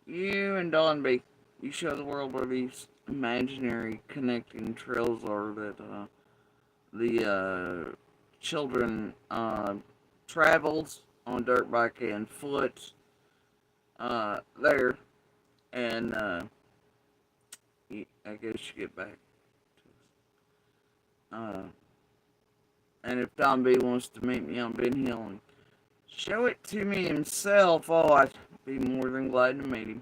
you and Don B, you show the world where these imaginary connecting trails are that the children travels on dirt bike and foot there, and I guess you get back to us. And if Don B wants to meet me on Ben Hill and show it to me himself, oh, I'd be more than glad to meet him.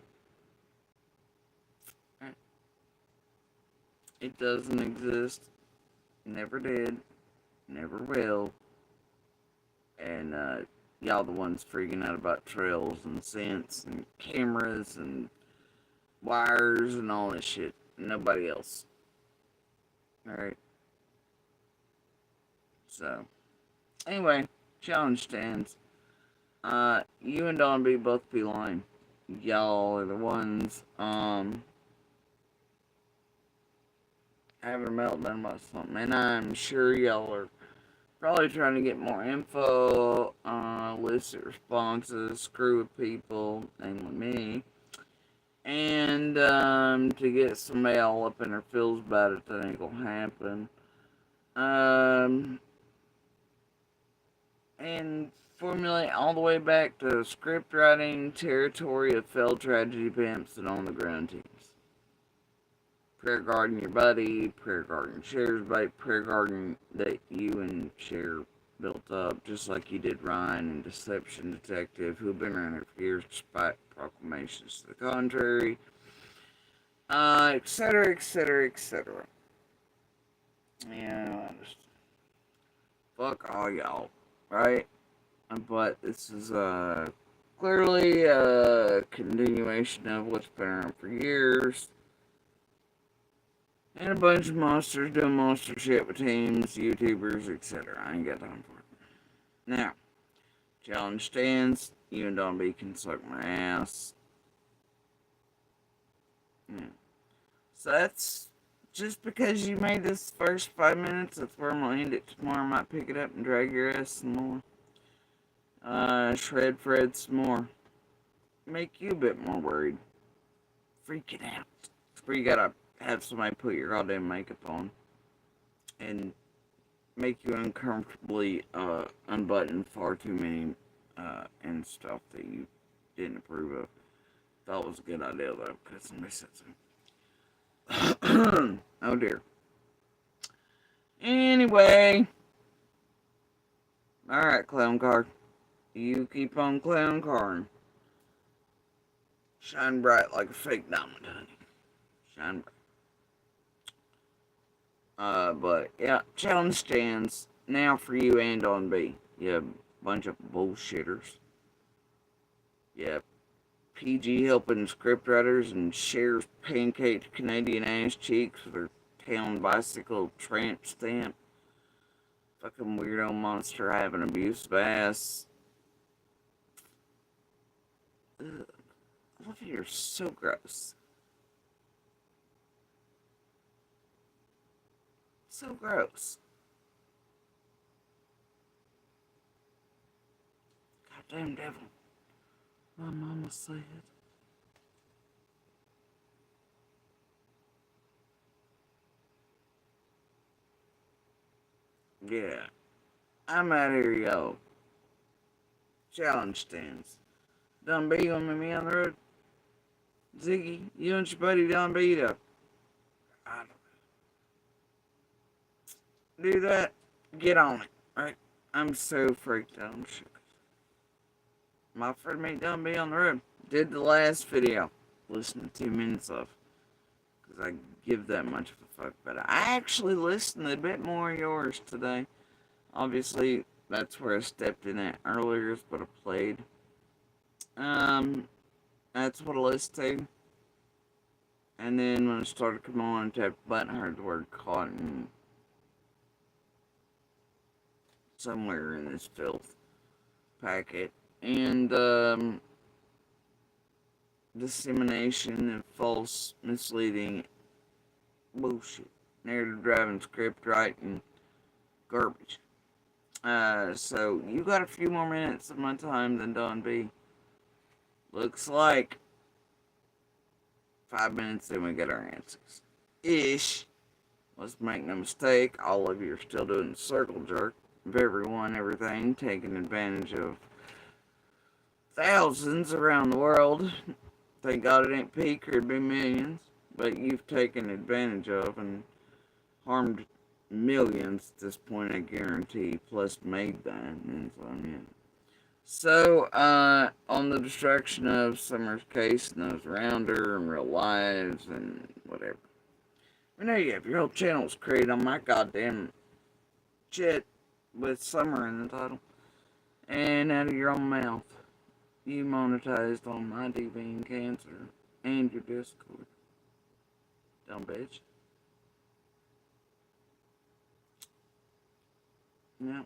It doesn't exist. Never did. Never will. And y'all the ones freaking out about trails and scents and cameras and wires and all this shit. Nobody else. Alright. So, anyway, challenge stands. You and Don B both be lying. Y'all are the ones, having a meltdown about something. And I'm sure y'all are probably trying to get more info, elicit responses, screw with people, namely me. And, to get somebody all up in their feels about it, that ain't gonna happen. And formulate all the way back to script writing territory of failed tragedy pimps and on the ground teams. Prayer garden your buddy, prayer garden Cher's buddy, prayer garden that you and Cher built up, just like you did Ryan and Deception Detective, who have been around here for years despite proclamations to the contrary, etc., etc., etc. Yeah, fuck all y'all, right? But this is clearly a continuation of what's been around for years. And a bunch of monsters doing monster shit with teams, YouTubers, etc. I ain't got time for it. Now, challenge stands. You and Don B can suck my ass. Yeah. So that's just because you made this first 5 minutes, that's where I'm gonna end it. Tomorrow I might pick it up and drag your ass some more. Shred Fred some more. Make you a bit more worried. Freaking out. It's where you gotta have somebody put your goddamn makeup on. And make you uncomfortably unbutton far too many and stuff that you didn't approve of. Thought it was a good idea though, because somebody said so. Oh dear. Anyway. Alright, clown car. You keep on clown carring. Shine bright like a fake diamond, honey. Shine bright. But yeah, challenge stands now for you and on B. You bunch of bullshitters. Yeah, PG helping scriptwriters and Cher's pancaked Canadian ass cheeks with her town bicycle tramp stamp. Fucking weirdo monster having abusive ass. Ugh. I love you, you're so gross. So gross. Goddamn devil. My mama said. Yeah. I'm out here, yo. Challenge stands. Don B, you want to meet me on the road? Ziggy, you and your buddy Don B to do that? Get on it, right? I'm so freaked out. I'm shook. My friend made Don B on the road. Did the last video. Listened to 2 minutes of. Because I give that much of a fuck. But I actually listened to a bit more of yours today. Obviously, that's where I stepped in at earlier, is what I played. That's what I listened to. And then when I started to come on and tapped the button, I heard the word cotton somewhere in this filth packet. And, dissemination of false, misleading bullshit. Narrative driving, script writing, garbage. So you got a few more minutes of my time than Don B. Looks like 5 minutes, then we get our answers. Ish. Let's make no mistake, all of you are still doing the circle jerk of everyone, everything, taking advantage of thousands around the world. Thank God it ain't peak or it'd be millions, but you've taken advantage of and harmed millions at this point, I guarantee, plus made that, and so, yeah. So, on the destruction of Summer's case and those around her and real lives and whatever. I know you have your whole channel's created on my goddamn shit with Summer in the title. And out of your own mouth, you monetized on my DB and Cancer and your Discord. Dumb bitch. Yep.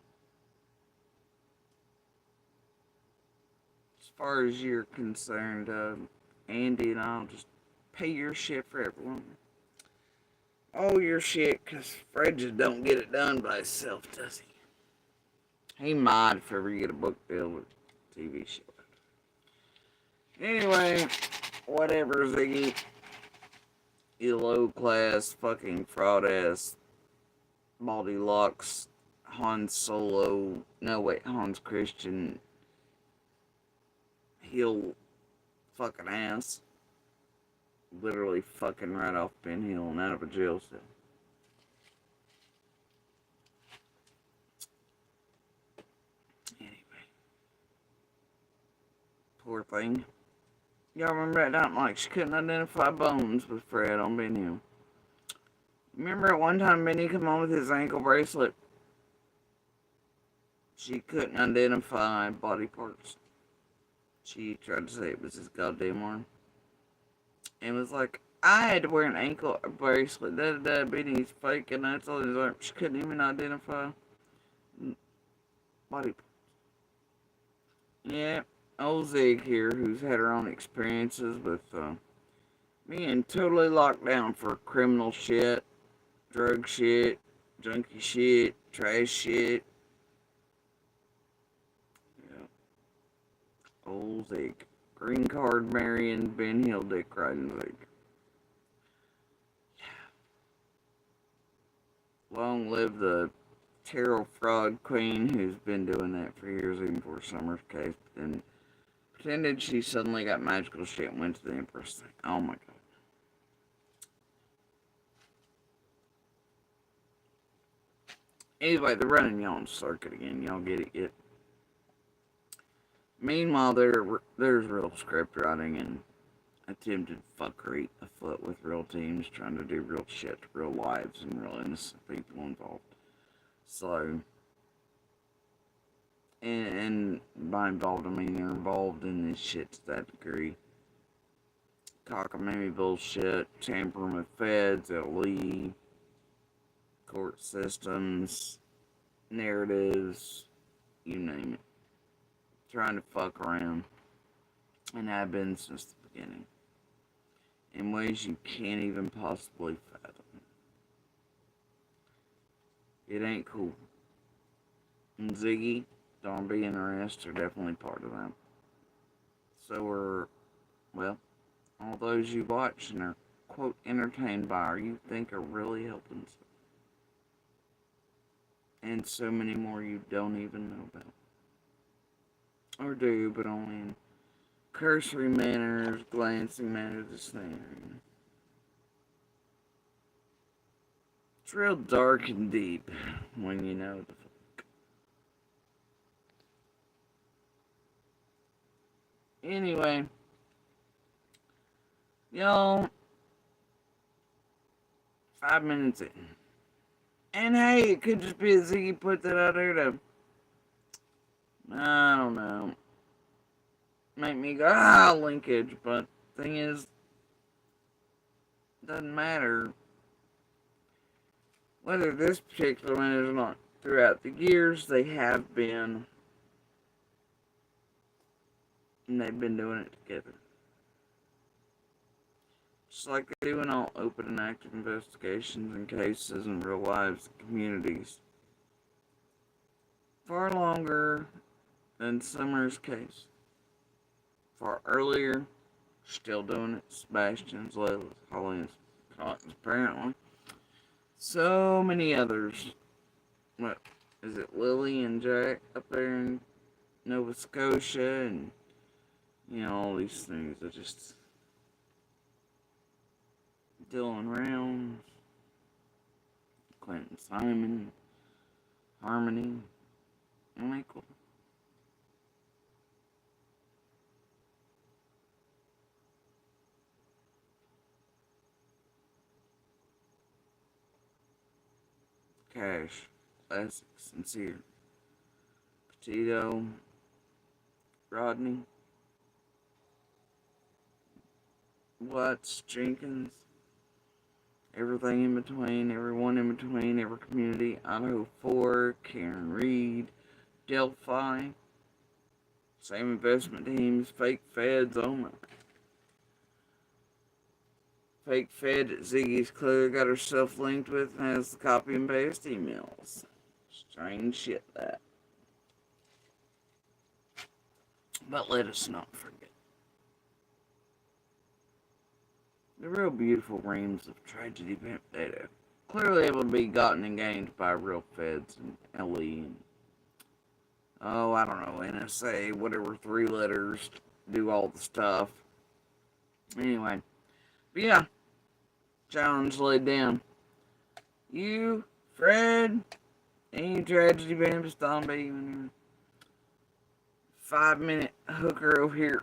As far as you're concerned, Andy and I'll just pay your shit for everyone. All your shit, because Fred just don't get it done by himself, does he? He might if ever you get a book deal with TV show. Anyway, whatever, Ziggy. You low-class, fucking fraud-ass, Baldy Lux, Hans Solo, no wait, Hans Christian, heel fucking ass. Literally fucking right off Ben Hill and out of a jail cell. Anyway. Poor thing. Y'all remember that time, like, she couldn't identify bones with Fred on Ben Hill. Remember at one time Benny come on with his ankle bracelet? She couldn't identify body parts. She tried to say it was his goddamn arm. And was like, I had to wear an ankle bracelet. Beanie's fake, and that's all his arm. She couldn't even identify body. Yeah, old Zig here, who's had her own experiences with being totally locked down for criminal shit, drug shit, junkie shit, trash shit. Yeah. Old Zig. Green card marrying Ben Hill dick riding Zig. Long live the tarot fraud queen who's been doing that for years, even before Summer's case, and pretended she suddenly got magical shit and went to the Empress thing. Oh my god. Anyway, they're running y'all on circuit again. Y'all get it yet? Meanwhile, there's real script writing and attempted fuckery afoot with real teams trying to do real shit to real lives and real innocent people involved. So, and by involved, I mean they're involved in this shit to that degree. Cockamamie bullshit, tampering with feds, LE, court systems, narratives, you name it. Trying to fuck around. And have been since the beginning. In ways you can't even possibly fathom. It ain't cool. And Ziggy, Don B, and the rest are definitely part of that. So are, well, all those you watch and are, quote, entertained by or you think are really helping. And so many more you don't even know about. Or do, but only in cursory manners, glancing manners, this thing. It's real dark and deep when you know the fuck. Anyway, y'all, 5 minutes in. And hey, it could just be a Ziggy put that out there to, I don't know, make me go, linkage, but thing is, doesn't matter whether this particular one is or not. Throughout the years, they have been, and they've been doing it together. Just like they do in all open and active investigations and cases in real lives and communities. Far longer than Summer's case. Far earlier, still doing it. Sebastian's, Layla's, Colleen's, Cotton's, apparently. So many others. What is it, Lily and Jack up there in Nova Scotia, and you know, all these things that just Dylan Rounds, Clinton Simon, Harmony, Michael. Cash, Classic, Sincere, Petito, Rodney, Watts, Jenkins, everything in between, everyone in between, every community, Idaho 4, Karen Reed, Delphi, same investment teams, fake feds, oh my. Fake fed that Ziggy's clearly got herself linked with and has the copy and paste emails. Strange shit, that. But let us not forget. The real beautiful reams of tragedy data clearly able to be gotten and gained by real feds and LE and, oh, I don't know, NSA, whatever, 3 letters, do all the stuff. Anyway, but yeah. Challenge laid down. You, Fred, any tragedy band, Don B, 5-minute hooker over here.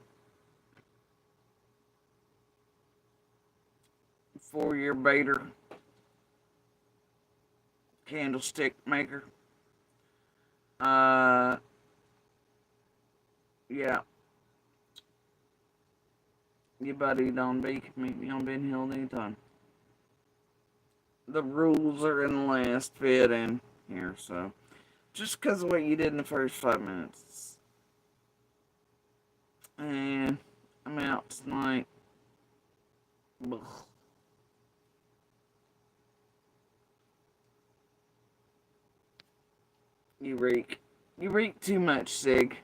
4-year baiter. Candlestick maker. Yeah. Your buddy Don B can meet me on Ben Hill anytime. The rules are in the last bit in here, so just because of what you did in the first 5 minutes. And I'm out tonight. Ugh. You reek. You reek too much, Sig.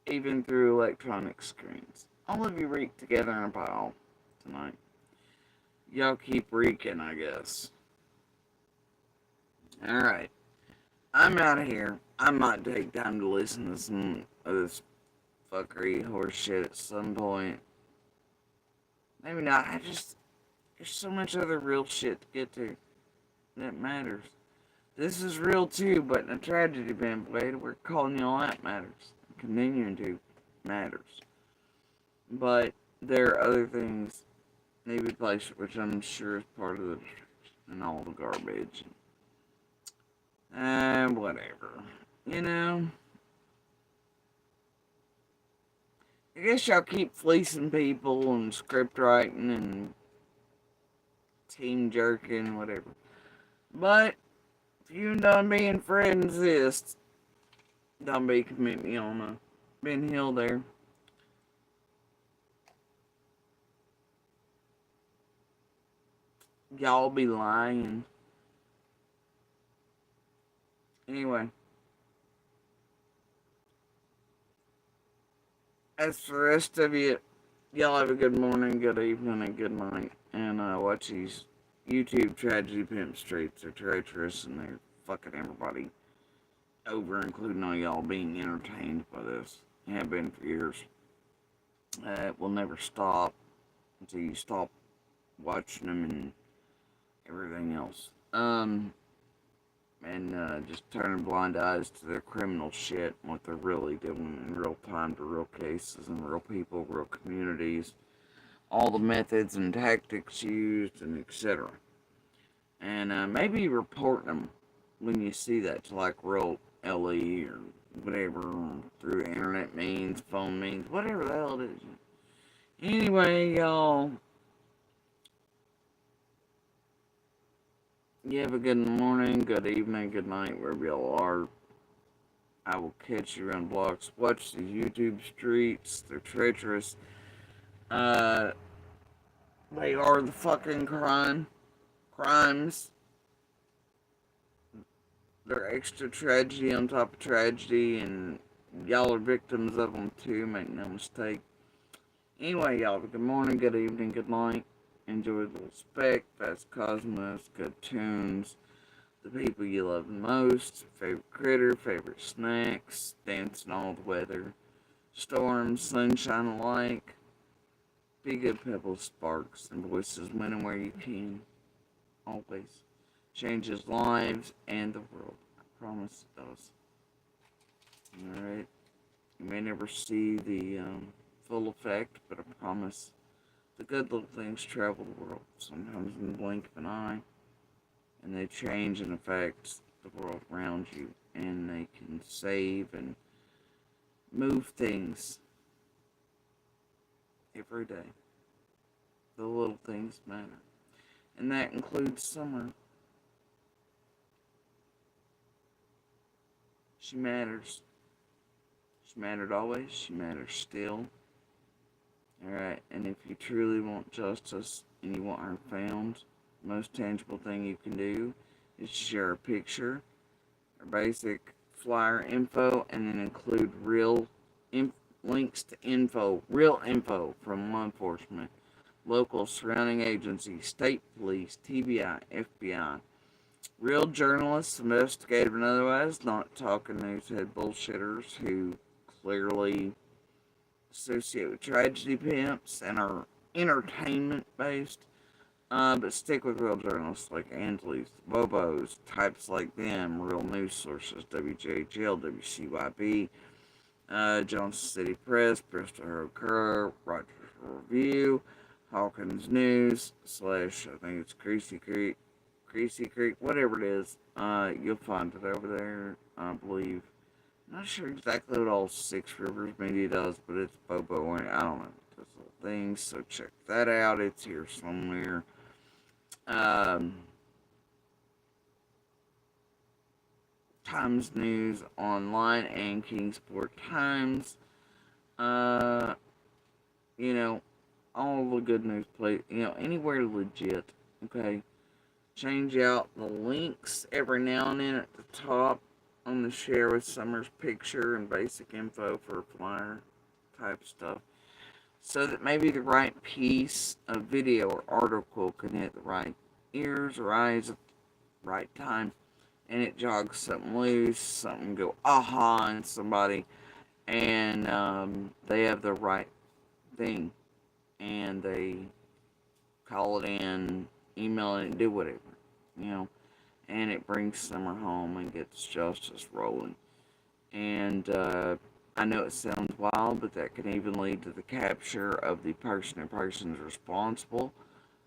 Even through electronic screens. All of you reek together in a pile tonight. Y'all keep reeking, I guess. Alright. I'm out of here. I might take time to listen to some of this fuckery horse shit at some point. Maybe not. There's so much other real shit to get to that matters. This is real too, but in a tragedy band way, we're calling you all that matters. Continuing to matters. But there are other things need to be placed, which I'm sure is part of the and all the garbage. And whatever. You know? I guess y'all keep fleecing people and script writing and team jerking, whatever. But if you and Don B and Fred exist, Don B can meet me on Ben Hill there. Y'all be lying. Anyway. As for the rest of you, y'all have a good morning, good evening, and good night. And watch these YouTube tragedy pimp streets. They're treacherous and they're fucking everybody over, including all y'all being entertained by this. Have been for years. It will never stop until you stop watching them and everything else. And just turning blind eyes to their criminal shit and what they're really doing in real time to real cases and real people, real communities, all the methods and tactics used, and etc. And maybe reporting them when you see that to like real LE or whatever, through internet means, phone means, whatever the hell it is. Anyway, y'all, you have a good morning, good evening, good night, wherever y'all are. I will catch you around blocks. Watch the YouTube streets. They're treacherous. They are the fucking crimes. They're extra tragedy on top of tragedy, and y'all are victims of them too, make no mistake. Anyway, y'all have a good morning, good evening, good night. Enjoy the respect, Fast Cosmos, good tunes, the people you love most, favorite critter, favorite snacks, dancing all the weather, storms, sunshine alike. Be good, pebbles, sparks, and voices when and where you can. Always. Changes lives and the world. I promise it does. Alright. You may never see the full effect, but I promise the good little things travel the world, sometimes in the blink of an eye, and they change and affect the world around you, and they can save and move things every day. The little things matter, and that includes Summer. She matters. She mattered always, she matters still. Alright, and if you truly want justice and you want her found, the most tangible thing you can do is share a picture, or basic flyer info, and then include links to real info from law enforcement, local surrounding agencies, state police, TBI, FBI, real journalists, investigative and otherwise, not talking newshead bullshitters who clearly associate with tragedy pimps and are entertainment based, but stick with real journalists like Angeles, Bobos, types like them, real news sources, WJGL, WCYB, Johnson City Press, Bristol Herald Courier, Rogers Review, Hawkins News, / I think it's Creasy Creek, whatever it is, you'll find it over there, I believe. Not sure exactly what all Six Rivers Media does, but it's Bobo, I don't know. those little things. So check that out. It's here somewhere. Times News Online and Kingsport Times. You know, all the good news places, you know, anywhere legit, okay? Change out the links every now and then at the top on the share with Summer's picture and basic info for flyer type stuff, so that maybe the right piece of video or article can hit the right ears or eyes at the right time, and it jogs something loose, something go aha in somebody, and they have the right thing, and they call it in, email it, do whatever, you know, and it brings Summer home and gets justice rolling. And I know it sounds wild, but that can even lead to the capture of the person or persons responsible.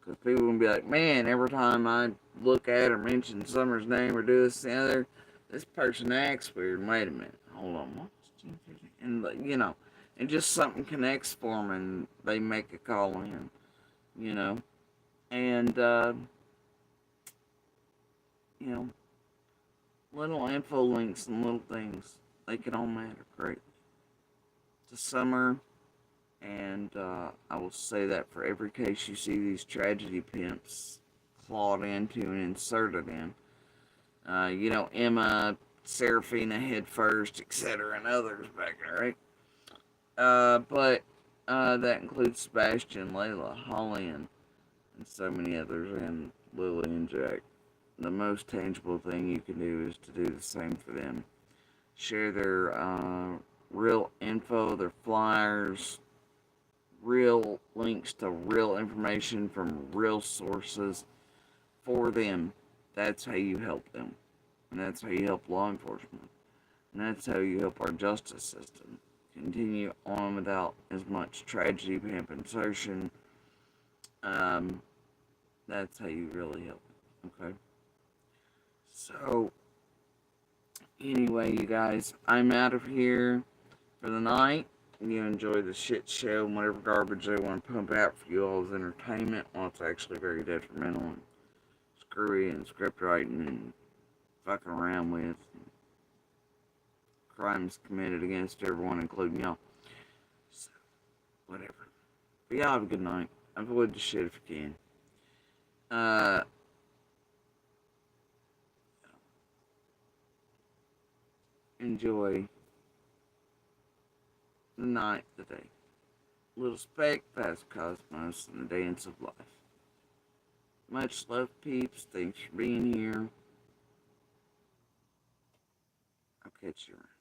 Because people will be like, man, every time I look at or mention Summer's name or do this and the other, this person acts weird. Wait a minute, hold on, what? And you know, and just something connects for them, and they make a call in, you know, and you know, little info links and little things, they can all matter greatly to Summer. And I will say that for every case you see these tragedy pimps clawed into and inserted in, you know, Emma, Serafina head first, etc., and others back there, right? But that includes Sebastian, Layla, Holly, and so many others, and Lily and Jack. The most tangible thing you can do is to do the same for them. Share their real info, their flyers, real links to real information from real sources for them. That's how you help them. And that's how you help law enforcement. And that's how you help our justice system continue on without as much tragedy, pimp, insertion. That's how you really help. Okay? So, anyway, you guys, I'm out of here for the night. You enjoy the shit show and whatever garbage they want to pump out for you all as entertainment. Well, it's actually very detrimental and screwy and script writing and fucking around with. Crimes committed against everyone, including y'all. So, whatever. But y'all have a good night. Avoid the shit if you can. Enjoy the night, the day. Little speck past cosmos and the dance of life. Much love, peeps. Thanks for being here. I'll catch you around.